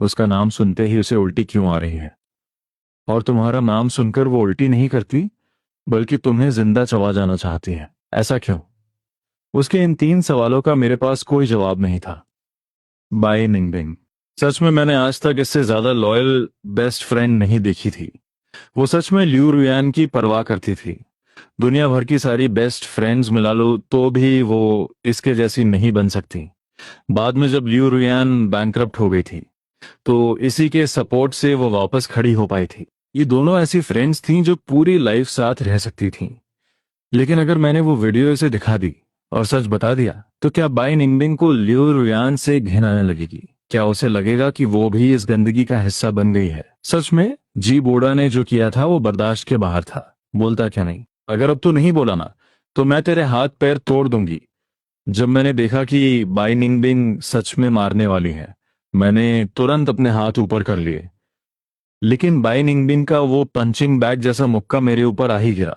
उसका नाम सुनते ही उसे उल्टी क्यों आ रही है? और तुम्हारा नाम सुनकर वो उल्टी नहीं करती, बल्कि तुम्हें जिंदा चबा जाना चाहती है। ऐसा क्यों? उसके इन 3 सवालों का मेरे पास कोई जवाब नहीं था। बाय निंगबिंग, सच में मैंने आज तक इससे ज्यादा लॉयल बेस्ट फ्रेंड नहीं देखी थी। वो सच में लियू रुयान की परवाह करती थी। दुनिया भर की सारी बेस्ट फ्रेंड्स मिला लो तो भी वो इसके जैसी नहीं बन सकती। बाद में जब लियू रुयान बैंकरप्ट हो गई थी, तो इसी के सपोर्ट से वो वापस खड़ी हो पाई थी। ये दोनों ऐसी फ्रेंड्स थीं जो पूरी लाइफ साथ रह सकती थीं। लेकिन अगर मैंने वो वीडियो इसे दिखा दी और सच बता दिया, तो क्या बाय निंगबिंग को लियू रुयान से घिन आने लगेगी? क्या उसे लगेगा कि वो भी इस गंदगी का हिस्सा बन गई है? सच में जी बोडा ने जो किया था वो बर्दाश्त के बाहर था। बोलता क्या नहीं? अगर अब तू नहीं बोला ना, तो मैं तेरे हाथ पैर तोड़ दूंगी। जब मैंने देखा कि बाय निंगबिंग सच में मारने वाली है, मैंने तुरंत अपने हाथ ऊपर कर लिए। लेकिन बाय निंगबिंग का वो पंचिंग बैग जैसा मुक्का मेरे ऊपर आ ही गिरा।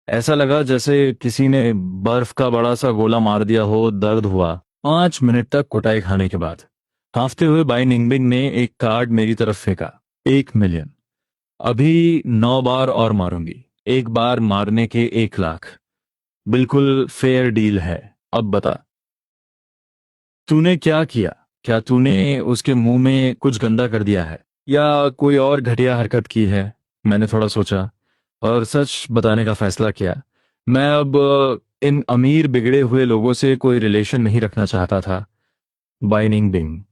ऐसा लगा जैसे किसी ने बर्फ का बड़ा सा गोला मार दिया हो। दर्द हुआ। 5 मिनट तक कुटाई खाने के बाद कांपते हुए बाय निंगबिंग ने एक कार्ड मेरी तरफ फेंका। 1 मिलियन। अभी 9 बार और मारूंगी। एक बार मारने के 1 लाख। बिल्कुल फेयर डील है। अब बता, तूने क्या किया? क्या तूने उसके मुंह में कुछ गंदा कर दिया है या कोई और घटिया हरकत की है? मैंने थोड़ा सोचा और सच बताने का फैसला किया। मैं अब इन अमीर बिगड़े हुए लोगों से कोई रिलेशन नहीं रखना चाहता था। बाय निंगबिंग,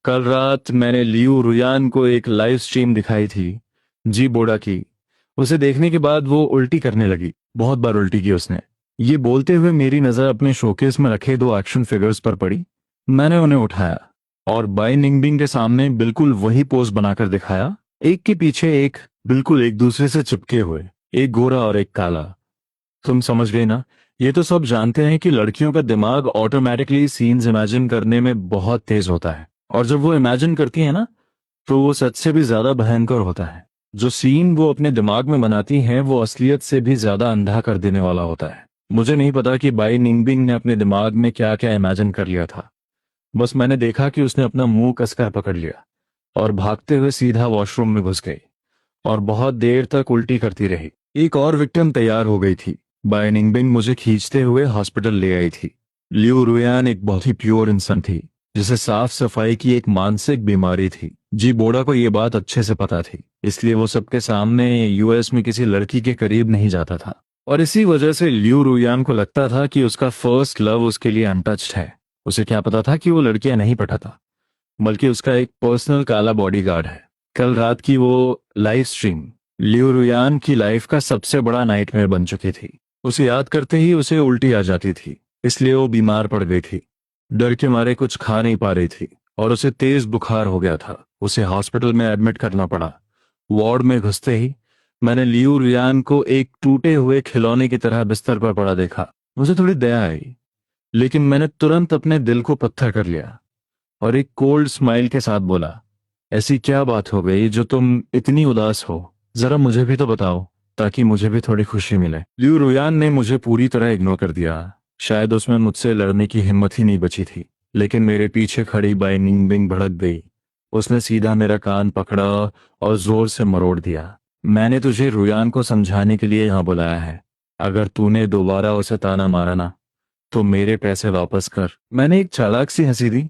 कल रात मैंने लियू रुयान को एक लाइव स्ट्रीम दिखाई थी जी बोडा की। उसे देखने के बाद वो उल्टी करने लगी। बहुत बार उल्टी की उसने। ये बोलते हुए मेरी नजर अपने शोकेस में रखे 2 एक्शन फिगर्स पर पड़ी। मैंने उन्हें उठाया और बाय निंगबिंग के सामने बिल्कुल वही पोज बनाकर दिखाया, एक के पीछे एक, बिल्कुल एक दूसरे से चिपके हुए, एक गोरा और एक काला। तुम समझ गए ना? ये तो सब जानते हैं कि लड़कियों का दिमाग ऑटोमेटिकली सीन्स इमेजिन करने में बहुत तेज होता है, और जब वो इमेजिन करती है ना, तो वो सच से भी ज्यादा भयंकर होता है। जो सीन वो अपने दिमाग में बनाती हैं वो असलियत से भी ज्यादा अंधा कर देने वाला होता है। मुझे नहीं पता कि बाई निंगबिंग ने अपने दिमाग में क्या क्या इमेजिन कर लिया था। बस मैंने देखा कि उसने अपना मुंह कसकर पकड़ लिया और भागते हुए सीधा वॉशरूम में घुस गई और बहुत देर तक उल्टी करती रही। एक और विक्टिम तैयार हो गई थी। बाय निंगबिंग मुझे खींचते हुए हॉस्पिटल ले आई थी। लिू रुयान एक बहुत ही प्योर इंसान थी जिसे साफ सफाई की एक मानसिक बीमारी थी। जी बोड़ा को ये बात अच्छे से पता थी, इसलिए वो सबके सामने यूएस में किसी लड़की के करीब नहीं जाता था। और इसी वजह से लिू रुयान को लगता था कि उसका फर्स्ट लव उसके लिए अनटच्ड है। उसे क्या पता था कि वो लड़कियां नहीं पटाता, बल्कि उसका एक पर्सनल काला बॉडीगार्ड है। कल रात की वो लाइव स्ट्रीम लियो रुयान की लाइफ का सबसे बड़ा नाइटमेयर बन चुकी थी। उसे याद करते ही उसे उल्टी आ जाती थी, इसलिए वो बीमार पड़ गई थी। डर के मारे कुछ खा नहीं पा रही थी और उसे तेज बुखार हो गया था। उसे हॉस्पिटल में एडमिट करना पड़ा। वार्ड में घुसते ही मैंने लियो रुयान को एक टूटे हुए खिलौने की तरह बिस्तर पर पड़ा देखा। मुझे थोड़ी दया आई, लेकिन मैंने तुरंत अपने दिल को पत्थर कर लिया और एक कोल्ड स्माइल के साथ बोला, ऐसी क्या बात हो गई जो तुम इतनी उदास हो? जरा मुझे भी तो बताओ, ताकि मुझे भी थोड़ी खुशी मिले। लिू रुयान ने मुझे पूरी तरह इग्नोर कर दिया। शायद उसमें मुझसे लड़ने की हिम्मत ही नहीं बची थी। लेकिन मेरे पीछे खड़ी बाई निंगबिंग भड़क गई। उसने सीधा मेरा कान पकड़ा और जोर से मरोड़ दिया। मैंने तुझे रुयान को समझाने के लिए यहाँ बुलाया है। अगर तूने दोबारा उसे ताना मारा ना, तो मेरे पैसे वापस कर। मैंने एक चालाक सी हंसी दी।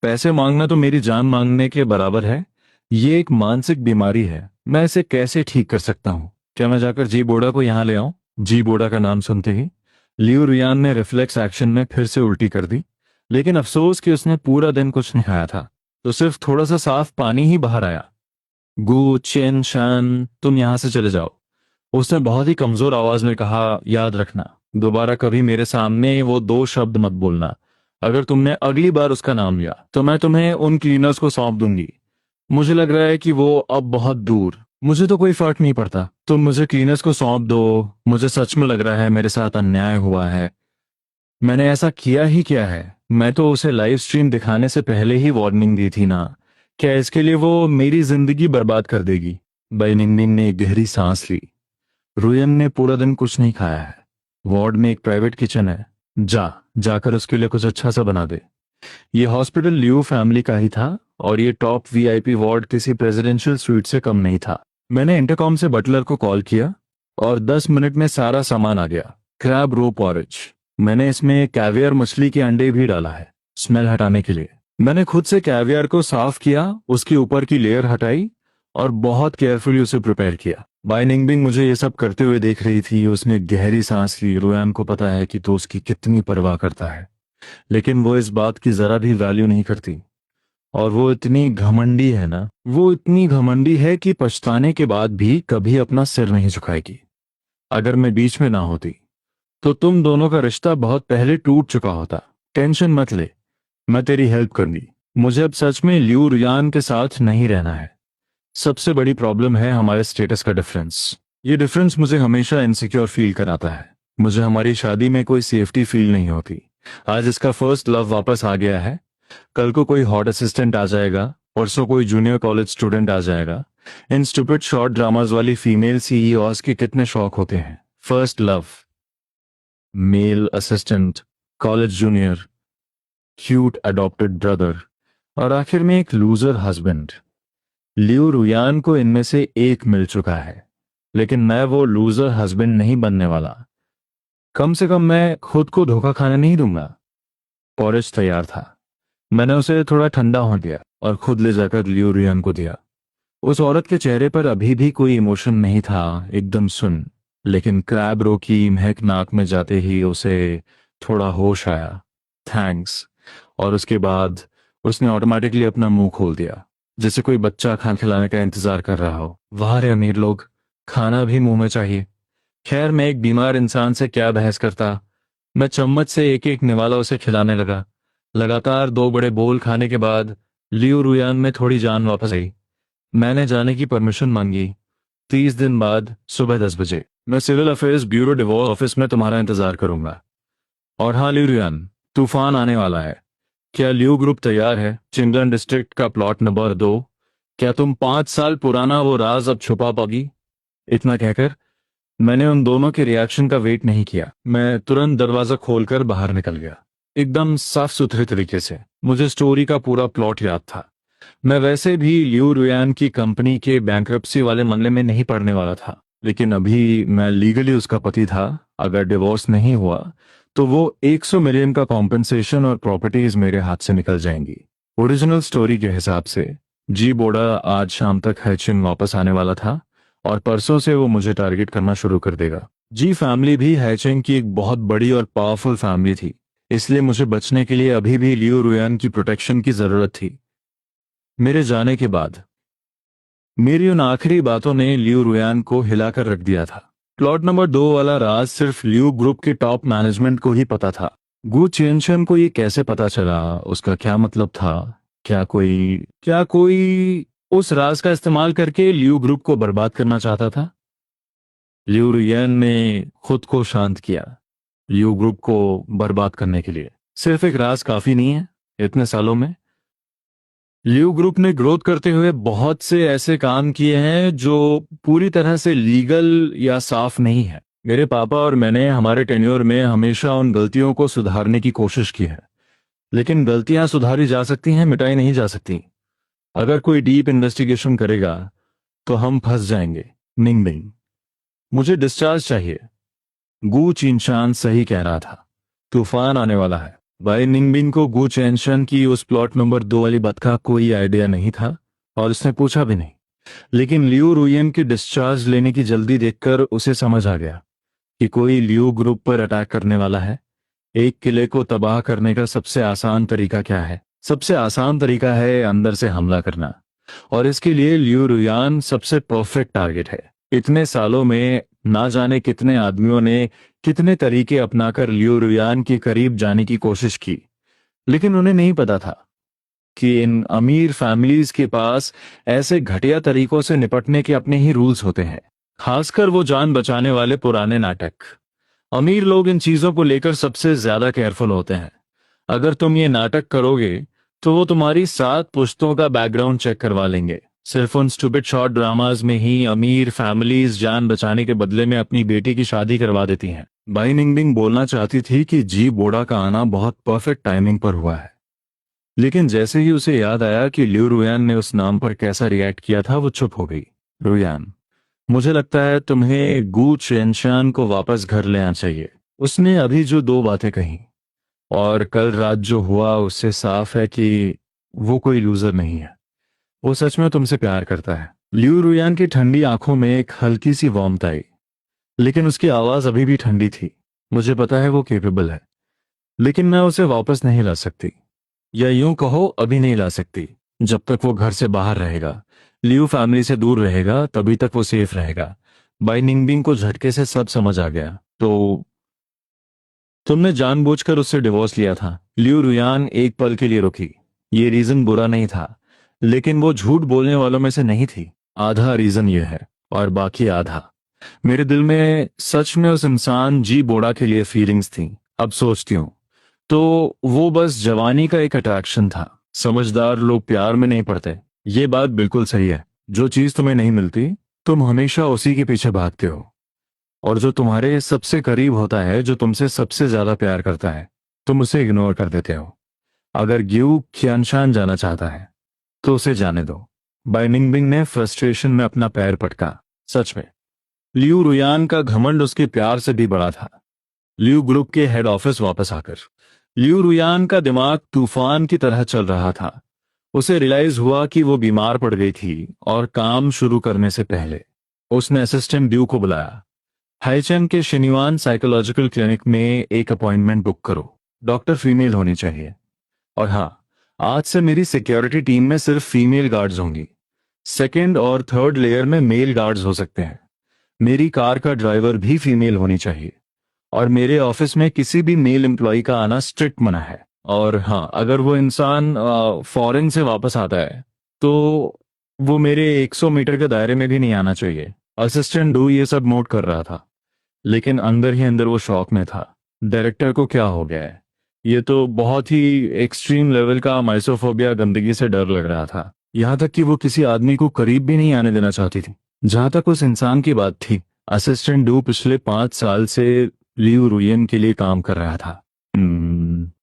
पैसे मांगना तो मेरी जान मांगने के बराबर है। ये एक मानसिक बीमारी है, मैं इसे कैसे ठीक कर सकता हूँ? क्या मैं जाकर जी बोड़ा को यहाँ ले आऊं? जी बोड़ा का नाम सुनते ही लियो रियान ने रिफ्लेक्स एक्शन में फिर से उल्टी कर दी। लेकिन अफसोस कि उसने पूरा दिन कुछ नहीं खाया था, तो सिर्फ थोड़ा सा साफ पानी ही बाहर आया। गु चेन शान, तुम यहां से चले जाओ, उसने बहुत ही कमजोर आवाज में कहा। याद रखना, दोबारा कभी मेरे सामने वो दो शब्द मत बोलना। अगर तुमने अगली बार उसका नाम लिया तो मैं तुम्हें उन क्लीनर्स को सौंप दूंगी। मुझे लग रहा है कि वो अब बहुत दूर। मुझे तो कोई फर्क नहीं पड़ता, तुम मुझे क्लीनर्स को सौंप दो। मुझे सच में लग रहा है मेरे साथ अन्याय हुआ है। मैंने ऐसा किया ही क्या है? मैं तो उसे लाइव स्ट्रीम दिखाने से पहले ही वार्निंग दी थी ना। क्या इसके लिए वो मेरी जिंदगी बर्बाद कर देगी? बैनिंग ने एक गहरी सांस ली। रुयन ने पूरा दिन कुछ नहीं खाया है। वार्ड में एक प्राइवेट किचन है, जाकर उसके लिए कुछ अच्छा सा बना दे। ये हॉस्पिटल लियो फैमिली का ही था और ये टॉप वीआईपी वार्ड किसी प्रेसिडेंशियल स्वीट से कम नहीं था। मैंने इंटरकॉम से बटलर को कॉल किया और 10 मिनट में सारा सामान आ गया। क्रैब रो पॉरेज, मैंने इसमें कैवियर मछली के अंडे भी डाला है स्मेल हटाने के लिए। मैंने खुद से कैवियर को साफ किया, उसके ऊपर की लेयर हटाई और बहुत केयरफुली उसे प्रिपेयर किया। बाय निंगबिंग मुझे ये सब करते हुए देख रही थी। उसने गहरी सांस ली। रुयान को पता है कि तो उसकी कितनी परवाह करता है, लेकिन वो इस बात की जरा भी वैल्यू नहीं करती। और वो इतनी घमंडी है ना, वो इतनी घमंडी है कि पछताने के बाद भी कभी अपना सिर नहीं झुकाएगी। अगर मैं बीच में ना होती तो तुम दोनों का रिश्ता बहुत पहले टूट चुका होता। टेंशन मत ले, मैं तेरी हेल्प करूंगी। मुझे अब सच में लियो रुयान के साथ नहीं रहना है। सबसे बड़ी प्रॉब्लम है हमारे स्टेटस का डिफरेंस। ये डिफरेंस मुझे हमेशा इनसिक्योर फील कराता है। मुझे हमारी शादी में कोई सेफ्टी फील नहीं होती। आज इसका फर्स्ट लव वापस आ गया है। कल को कोई हॉट असिस्टेंट आ जाएगा, परसों कोई जूनियर कॉलेज स्टूडेंट आ जाएगा। इन स्टूपिड शॉर्ट ड्रामाज वाली फीमेल सीईओज के कितने शौक होते हैं। First love, male assistant, college junior, cute adopted brother और आखिर में एक लूजर हस्बैंड। लियो रुयान को इनमें से एक मिल चुका है, लेकिन मैं वो लूजर हस्बैंड नहीं बनने वाला। कम से कम मैं खुद को धोखा खाने नहीं दूंगा। पॉरेज तैयार था। मैंने उसे थोड़ा ठंडा हो दिया और खुद ले जाकर लियो रुयान को दिया। उस औरत के चेहरे पर अभी भी कोई इमोशन नहीं था, एकदम सुन। लेकिन क्रैब रो की महक नाक में जाते ही उसे थोड़ा होश आया। थैंक्स। और उसके बाद उसने ऑटोमेटिकली अपना मुंह खोल दिया, जैसे कोई बच्चा खाना खिलाने का इंतजार कर रहा हो। वाह रे अमीर लोग, खाना भी मुंह में चाहिए। खैर, मैं एक बीमार इंसान से क्या बहस करता। मैं चम्मच से एक एक निवाला उसे खिलाने लगा। लगातार 2 बड़े बोल खाने के बाद लियो रुयान में थोड़ी जान वापस आई। मैंने जाने की परमिशन मांगी। 30 दिन बाद सुबह 10 बजे मैं civil affairs bureau divorce office में तुम्हारा इंतजार करूंगा। और हाँ लियो रुयान, तूफान आने वाला है। क्या लियो ग्रुप तैयार है? चिंगलन डिस्ट्रिक्ट का प्लॉट नंबर 2। क्या तुम 5 साल पुराना वो राज अब छुपा पाओगी? इतना कहकर मैंने उन दोनों के रिएक्शन का वेट नहीं किया, मैं तुरंत दरवाजा खोलकर बाहर निकल गया। एकदम साफ सुथरे तरीके से मुझे स्टोरी का पूरा प्लॉट याद था। मैं वैसे भी लियू रुयान की कंपनी के बैंक्रप्सी वाले मामले में नहीं पड़ने वाला था, लेकिन अभी मैं लीगली उसका पति था। अगर डिवोर्स नहीं हुआ तो वो 100 मिलियन का कॉम्पेंसेशन और प्रॉपर्टीज मेरे हाथ से निकल जाएंगी। ओरिजिनल स्टोरी के हिसाब से जी बोड़ा आज शाम तक हैचिन वापस आने वाला था और परसों से वो मुझे टारगेट करना शुरू कर देगा। जी फैमिली भी हैचिंग की एक बहुत बड़ी और पावरफुल फैमिली थी, इसलिए मुझे बचने के लिए अभी भी लियू रुयान की प्रोटेक्शन की जरूरत थी। मेरे जाने के बाद मेरी उन आखिरी बातों ने लियू रुयान को हिलाकर रख दिया था। प्लॉट नंबर 2 वाला राज सिर्फ लियू ग्रुप के टॉप मैनेजमेंट को ही पता था। गु चेनशन को ये कैसे पता चला, उसका क्या मतलब था? क्या कोई उस राज का इस्तेमाल करके लियू ग्रुप को बर्बाद करना चाहता था? लियू रुयान ने खुद को शांत किया। लियू ग्रुप को बर्बाद करने के लिए सिर्फ एक राज काफी नहीं है। इतने सालों में लियू ग्रुप ने ग्रोथ करते हुए बहुत से ऐसे काम किए हैं जो पूरी तरह से लीगल या साफ नहीं है। मेरे पापा और मैंने हमारे टेन्योर में हमेशा उन गलतियों को सुधारने की कोशिश की है, लेकिन गलतियां सुधारी जा सकती हैं, मिटाई नहीं जा सकती। अगर कोई डीप इन्वेस्टिगेशन करेगा तो हम फंस जाएंगे। निंगबिंग, मुझे डिस्चार्ज चाहिए। गु चिनशान सही कह रहा था, तूफान आने वाला है। भाई निंगबिन को गु चेनशन की उस प्लॉट नंबर 2 वाली बात का कोई आइडिया नहीं था और उसने पूछा भी नहीं, लेकिन लियू रुयन की डिस्चार्ज लेने की जल्दी देखकर उसे समझ आ गया कि कोई लियू ग्रुप पर अटैक करने वाला है। एक किले को तबाह करने का सबसे आसान तरीका क्या है? सबसे आसान तरीका है अंदर से हमला करना, और इसके लिए लियू रुयान सबसे परफेक्ट टारगेट है। इतने सालों में ना जाने कितने आदमियों ने कितने तरीके अपनाकर लियू रुयान के करीब जाने की कोशिश की, लेकिन उन्हें नहीं पता था कि इन अमीर फैमिलीज के पास ऐसे घटिया तरीकों से निपटने के अपने ही रूल्स होते हैं, खासकर वो जान बचाने वाले पुराने नाटक। अमीर लोग इन चीजों को लेकर सबसे ज्यादा केयरफुल होते हैं। अगर तुम ये नाटक करोगे तो वो तुम्हारी 7 पुश्तों का बैकग्राउंड चेक करवा लेंगे। सिर्फ उन स्टूपिड शॉर्ट ड्रामाज में ही अमीर फैमिलीज जान बचाने के बदले में अपनी बेटी की शादी करवा देती हैं। बाई निंगबिंग बोलना चाहती थी कि जी बोड़ा का आना बहुत परफेक्ट टाइमिंग पर हुआ है, लेकिन जैसे ही उसे याद आया कि लियू रुयान ने उस नाम पर कैसा रिएक्ट किया था, वो चुप हो गई। रुयान, मुझे लगता है तुम्हें गु चेनशान को वापस घर ले आना चाहिए। उसने अभी जो 2 बातें कही और कल रात जो हुआ, उससे साफ है कि वो कोई लूजर नहीं है। वो सच में तुमसे प्यार करता है। लियू रुयान की ठंडी आंखों में एक हल्की सी वार्मथ आई, लेकिन उसकी आवाज अभी भी ठंडी थी। मुझे पता है वो केपेबल है, लेकिन मैं उसे वापस नहीं ला सकती, या यूं कहो अभी नहीं ला सकती। जब तक वो घर से बाहर रहेगा, लियू फैमिली से दूर रहेगा, तभी तक वो सेफ रहेगा। बाई निंगबिंग को झटके से सब समझ आ गया। तो तुमने जानबूझकर उससे डिवोर्स लिया था? लियू रुयान एक पल के लिए रुकी। ये रीजन बुरा नहीं था, लेकिन वो झूठ बोलने वालों में से नहीं थी। आधा रीजन ये है और बाकी आधा मेरे दिल में सच में उस इंसान जी बोड़ा के लिए फीलिंग्स थी। अब सोचती हूँ तो वो बस जवानी का एक अट्रैक्शन था। समझदार लोग प्यार में नहीं पड़ते। ये बात बिल्कुल सही है। जो चीज तुम्हें नहीं मिलती, तुम हमेशा उसी के पीछे भागते हो, और जो तुम्हारे सबसे करीब होता है, जो तुमसे सबसे ज्यादा प्यार करता है, तुम उसे इग्नोर कर देते हो। अगर ग्यू ख्यानशान जाना चाहता है तो उसे जाने दो। बाई निंगबिंग ने फ्रस्ट्रेशन में अपना पैर पटका। सच में लियू रुयान का घमंड उसके प्यार से भी बड़ा था। लियू ग्रुप के हेड ऑफिस वापस आकर लियू रुयान का दिमाग तूफान की तरह चल रहा था। उसे रियलाइज हुआ कि वो बीमार पड़ गई थी, और काम शुरू करने से पहले उसने असिस्टेंट ड्यू को बुलाया। हाइचेन के शिन्युआन साइकोलॉजिकल क्लिनिक में एक अपॉइंटमेंट बुक करो। डॉक्टर फीमेल होनी चाहिए, और हाँ, आज से मेरी सिक्योरिटी टीम में सिर्फ फीमेल गार्ड्स होंगी। सेकंड और थर्ड लेयर में मेल गार्ड्स हो सकते हैं। मेरी कार का ड्राइवर भी फीमेल होनी चाहिए, और मेरे ऑफिस में किसी भी मेल एम्प्लॉय का आना स्ट्रिक्ट मना है। और हाँ, अगर वो इंसान फॉरेन से वापस आता है तो वो मेरे 100 मीटर के दायरे में भी नहीं आना चाहिए। असिस्टेंट डू ये सब नोट कर रहा था, लेकिन अंदर ही अंदर वो शॉक में था। डायरेक्टर को क्या हो गया है? ये तो बहुत ही एक्सट्रीम लेवल का माइसोफोबिया, गंदगी से डर लग रहा था। यहाँ तक कि वो किसी आदमी को करीब भी नहीं आने देना चाहती थी। जहां तक उस इंसान की बात थी, असिस्टेंट डू पिछले 5 साल से लियू रुयन के लिए काम कर रहा था।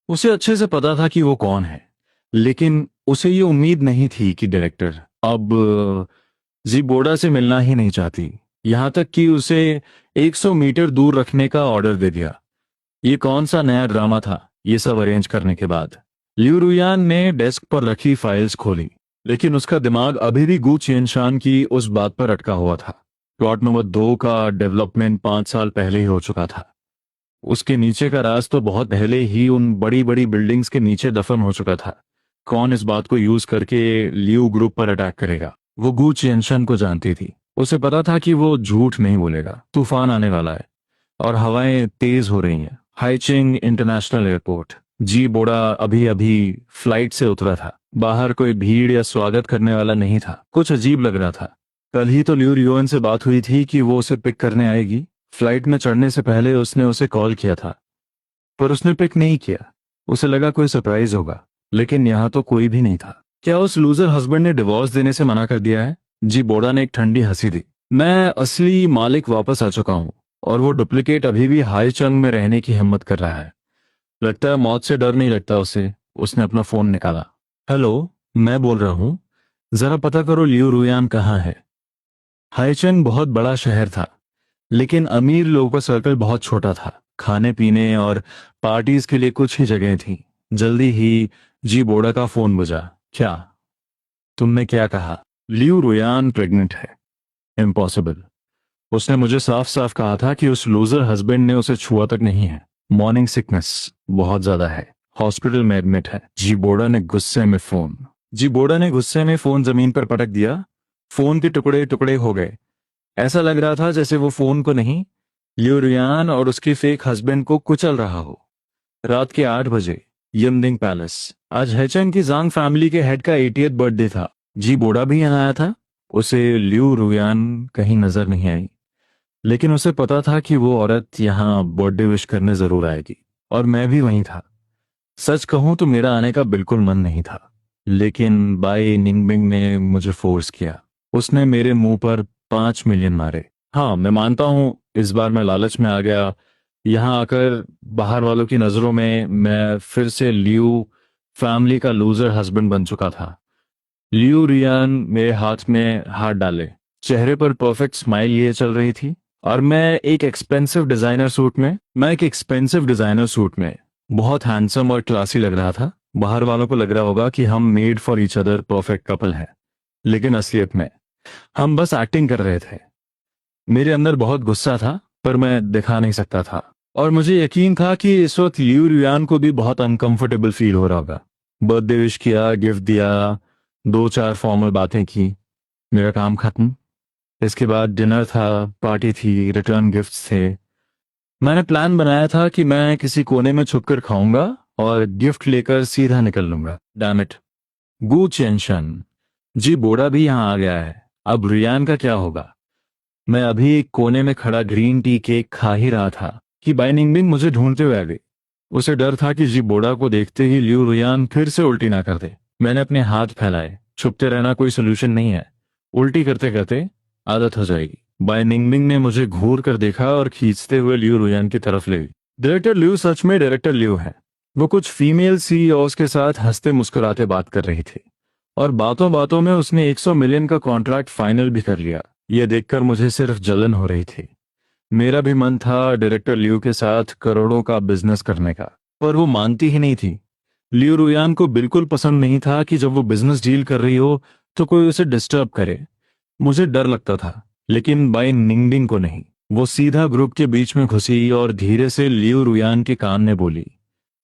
उसे अच्छे से पता था कि वो कौन है, लेकिन उसे ये उम्मीद नहीं थी कि डायरेक्टर अब जी बोडा से मिलना ही नहीं चाहती। यहाँ तक कि उसे 100 मीटर दूर रखने का ऑर्डर दे दिया। ये कौन सा नया ड्रामा था? ये सब अरेंज करने के बाद लियू रुयान ने डेस्क पर रखी फाइल्स खोली, लेकिन उसका दिमाग अभी भी गू चेनशान की उस बात पर अटका हुआ था। प्लॉट नंबर 2 का डेवलपमेंट 5 साल पहले ही हो चुका था। उसके नीचे का राज तो बहुत पहले ही उन बड़ी बड़ी बिल्डिंग्स के नीचे दफन हो चुका था। कौन इस बात को यूज करके लियू ग्रुप पर अटैक करेगा? वो गू चेनशन को जानती थी। उसे पता था कि वो झूठ नहीं बोलेगा। तूफान आने वाला है और हवाएं तेज हो रही हैं। हाइचिंग इंटरनेशनल एयरपोर्ट। जी बोड़ा अभी अभी फ्लाइट से उतरा था। बाहर कोई भीड़ या स्वागत करने वाला नहीं था। कुछ अजीब लग रहा था। कल ही तो लियू रियोन से बात हुई थी कि वो उसे पिक करने आएगी। फ्लाइट में चढ़ने से पहले उसने उसे कॉल किया था, पर उसने पिक नहीं किया। उसे लगा कोई सरप्राइज होगा, लेकिन यहाँ तो कोई भी नहीं था। क्या उस लूजर हस्बैंड ने डिवोर्स देने से मना कर दिया है? जी बोड़ा ने एक ठंडी हंसी दी। मैं असली मालिक वापस आ चुका हूँ और वो डुप्लीकेट अभी भी हाई चंग में रहने की हिम्मत कर रहा है। लगता है मौत से डर नहीं लगता उसे। उसने अपना फोन निकाला। हेलो, मैं बोल रहा हूँ। जरा पता करो लियू रुयान कहाँ है। हाईचंग बहुत बड़ा शहर था, लेकिन अमीर लोगों का सर्कल बहुत छोटा था। खाने पीने और पार्टीज के लिए कुछ ही जगह थी। जल्दी ही जी बोड़ा का फोन बजा। क्या? तुमने क्या कहा? लियू रुयान प्रेग्नेंट है। इम्पॉसिबल। उसने मुझे साफ साफ कहा था कि उस लूजर हस्बैंड ने उसे छुआ तक नहीं है। मॉर्निंग सिकनेस बहुत ज्यादा है। हॉस्पिटल में एडमिट है। जी बोड़ा ने गुस्से में फोन जमीन पर पटक दिया। फोन के टुकड़े टुकड़े हो गए। ऐसा लग रहा था जैसे वो फोन को नहीं, लियू रियान और उसके फेक हस्बैंड को कुचल रहा हो। रात के 8 बजे, यमनिंग पैलेस। आज हैचन की जांग फैमिली के हेड का 80th बर्थडे था। जी बोड़ा भी यहाँ आया था। उसे लियू रुयान कहीं नजर नहीं आई, लेकिन उसे पता था कि वो औरत यहाँ बर्थडे विश करने जरूर आएगी, और मैं भी वहीं था। सच कहूं तो मेरा आने का बिल्कुल मन नहीं था, लेकिन बाई निंगबिंग ने मुझे फोर्स किया। उसने मेरे मुंह पर 5 मिलियन मारे। हाँ, मैं मानता हूं इस बार मैं लालच में आ गया। यहाँ आकर बाहर वालों की नजरों में मैं फिर से लियू फैमिली का लूजर हस्बैंड बन चुका था। लियू रियान मेरे हाथ में हाथ डाले, चेहरे पर परफेक्ट स्माइल लिए चल रही थी, और मैं एक एक्सपेंसिव डिजाइनर सूट में बहुत हैंडसम और क्लासी लग रहा था। बाहर वालों को लग रहा होगा कि हम made for each other perfect couple हैं, लेकिन असलियत में हम बस एक्टिंग कर रहे थे। मेरे अंदर बहुत गुस्सा था, पर मैं दिखा नहीं सकता था। और मुझे यकीन था कि इस वक्त लियू रियान को भी बहुत अनकंफर्टेबल फील हो रहा होगा। बर्थडे विश किया, गिफ्ट दिया, 2-4 फॉर्मल बातें की। मेरा काम खत्म। इसके बाद डिनर था, पार्टी थी, रिटर्न गिफ्ट्स थे। मैंने प्लान बनाया था कि मैं किसी कोने में छुपकर खाऊंगा और गिफ्ट लेकर सीधा निकल लूंगा। डैम इट, गू चेंशन। जी बोड़ा भी यहाँ आ गया है। अब रियान का क्या होगा? मैं अभी एक कोने में खड़ा ग्रीन टी केक खा ही रहा था कि बाई निंगबिंग मुझे ढूंढते हुए आ गई। उसे डर था कि जी बोड़ा को देखते ही लियू रियान फिर से उल्टी ना कर दे। मैंने अपने हाथ फैलाए। छुपते रहना कोई सोल्यूशन नहीं है। उल्टी करते करते आदत हो जाएगी। बाय निंगमिंग ने मुझे घूर कर देखा और खींचते हुए लियू रुयान की तरफ ले गई। डायरेक्टर लियू सच में डायरेक्टर लियू है। वो कुछ फीमेल सीईओज के साथ हंसते मुस्कुराते बात कर रही थी, और बातों बातों में उसने 100 मिलियन का कॉन्ट्रैक्ट फाइनल भी कर लिया। यह देखकर मुझे सिर्फ जलन हो रही थी। मेरा भी मन था डायरेक्टर लियू के साथ करोड़ों का बिजनेस करने का, पर वो मानती ही नहीं थी। लियू रुयान को बिल्कुल पसंद नहीं था कि जब वो बिजनेस डील कर रही हो तो कोई उसे डिस्टर्ब करे। मुझे डर लगता था, लेकिन बाई निंगडिंग को नहीं। वो सीधा ग्रुप के बीच में घुसी और धीरे से लियू रुयान के कान में बोली,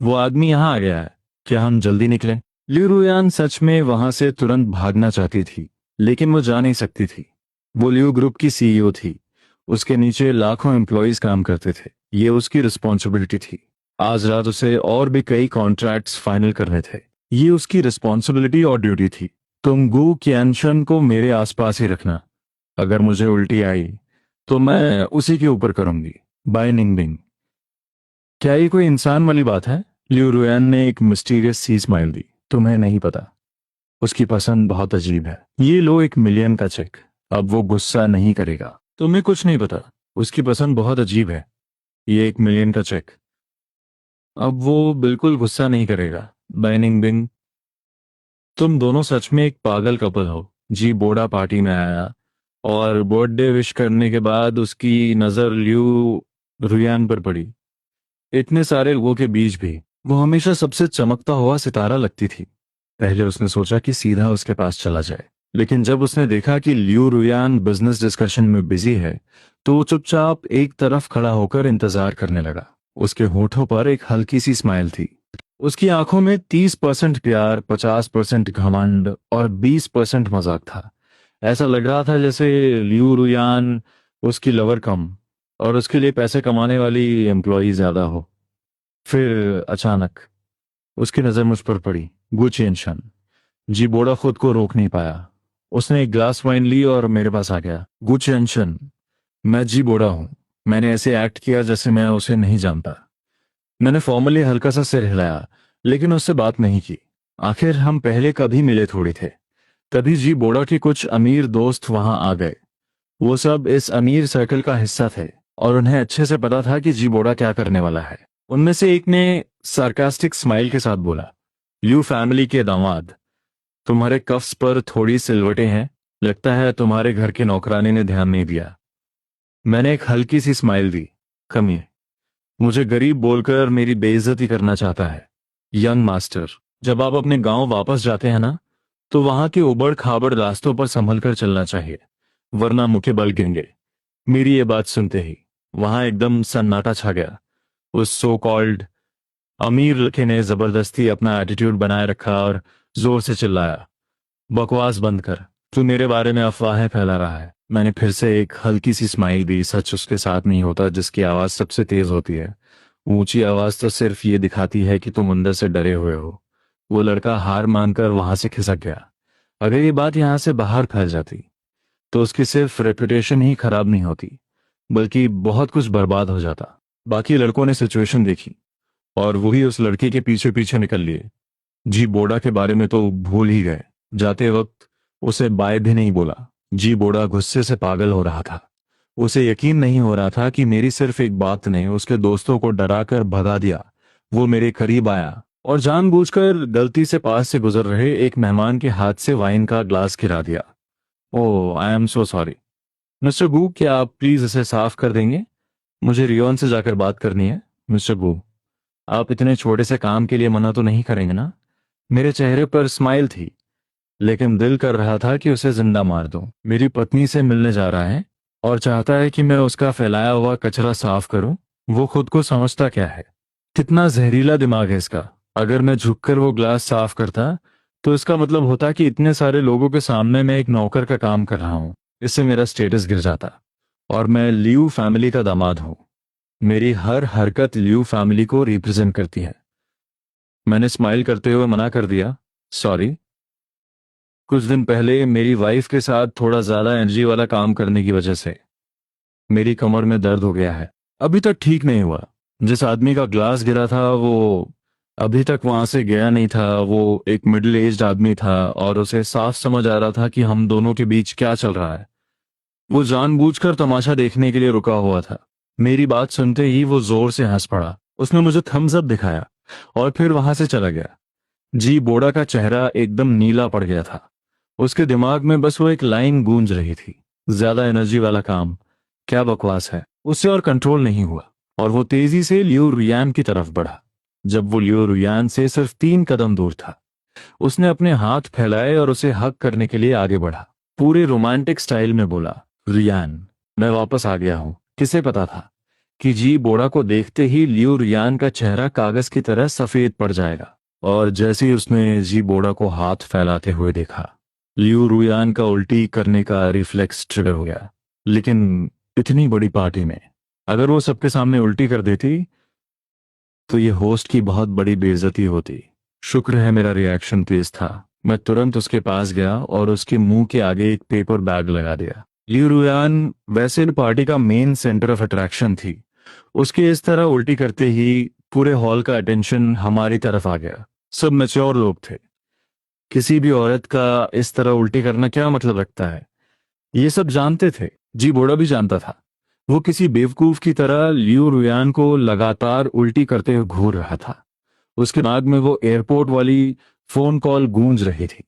वो आदमी यहाँ आ गया है, क्या हम जल्दी निकलें? लियू रुयान सच में वहां से तुरंत भागना चाहती थी, लेकिन वो जा नहीं सकती थी। वो लियू ग्रुप की सीईओ थी। उसके नीचे लाखों एम्प्लॉयज काम करते थे। ये उसकी रिस्पॉन्सिबिलिटी थी। आज रात उसे और भी कई कॉन्ट्रैक्ट्स फाइनल करने थे। ये उसकी रिस्पॉन्सिबिलिटी और ड्यूटी थी। तुम गू क्यानशन को मेरे आसपास ही रखना। अगर मुझे उल्टी आई तो मैं उसी के ऊपर करूंगी। बाय निंगबिंग। क्या ये कोई इंसान वाली बात है? लियू रुयान ने एक मिस्टीरियस सी स्माइल दी। तुम्हें नहीं पता। उसकी पसंद बहुत अजीब है। ये लो 1 मिलियन का चेक। अब वो गुस्सा नहीं करेगा। तुम्हें कुछ नहीं पता। उसकी पसंद बहुत अजीब है। ये 1 मिलियन का चेक। अब वो बिल्कुल गुस्सा नहीं करेगा। बैनिंग बिंग। तुम दोनों सच में एक पागल कपल हो। जी बोड़ा पार्टी में आया और बर्थडे विश करने के बाद उसकी नजर लियू रुयान पर पड़ी। इतने सारे लोगों के बीच भी वो हमेशा सबसे चमकता हुआ सितारा लगती थी। पहले उसने सोचा कि सीधा उसके पास चला जाए, लेकिन जब उसने देखा कि लियू रुयान बिजनेस डिस्कशन में बिजी है, तो वो चुपचाप एक तरफ खड़ा होकर इंतजार करने लगा। उसके होठों पर एक हल्की सी स्माइल थी। उसकी आंखों में 30% प्यार, 50% घमंड और 20% मजाक था। ऐसा लग रहा था जैसे लियू रुयान उसकी लवर कम और उसके लिए पैसे कमाने वाली एम्प्लॉई ज्यादा हो। फिर अचानक उसकी नजर मुझ पर पड़ी। गुचेंशन। जी बोड़ा खुद को रोक नहीं पाया। उसने एक ग्लास वाइन ली और मेरे पास आ गया। गुचेंशन, मैं जी बोड़ा हूं। मैंने ऐसे एक्ट किया जैसे मैं उसे नहीं जानता। मैंने फॉर्मली हल्का सा सिर हिलाया, लेकिन उससे बात नहीं की। आखिर हम पहले कभी मिले थोड़ी थे। तभी जी बोड़ा के कुछ अमीर दोस्त वहां आ गए। वो सब इस अमीर सर्कल का हिस्सा थे और उन्हें अच्छे से पता था कि जी बोड़ा क्या करने वाला है। उनमें से एक ने सार्कास्टिक स्माइल के साथ बोला, यू फैमिली के दामाद, तुम्हारे कफ्स पर थोड़ी सिलवटें हैं। लगता है तुम्हारे घर के नौकरानी ने ध्यान नहीं दिया। मैंने एक हल्की सी स्माइल दी। कमी, मुझे गरीब बोलकर मेरी बेइज्जती करना चाहता है। यंग मास्टर, जब आप अपने गांव वापस जाते हैं ना, तो वहां के उबड़ खाबड़ रास्तों पर संभल कर चलना चाहिए, वरना मुंह के बल गिरेंगे। मेरी ये बात सुनते ही वहां एकदम सन्नाटा छा गया। उस सो कॉल्ड अमीर लड़के ने जबरदस्ती अपना एटीट्यूड बनाए रखा और जोर से चिल्लाया, बकवास बंद कर। तू मेरे बारे में अफवाहें फैला रहा है। मैंने फिर से एक हल्की सी स्माइल दी। सच उसके साथ नहीं होता जिसकी आवाज सबसे तेज होती है। ऊंची आवाज तो सिर्फ ये दिखाती है कि तुम अंदर से डरे हुए हो। वो लड़का हार मानकर वहां से खिसक गया। अगर ये बात यहां से बाहर फैल जाती तो उसकी सिर्फ रेपुटेशन ही खराब नहीं होती, बल्कि बहुत कुछ बर्बाद हो जाता। बाकी लड़कों ने सिचुएशन देखी और वही उस लड़के के पीछे पीछे निकल लिए। जी बोड़ा के बारे में तो भूल ही गए। जाते वक्त उसे बाय भी नहीं बोला। जी बोड़ा गुस्से से पागल हो रहा था। उसे यकीन नहीं हो रहा था कि मेरी सिर्फ एक बात ने उसके दोस्तों को डराकर भगा दिया। वो मेरे करीब आया और जानबूझकर गलती से पास से गुजर रहे एक मेहमान के हाथ से वाइन का ग्लास गिरा दिया। Oh, I am so sorry mister Gu, क्या आप प्लीज इसे साफ कर देंगे? मुझे रियोन से जाकर बात करनी है। मिस्टर गू, आप इतने छोटे से काम के लिए मना तो नहीं करेंगे ना? मेरे चेहरे पर स्माइल थी, लेकिन दिल कर रहा था कि उसे जिंदा मार दूं। मेरी पत्नी से मिलने जा रहा है और चाहता है कि मैं उसका फैलाया हुआ कचरा साफ करूं। वो खुद को समझता क्या है? कितना जहरीला दिमाग है इसका। अगर मैं झुककर वो ग्लास साफ करता तो इसका मतलब होता कि इतने सारे लोगों के सामने मैं एक नौकर का काम कर रहा हूं। इससे मेरा स्टेटस गिर जाता। और मैं लियू फैमिली का दामाद हूं। मेरी हर हरकत लियू फैमिली को रिप्रेजेंट करती है। मैंने स्माइल करते हुए मना कर दिया, सॉरी। कुछ दिन पहले मेरी वाइफ के साथ थोड़ा ज्यादा एनर्जी वाला काम करने की वजह से मेरी कमर में दर्द हो गया है। अभी तक ठीक नहीं हुआ। जिस आदमी का ग्लास गिरा था वो अभी तक वहां से गया नहीं था। वो एक मिडिल एज्ड आदमी था और उसे साफ समझ आ रहा था कि हम दोनों के बीच क्या चल रहा है। वो जानबूझकर तमाशा देखने के लिए रुका हुआ था। मेरी बात सुनते ही वो जोर से हंस पड़ा। उसने मुझे थम्स अप दिखाया और फिर वहां से चला गया। जी बोड़ा का चेहरा एकदम नीला पड़ गया था। उसके दिमाग में बस वो एक लाइन गूंज रही थी, ज्यादा एनर्जी वाला काम, क्या बकवास है। उससे और कंट्रोल नहीं हुआ और वो तेजी से लियो रुयान की तरफ बढ़ा। जब वो लियो रुयान से सिर्फ 3 कदम दूर था, उसने अपने हाथ फैलाए और उसे हक करने के लिए आगे बढ़ा। पूरे रोमांटिक स्टाइल में बोला, रियान, मैं वापस आ गया हूं। किसे पता था कि जी बोड़ा को देखते ही लियो रियान का चेहरा कागज की तरह सफेद पड़ जाएगा। और जैसे ही उसने जी बोड़ा को हाथ फैलाते हुए देखा, लियो रुयान का उल्टी करने का रिफ्लेक्स ट्रिगर हो गया। लेकिन इतनी बड़ी पार्टी में अगर वो सबके सामने उल्टी कर देती तो ये होस्ट की बहुत बड़ी बेइज्जती होती। शुक्र है मेरा रिएक्शन तेज था। मैं तुरंत उसके पास गया और उसके मुंह के आगे एक पेपर बैग लगा दिया। लियू रुयान वैसे पार्टी का मेन सेंटर ऑफ अट्रैक्शन थी। उसके इस तरह उल्टी करते ही पूरे हॉल का अटेंशन हमारी तरफ आ गया। सब मैच्योर लोग थे, किसी भी औरत का इस तरह उल्टी करना क्या मतलब रखता है? ये सब जानते थे। जी बोड़ा भी जानता था। वो किसी बेवकूफ की तरह लियो रुयान को लगातार उल्टी करते हुए घूर रहा था। उसके दिमाग में वो एयरपोर्ट वाली फोन कॉल गूंज रही थी।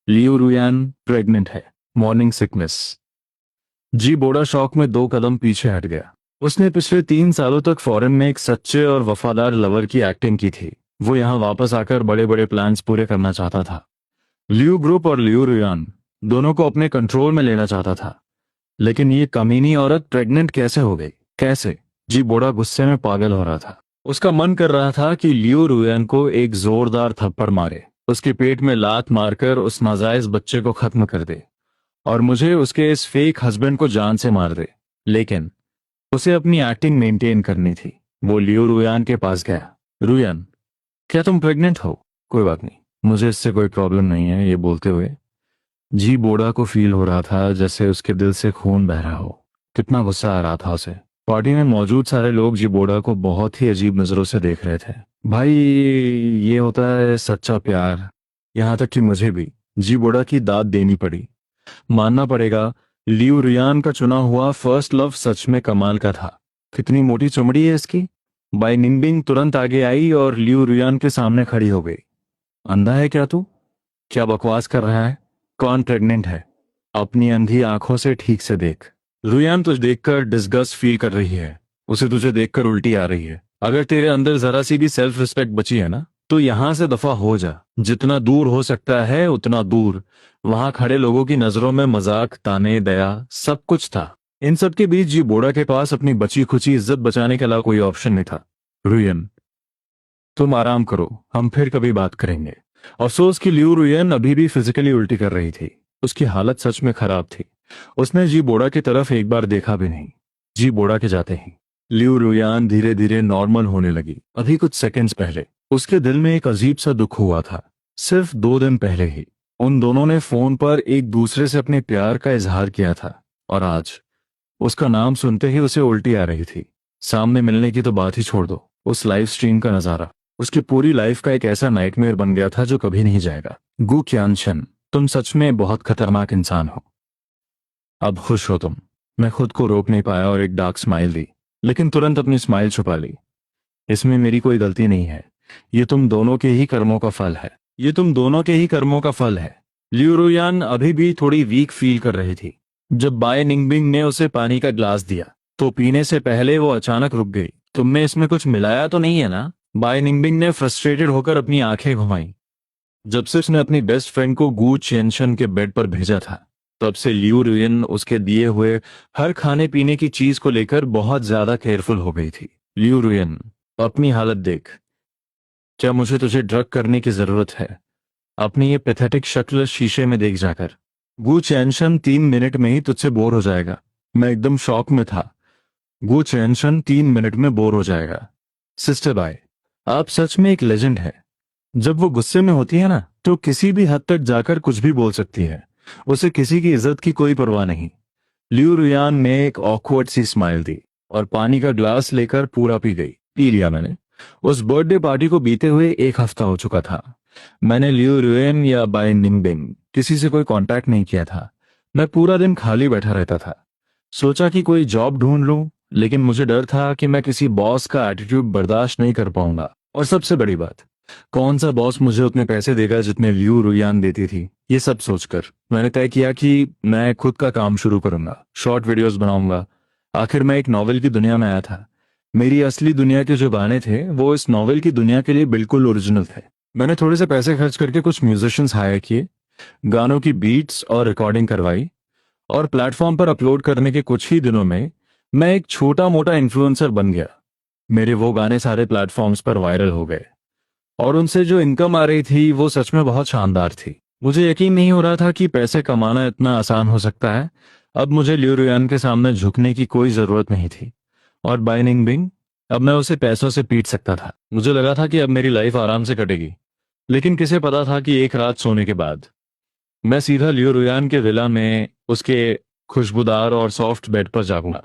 लियो रुयान प्रेग्नेंट है, मॉर्निंग सिकनेस। जी बोड़ा शौक में 2 कदम पीछे हट गया। उसने पिछले 3 सालों तक फॉरेन में एक सच्चे और वफादार लवर की एक्टिंग की थी। वो यहाँ वापस आकर बड़े बड़े प्लान्स पूरे करना चाहता था। लियो ग्रुप और लियो रुयान दोनों को अपने कंट्रोल में लेना चाहता था। लेकिन ये कमीनी औरत प्रेग्नेंट कैसे हो गई? कैसे? जी बोड़ा गुस्से में पागल हो रहा था। उसका मन कर रहा था कि लियो रुयन को एक जोरदार थप्पड़ मारे, उसके पेट में लात मारकर उस नाजायज बच्चे को खत्म कर दे, और मुझे उसके इस फेक हस्बैंड को जान से मार दे। लेकिन उसे अपनी एक्टिंग मेंटेन करनी थी। वो लियो रुयान के पास गया। रुयान, क्या तुम प्रेग्नेंट हो? कोई बात नहीं, मुझे इससे कोई प्रॉब्लम नहीं है। ये बोलते हुए जी बोड़ा को फील हो रहा था जैसे उसके दिल से खून बह रहा हो। कितना गुस्सा आ रहा था उसे। पार्टी में मौजूद सारे लोग जी बोड़ा को बहुत ही अजीब नजरों से देख रहे थे। भाई, ये होता है सच्चा प्यार। यहाँ तक कि मुझे भी जी बोड़ा की दाद देनी पड़ी। मानना पड़ेगा, लियो रियान का चुना हुआ फर्स्ट लव सच में कमाल का था। कितनी मोटी चमड़ी है इसकी। बाई निंबिंग तुरंत आगे आई और लियो रियान के सामने खड़ी हो गई। अंधा है क्या तू? क्या बकवास कर रहा है? कौन प्रेग्नेंट है? अपनी अंधी आंखों से ठीक से देख। रुयान तुझे देखकर डिस्गस्ट फील कर रही है। उसे तुझे देखकर उल्टी आ रही है। अगर तेरे अंदर जरा सी भी सेल्फ रिस्पेक्ट बची है ना, तो यहां से दफा हो जा। जितना दूर हो सकता है उतना दूर। वहां खड़े लोगों की नजरों में मजाक, ताने, दया सब कुछ था। इन सब के बीच जी बोड़ा के पास अपनी बची खुची इज्जत बचाने के अलावा कोई ऑप्शन नहीं था। रुयन, तुम आराम करो, हम फिर कभी बात करेंगे। अफसोस कि लियू रुयन अभी भी फिजिकली उल्टी कर रही थी। उसकी हालत सच में खराब थी। उसने जी बोड़ा की तरफ एक बार देखा भी नहीं। जी बोड़ा के जाते ही लियू रुयान धीरे धीरे नॉर्मल होने लगी। अभी कुछ सेकंड्स पहले उसके दिल में एक अजीब सा दुख हुआ था। सिर्फ 2 दिन पहले ही उन दोनों ने फोन पर एक दूसरे से अपने प्यार का इजहार किया था, और आज उसका नाम सुनते ही उसे उल्टी आ रही थी। सामने मिलने की तो बात ही छोड़ दो, उस लाइव स्ट्रीम का नजारा उसकी पूरी लाइफ का एक ऐसा नाइटमेयर बन गया था जो कभी नहीं जाएगा। गु क्यानशन, तुम सच में बहुत खतरनाक इंसान हो। अब खुश हो तुम? मैं खुद को रोक नहीं पाया और एक डार्क स्माइल दी, लेकिन तुरंत अपनी स्माइल छुपा ली। इसमें मेरी कोई गलती नहीं है। ये तुम दोनों के ही कर्मों का फल है। ये तुम दोनों के ही कर्मों का फल है। लियू रुयान अभी भी थोड़ी वीक फील कर रही थी। जब बाय निंगबिंग ने उसे पानी का ग्लास दिया तो पीने से पहले वो अचानक रुक गई। तुमने इसमें कुछ मिलाया तो नहीं है ना? बाय निंगबिंग ने फ्रस्ट्रेटेड होकर अपनी आंखें घुमाई। जब से उसने अपनी बेस्ट फ्रेंड को गू चेंशन के बेड पर भेजा था, तब से लियू रुयन उसके दिए हुए हर खाने पीने की चीज को लेकर बहुत ज्यादा केयरफुल हो गई थी। लियू रुयन, अपनी हालत देख। क्या मुझे तुझे ड्रग करने की जरूरत है? अपनी ये पैथेटिक शक्ल शीशे में देख जाकर। गू चैनशन 3 मिनट में ही तुझसे बोर हो जाएगा। मैं एकदम शॉक में था। गू चैनशन 3 मिनट में बोर हो जाएगा। सिस्टर बाय, आप सच में एक लेजेंड है। जब वो गुस्से में होती है ना, तो किसी भी हद तक जाकर कुछ भी बोल सकती है। उसे किसी की इज्जत की कोई परवाह नहीं। लियू रुयान ने एक ऑकवर्ड सी स्माइल दी और पानी का ग्लास लेकर पूरा पी लिया मैंने। उस बर्थडे पार्टी को बीते हुए 1 हफ्ता हो चुका था। मैंने लियू रुयन या बाय निंगबिंग किसी से कोई कांटेक्ट नहीं किया था। मैं पूरा दिन खाली बैठा रहता था। सोचा कि कोई जॉब ढूंढ लूं, लेकिन मुझे डर था कि मैं किसी बॉस का एटीट्यूड बर्दाश्त नहीं कर पाऊंगा। और सबसे बड़ी बात, कौन सा बॉस मुझे उतने पैसे देगा जितने लियू रुयान देती थी? ये सब सोचकर मैंने तय किया कि मैं खुद का काम शुरू करूंगा। शॉर्ट वीडियोस बनाऊंगा। आखिर मैं एक नॉवेल की दुनिया में आया था। मेरी असली दुनिया के जो गाने थे वो इस नॉवेल की दुनिया के लिए बिल्कुल ओरिजिनल थे। मैंने थोड़े से पैसे खर्च करके कुछ म्यूजिशियंस हायर किए, गानों की बीट्स और रिकॉर्डिंग करवाई, और प्लेटफॉर्म पर अपलोड करने के कुछ ही दिनों में मैं एक छोटा मोटा इन्फ्लुएंसर बन गया। मेरे वो गाने सारे प्लेटफॉर्म्स पर वायरल हो गए, और उनसे जो इनकम आ रही थी वो सच में बहुत शानदार थी। मुझे यकीन नहीं हो रहा था कि पैसे कमाना इतना आसान हो सकता है। अब मुझे लियू रुयान के सामने झुकने की कोई जरूरत नहीं थी। और बाय निंगबिंग, अब मैं उसे पैसों से पीट सकता था। मुझे लगा था कि अब मेरी लाइफ आराम से कटेगी। लेकिन किसे पता था कि एक रात सोने के बाद मैं सीधा लियो रुयान के विला में उसके खुशबूदार और सॉफ्ट बेड पर जागूंगा।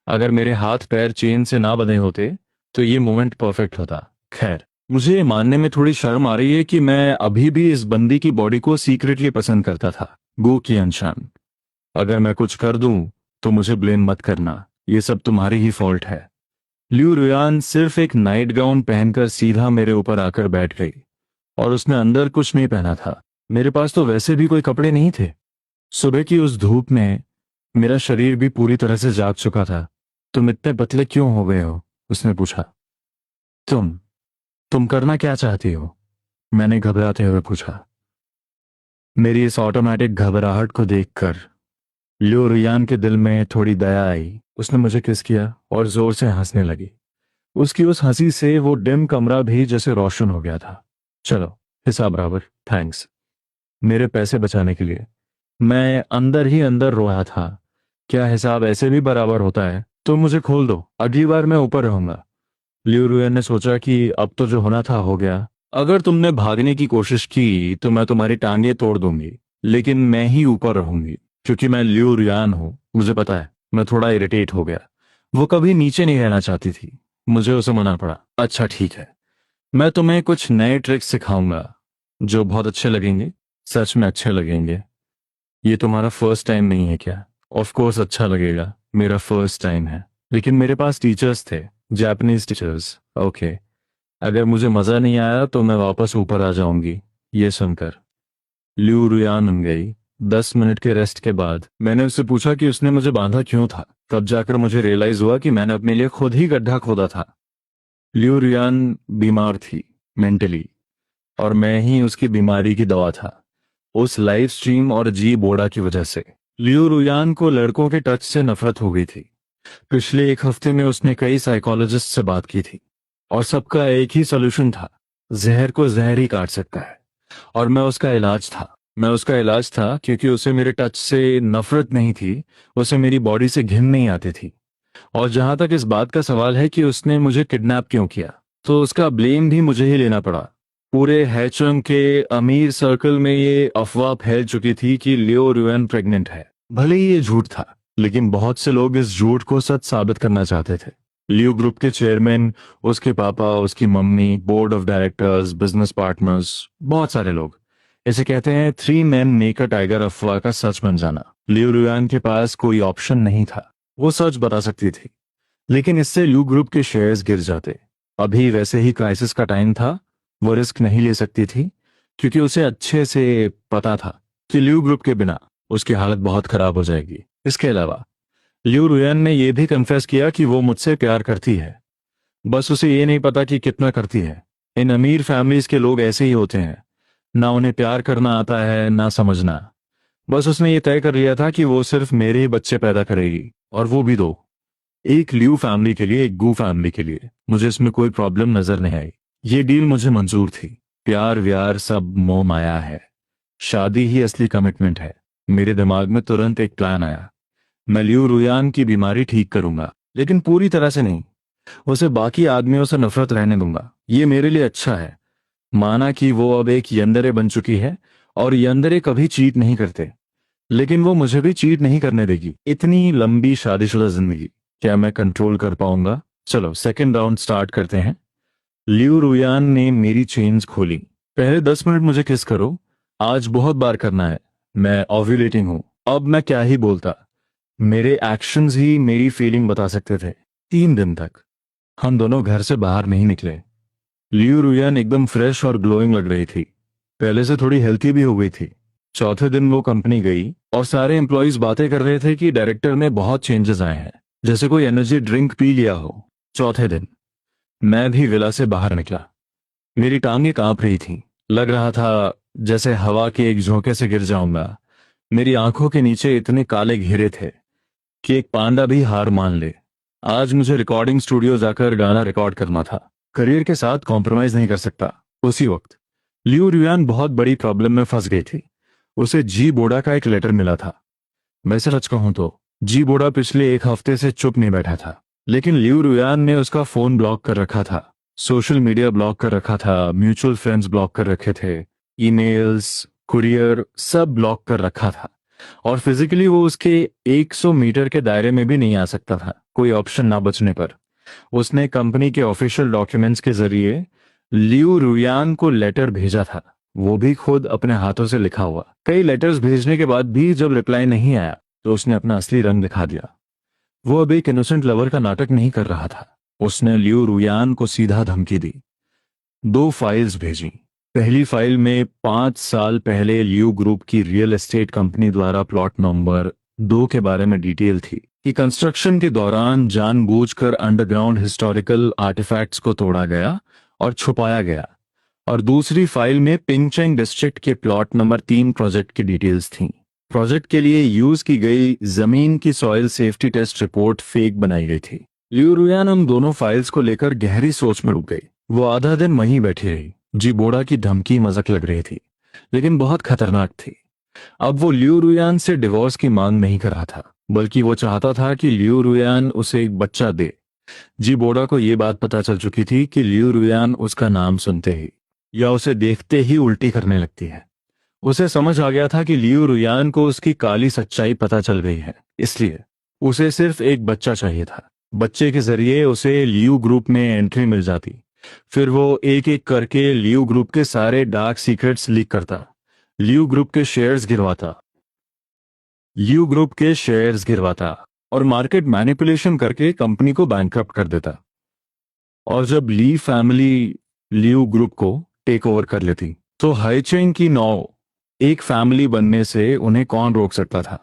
अगर मेरे हाथ पैर चेन से ना बंधे होते तो ये मोमेंट परफेक्ट होता। खैर, मुझे ये मानने में थोड़ी शर्म आ रही है कि मैं अभी भी इस बंदी की बॉडी को सीक्रेटली पसंद करता था। गो की अनशान, अगर मैं कुछ कर दूं तो मुझे ब्लेम मत करना, ये सब तुम्हारी ही फॉल्ट है। लिू रुयान सिर्फ एक नाइट गाउन पहनकर सीधा मेरे ऊपर आकर बैठ गई, और उसने अंदर कुछ नहीं पहना था। मेरे पास तो वैसे भी कोई कपड़े नहीं थे। सुबह की उस धूप में मेरा शरीर भी पूरी तरह से जाग चुका था। तुम इतने पतले क्यों हो गए हो? उसने पूछा। तुम तुम करना क्या चाहती हो? मैंने घबराते हुए पूछा। मेरी इस ऑटोमेटिक घबराहट को देखकर लियो रियान के दिल में थोड़ी दया आई। उसने मुझे किस किया और जोर से हंसने लगी। उसकी उस हंसी से वो डिम कमरा भी जैसे रोशन हो गया था। चलो, हिसाब बराबर। थैंक्स मेरे पैसे बचाने के लिए। मैं अंदर ही अंदर रोया था। क्या हिसाब ऐसे भी बराबर होता है? तो मुझे खोल दो, अगली बार मैं ऊपर रहूंगा। लियू रुयन ने सोचा कि अब तो जो होना था हो गया। अगर तुमने भागने की कोशिश की तो मैं तुम्हारी टांगें तोड़ दूंगी, लेकिन मैं ही ऊपर रहूंगी, क्योंकि मैं लियू रुयान हूं। मुझे पता है। मैं थोड़ा इरिटेट हो गया। वो कभी नीचे नहीं रहना चाहती थी। मुझे उसे मना पड़ा। अच्छा ठीक है, मैं तुम्हें कुछ नए ट्रिक्स सिखाऊंगा जो बहुत अच्छे लगेंगे। सच में अच्छे लगेंगे। ये तुम्हारा फर्स्ट टाइम नहीं है क्या? ऑफ कोर्स अच्छा लगेगा, मेरा फर्स्ट टाइम है। लेकिन मेरे पास टीचर्स थे, जापानीज टीचर्स। ओके, अगर मुझे मजा नहीं आया तो मैं वापस ऊपर आ जाऊंगी। ये सुनकर लिू रुयान उन गई। 10 मिनट के रेस्ट के बाद मैंने उससे पूछा कि उसने मुझे बांधा क्यों था। तब जाकर मुझे रियलाइज हुआ कि मैंने अपने लिए खुद ही गड्ढा खोदा था। लिू रुयान बीमार थी, मेंटली, और मैं ही उसकी बीमारी की दवा था। उस लाइव स्ट्रीम और जी बोड़ा की वजह से लियो रुयान को लड़कों के टच से नफरत हो गई थी। पिछले एक हफ्ते में उसने कई साइकोलॉजिस्ट से बात की थी, और सबका एक ही सोल्यूशन था। जहर को जहर ही काट सकता है। और मैं उसका इलाज था क्योंकि उसे मेरे टच से नफरत नहीं थी। उसे मेरी बॉडी से घिन नहीं आती थी। और जहां तक इस बात का सवाल है कि उसने मुझे किडनैप क्यों किया, तो उसका ब्लेम भी मुझे ही लेना पड़ा। पूरे हैचंग के अमीर सर्कल में ये अफवाह फैल चुकी थी कि लियो रुएन प्रेग्नेंट है। भले ही ये झूठ था, लेकिन बहुत से लोग इस झूठ को सच साबित करना चाहते थे। लियो ग्रुप के चेयरमैन, उसके पापा, उसकी mummy, board of directors, business partners, बहुत सारे लोग। इसे कहते हैं three man make a tiger अफवाह का सच बन जाना। लियो रुएन के पास कोई ऑप्शन नहीं था। वो सच बता सकती थी, लेकिन इससे ल्यू ग्रुप के शेयर्स गिर जाते। अभी वैसे ही क्राइसिस का टाइम था। वो रिस्क नहीं ले सकती थी, क्योंकि उसे अच्छे से पता था कि ल्यू ग्रुप के बिना उसकी हालत बहुत खराब हो जाएगी। इसके अलावा ल्यू रुयन ने यह भी कन्फेस किया कि वो मुझसे प्यार करती है। बस उसे ये नहीं पता कि कितना करती है। इन अमीर फैमिलीज के लोग ऐसे ही होते हैं, ना उन्हें प्यार करना आता है ना समझना। बस उसने ये तय कर लिया था कि वो सिर्फ मेरे ही बच्चे पैदा करेगी, और वो भी दो। एक ल्यू फैमिली के लिए, एक गू फैमिली के लिए। मुझे इसमें कोई प्रॉब्लम नजर नहीं आई। ये डील मुझे मंजूर थी। प्यार व्यार सब मोह माया है। शादी ही असली कमिटमेंट है। मेरे दिमाग में तुरंत एक प्लान आया। मैं ल्यू रुयान की बीमारी ठीक करूंगा, लेकिन पूरी तरह से नहीं। उसे बाकी आदमियों से नफरत रहने दूंगा। ये मेरे लिए अच्छा है। माना कि वो अब एक यंदरे बन चुकी है, और यंदरे कभी चीट नहीं करते, लेकिन वो मुझे भी चीट नहीं करने देगी। इतनी लंबी शादीशुदा जिंदगी, क्या मैं कंट्रोल कर पाऊंगा? चलो, सेकंड राउंड स्टार्ट करते हैं। लियू रुयान ने मेरी चेन्स खोली। पहले 10 मिनट मुझे किस करो। आज बहुत बार करना है। मैं ओव्यूलेटिंग हूं। अब मैं क्या ही बोलता। मेरे एक्शंस ही मेरी फीलिंग बता सकते थे। 3 दिन तक हम दोनों घर से बाहर नहीं निकले। लियू रुयान एकदम फ्रेश और ग्लोइंग लग रही थी। पहले से थोड़ी हेल्थी भी हो गई थी। चौथे दिन वो कंपनी गई, और सारे एम्प्लॉयज बातें कर रहे थे कि डायरेक्टर में बहुत चेंजेस आए हैं, जैसे कोई एनर्जी ड्रिंक पी लिया हो। चौथे दिन मैं भी विला से बाहर निकला। मेरी टांगें कांप रही थीं। लग रहा था जैसे हवा के एक झोंके से गिर जाऊंगा। मेरी आंखों के नीचे इतने काले घेरे थे कि एक पांडा भी हार मान ले। आज मुझे रिकॉर्डिंग स्टूडियो जाकर गाना रिकॉर्ड करना था। करियर के साथ कॉम्प्रोमाइज नहीं कर सकता। उसी वक्त लियू रियान बहुत बड़ी प्रॉब्लम में फंस गई थी। उसे जी बोडा का एक लेटर मिला था। मैं सच कहूं तो जी बोडा पिछले एक हफ्ते से चुप नहीं बैठा था, लेकिन लियू रियान ने उसका फोन ब्लॉक कर रखा था, सोशल मीडिया ब्लॉक कर रखा था, म्यूचुअल फ्रेंड्स ब्लॉक कर रखे थे, ईमेल्स, कुरियर सब ब्लॉक कर रखा था। और फिजिकली वो उसके 100 मीटर के दायरे में भी नहीं आ सकता था, कोई ऑप्शन ना बचने पर। उसने कंपनी के ऑफिशियल डॉक्यूमेंट्स के जरिए लियू रुयान को लेटर भेजा था, वो भी खुद अपने हाथों से लिखा हुआ। कई लेटर्स भेजने के बाद भी जब रिप्लाई नहीं आया तो उसने अपना असली रंग दिखा दिया। वो अब एक इनोसेंट लवर का नाटक नहीं कर रहा था। उसने लियू रुयान को सीधा धमकी दी। 2 फाइल्स भेजी। पहली फाइल में 5 साल पहले लियू ग्रुप की रियल एस्टेट कंपनी द्वारा प्लॉट नंबर 2 के बारे में डिटेल थी कि कंस्ट्रक्शन के दौरान जानबूझकर अंडरग्राउंड हिस्टोरिकल आर्टिफैक्ट्स को तोड़ा गया और छुपाया गया। और दूसरी फाइल में पिंगचेंग डिस्ट्रिक्ट के प्लॉट नंबर 3 प्रोजेक्ट की डिटेल्स थीं। प्रोजेक्ट के लिए यूज की गई जमीन की soil safety test report fake बनाई गई थी। लियू रुयान उन दोनों फाइल्स को लेकर गहरी सोच में डूब गई। वो आधा दिन वहीं बैठी रही। जी बोड़ा की धमकी मजाक लग रही थी, लेकिन बहुत खतरनाक थी। अब वो लियू रुयान से डिवोर्स की मांग नहीं कर रहा था, बल्कि वो चाहता था कि लियू रुयान उसे एक बच्चा दे। जी बोड़ा को ये बात पता चल चुकी थी कि लियू रुयान उसका नाम सुनते ही या उसे देखते ही उल्टी करने लगती है। उसे समझ आ गया था कि लियू रुयान को उसकी काली सच्चाई पता चल गई है, इसलिए उसे सिर्फ एक बच्चा चाहिए था। बच्चे के जरिए उसे लियू ग्रुप में एंट्री मिल जाती। फिर वो एक एक करके लियू ग्रुप के सारे डार्क सीक्रेट्स लीक करता, लियू ग्रुप के शेयर्स गिरवाता और मार्केट मैनिपुलेशन करके कंपनी को बैंकरप्ट कर देता। और जब ली फैमिली लियू ग्रुप को टेक ओवर कर लेती तो हाईचेंग की नौ एक फैमिली बनने से उन्हें कौन रोक सकता था।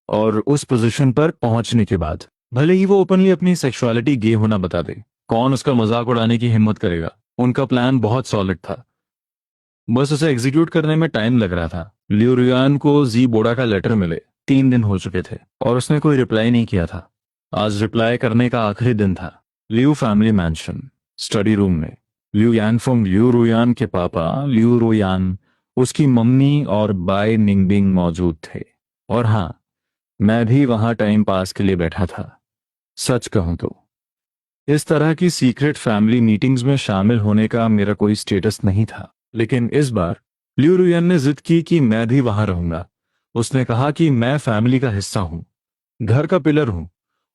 और उस पोजीशन पर पहुंचने के बाद भले ही वो ओपनली अपनी सेक्सुअलिटी गे होना बता दे, कौन उसका मजाक उड़ाने की हिम्मत करेगा। उनका प्लान बहुत सॉलिड था, बस उसे एग्जीक्यूट करने में टाइम लग रहा था। लियू रुयान को जी बोड़ा का लेटर मिले 3 दिन हो चुके थे और उसने कोई रिप्लाई नहीं किया था। आज रिप्लाई करने का आखिरी दिन था। Liu family mention study room में लियू यानफोंग, लियू रुयान के पापा लियू रुयान, उसकी मम्मी और बाय निंगबिंग मौजूद थे। और हाँ, मैं भी वहां टाइम पास के लिए बैठा था। सच कहूं तो इस तरह की सीक्रेट फैमिली मीटिंग्स में शामिल होने का मेरा कोई स्टेटस नहीं था, लेकिन इस बार लियू रुयान ने जिद की कि मैं भी वहां रहूंगा। उसने कहा कि मैं फैमिली का हिस्सा हूं, घर का पिलर हूं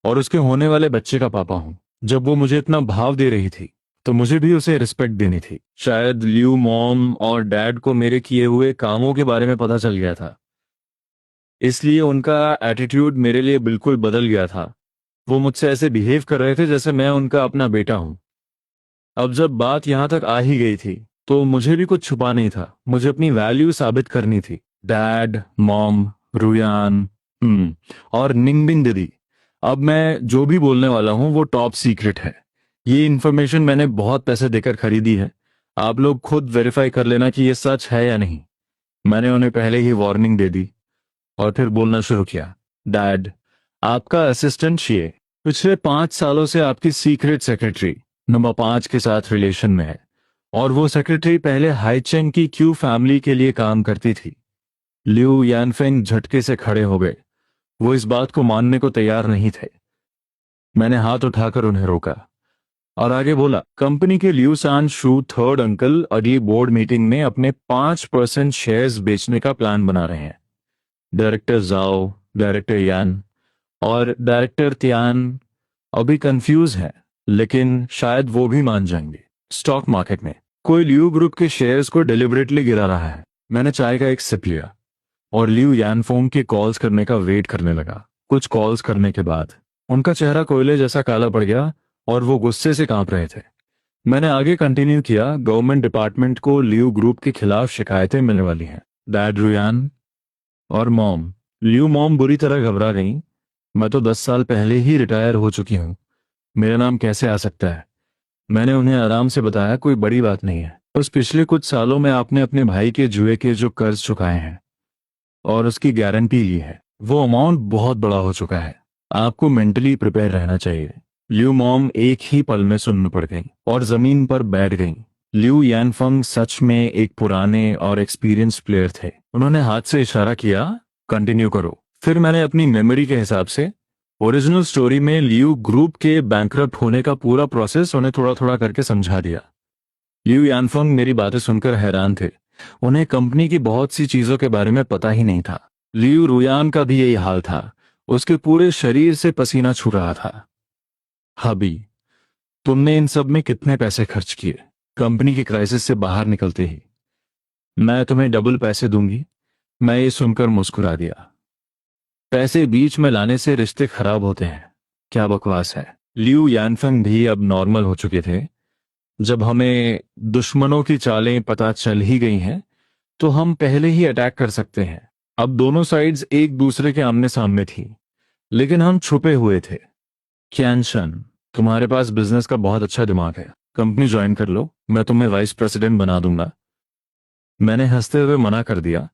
और उसके होने वाले बच्चे का पापा हूं। जब वो मुझे इतना भाव दे रही थी तो मुझे भी उसे रिस्पेक्ट देनी थी। शायद लियू मॉम और डैड को मेरे किए हुए कामों के बारे में पता चल गया था, इसलिए उनका एटीट्यूड मेरे लिए बिल्कुल बदल गया था। वो मुझसे ऐसे बिहेव कर रहे थे जैसे मैं उनका अपना बेटा हूं। अब जब बात यहां तक आ ही गई थी तो मुझे भी कुछ छुपा नहीं था, मुझे अपनी वैल्यू साबित करनी थी। डैड, मॉम, रुयान और निंगबिंग दीदी, अब मैं जो भी बोलने वाला हूं वो टॉप सीक्रेट है। ये इन्फॉर्मेशन मैंने बहुत पैसे देकर खरीदी है। आप लोग खुद वेरीफाई कर लेना कि ये सच है या नहीं। मैंने उन्हें पहले ही वार्निंग दे दी और फिर बोलना शुरू किया। डैड, आपका असिस्टेंट शिए पिछले 5 सालों से आपकी सीक्रेट सेक्रेटरी नंबर 5 के साथ रिलेशन में है, और वो सेक्रेटरी पहले हाईचेंग की क्यू फैमिली के लिए काम करती थी। लियू यानफेंग झटके से खड़े हो गए। वो इस बात को मानने को तैयार नहीं थे। मैंने हाथ उठाकर उन्हें रोका और आगे बोला, कंपनी के लियू सान शू थर्ड अंकल अगली बोर्ड मीटिंग में अपने 5% शेयर्स बेचने का प्लान बना रहे हैं। डायरेक्टर जाओ, डायरेक्टर यान और डायरेक्टर त्यान अभी कंफ्यूज है, लेकिन शायद वो भी मान जाएंगे। स्टॉक मार्केट में कोई लियू ग्रुप के शेयर्स को डिलिबरेटली गिरा रहा है। मैंने चाय का एक सिप लिया और लियू यानफोंग के कॉल्स करने का वेट करने लगा। कुछ कॉल्स करने के बाद उनका चेहरा कोयले जैसा काला पड़ गया और वो गुस्से से कांप रहे थे। मैंने आगे कंटिन्यू किया, गवर्नमेंट डिपार्टमेंट को लियू ग्रुप के खिलाफ शिकायतें मिलने वाली हैं। डैड, रुयान और मॉम, लियू मॉम बुरी तरह घबरा गई। मैं तो 10 साल पहले ही रिटायर हो चुकी हूँ, मेरा नाम कैसे आ सकता है। मैंने उन्हें आराम से बताया, कोई बड़ी बात नहीं है, बस पिछले कुछ सालों में आपने अपने भाई के जुए के जो कर्ज चुकाए हैं और उसकी गारंटी ली है, वो अमाउंट बहुत बड़ा हो चुका है। आपको मेंटली प्रिपेयर रहना चाहिए। लियू मॉम एक ही पल में सुन्न पड़ गई और जमीन पर बैठ गई। लियू यानफंग सच में एक पुराने और एक्सपीरियंस प्लेयर थे। उन्होंने हाथ से इशारा किया, कंटिन्यू करो। फिर मैंने अपनी मेमोरी के हिसाब से ओरिजिनल स्टोरी में लियू ग्रुप के बैंकरप्ट होने का पूरा प्रोसेस उन्हें थोड़ा थोड़ा करके समझा दिया। लियू यानफंग मेरी बातें सुनकर हैरान थे। उन्हें कंपनी की बहुत सी चीजों के बारे में पता ही नहीं था। लियू रुयान का भी यही हाल था, उसके पूरे शरीर से पसीना छू रहा था। हबी, तुमने इन सब में कितने पैसे खर्च किए? कंपनी की क्राइसिस से बाहर निकलते ही मैं तुम्हें डबल पैसे दूंगी। मैं ये सुनकर मुस्कुरा दिया। पैसे बीच में लाने से रिश्ते खराब होते हैं, क्या बकवास है। लियू यानफेंग भी अब नॉर्मल हो चुके थे। जब हमें दुश्मनों की चालें पता चल ही गई हैं तो हम पहले ही अटैक कर सकते हैं। अब दोनों साइड्स एक दूसरे के आमने सामने थी, लेकिन हम छुपे हुए थे। कैंशन, तुम्हारे पास बिजनेस का बहुत अच्छा दिमाग है, कंपनी ज्वाइन कर लो, मैं तुम्हें वाइस प्रेसिडेंट बना दूंगा। मैंने हंसते हुए मना कर दिया।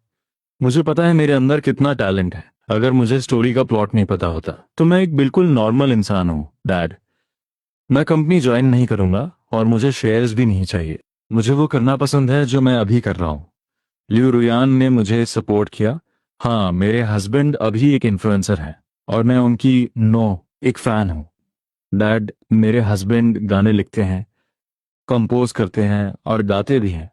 मुझे पता है मेरे अंदर कितना टैलेंट है। अगर मुझे स्टोरी का प्लॉट नहीं पता होता तो मैं एक बिल्कुल नॉर्मल इंसान हूँ डैड। मैं कंपनी ज्वाइन नहीं करूंगा और मुझे शेयर्स भी नहीं चाहिए। मुझे वो करना पसंद है जो मैं अभी कर रहा हूँ। लियू रुयान ने मुझे सपोर्ट किया। हाँ, मेरे हस्बैंड अभी एक इन्फ्लुएंसर हैं और मैं उनकी एक फैन हूँ। डैड, मेरे हस्बैंड गाने लिखते हैं, कंपोज करते हैं और गाते भी हैं।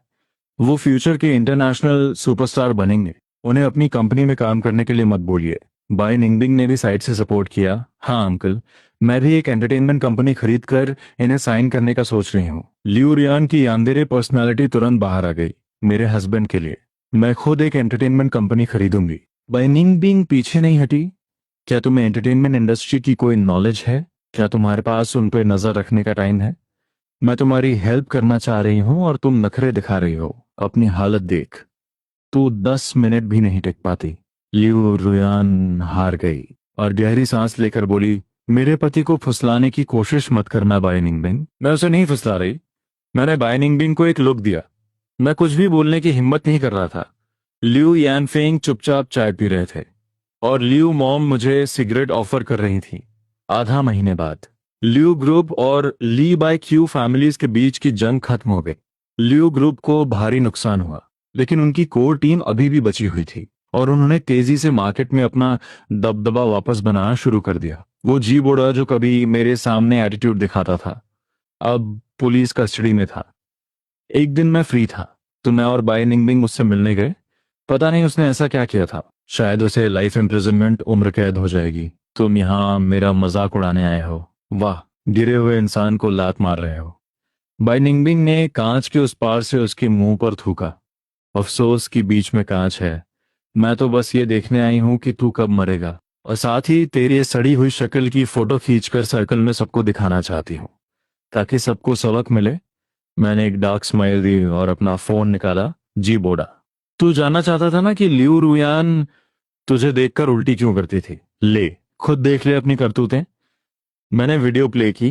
वो फ्यूचर के इंटरनेशनल सुपरस्टार बनेंगे। उन्हें अपनी कंपनी में काम करने के लिए मत बोलिए। बाय निंगबिंग ने भी साइड से सपोर्ट किया। हाँ अंकल, मैं भी एक एंटरटेनमेंट कंपनी खरीद कर इन्हें साइन करने का सोच रही हूँ। लियू रियान की यानदेरे पर्सनालिटी तुरंत बाहर आ गई। मेरे हस्बैंड के लिए मैं खुद एक एंटरटेनमेंट कंपनी खरीदूंगी। बाय निंगबिंग पीछे नहीं हटी। क्या तुम्हें एंटरटेनमेंट इंडस्ट्री की कोई नॉलेज है? क्या तुम्हारे पास उन पर नजर रखने का टाइम है? मैं तुम्हारी हेल्प करना चाह रही हूँ और तुम नखरे दिखा रही हो। अपनी हालत देख, तू 10 मिनट भी नहीं टिक पाती। लियू रुयान हार गई और गहरी सांस लेकर बोली, मेरे पति को फुसलाने की कोशिश मत करना बाय निंगबिंग। मैं उसे नहीं फुसला रही। मैंने बाय निंगबिंग को एक लुक दिया। मैं कुछ भी बोलने की हिम्मत नहीं कर रहा था। लियू यानफेंग चुपचाप चाय पी रहे थे और लियू मॉम मुझे सिगरेट ऑफर कर रही थी। आधा महीने बाद लियू ग्रुप और ली बाय क्यू फैमिलीज के बीच की जंग खत्म हो गई। लियू ग्रुप को भारी नुकसान हुआ, लेकिन उनकी कोर टीम अभी भी बची हुई थी और उन्होंने तेजी से मार्केट में अपना दबदबा वापस बनाना शुरू कर दिया। वो जी बोड़ा जो कभी मेरे सामने एटीट्यूड दिखाता था, अब पुलिस कस्टडी में था। एक दिन मैं फ्री था तो मैं और बाय निंगबिंग उससे मिलने गए। पता नहीं उसने ऐसा क्या किया था। शायद उसे लाइफ इम्प्रिजनमेंट, उम्र कैद हो जाएगी। तुम यहाँ मेरा मजाक उड़ाने आए हो? वाह, गिरे हुए इंसान को लात मार रहे हो। बाय निंगबिंग ने कांच के उस पार से उसके मुंह पर थूका। अफसोस कि बीच में कांच है। मैं तो बस ये देखने आई हूं कि तू कब मरेगा, और साथ ही तेरी ये सड़ी हुई शक्ल की फोटो खींचकर सर्कल में सबको दिखाना चाहती हूँ, ताकि सबको सबक मिले। मैंने एक डार्क स्माइल दी और अपना फोन निकाला। जी बोड़ा, तू जानना चाहता था ना कि लियू रुयान तुझे देखकर उल्टी क्यों करती थी? ले, खुद देख ले अपनी करतूतें। मैंने वीडियो प्ले की।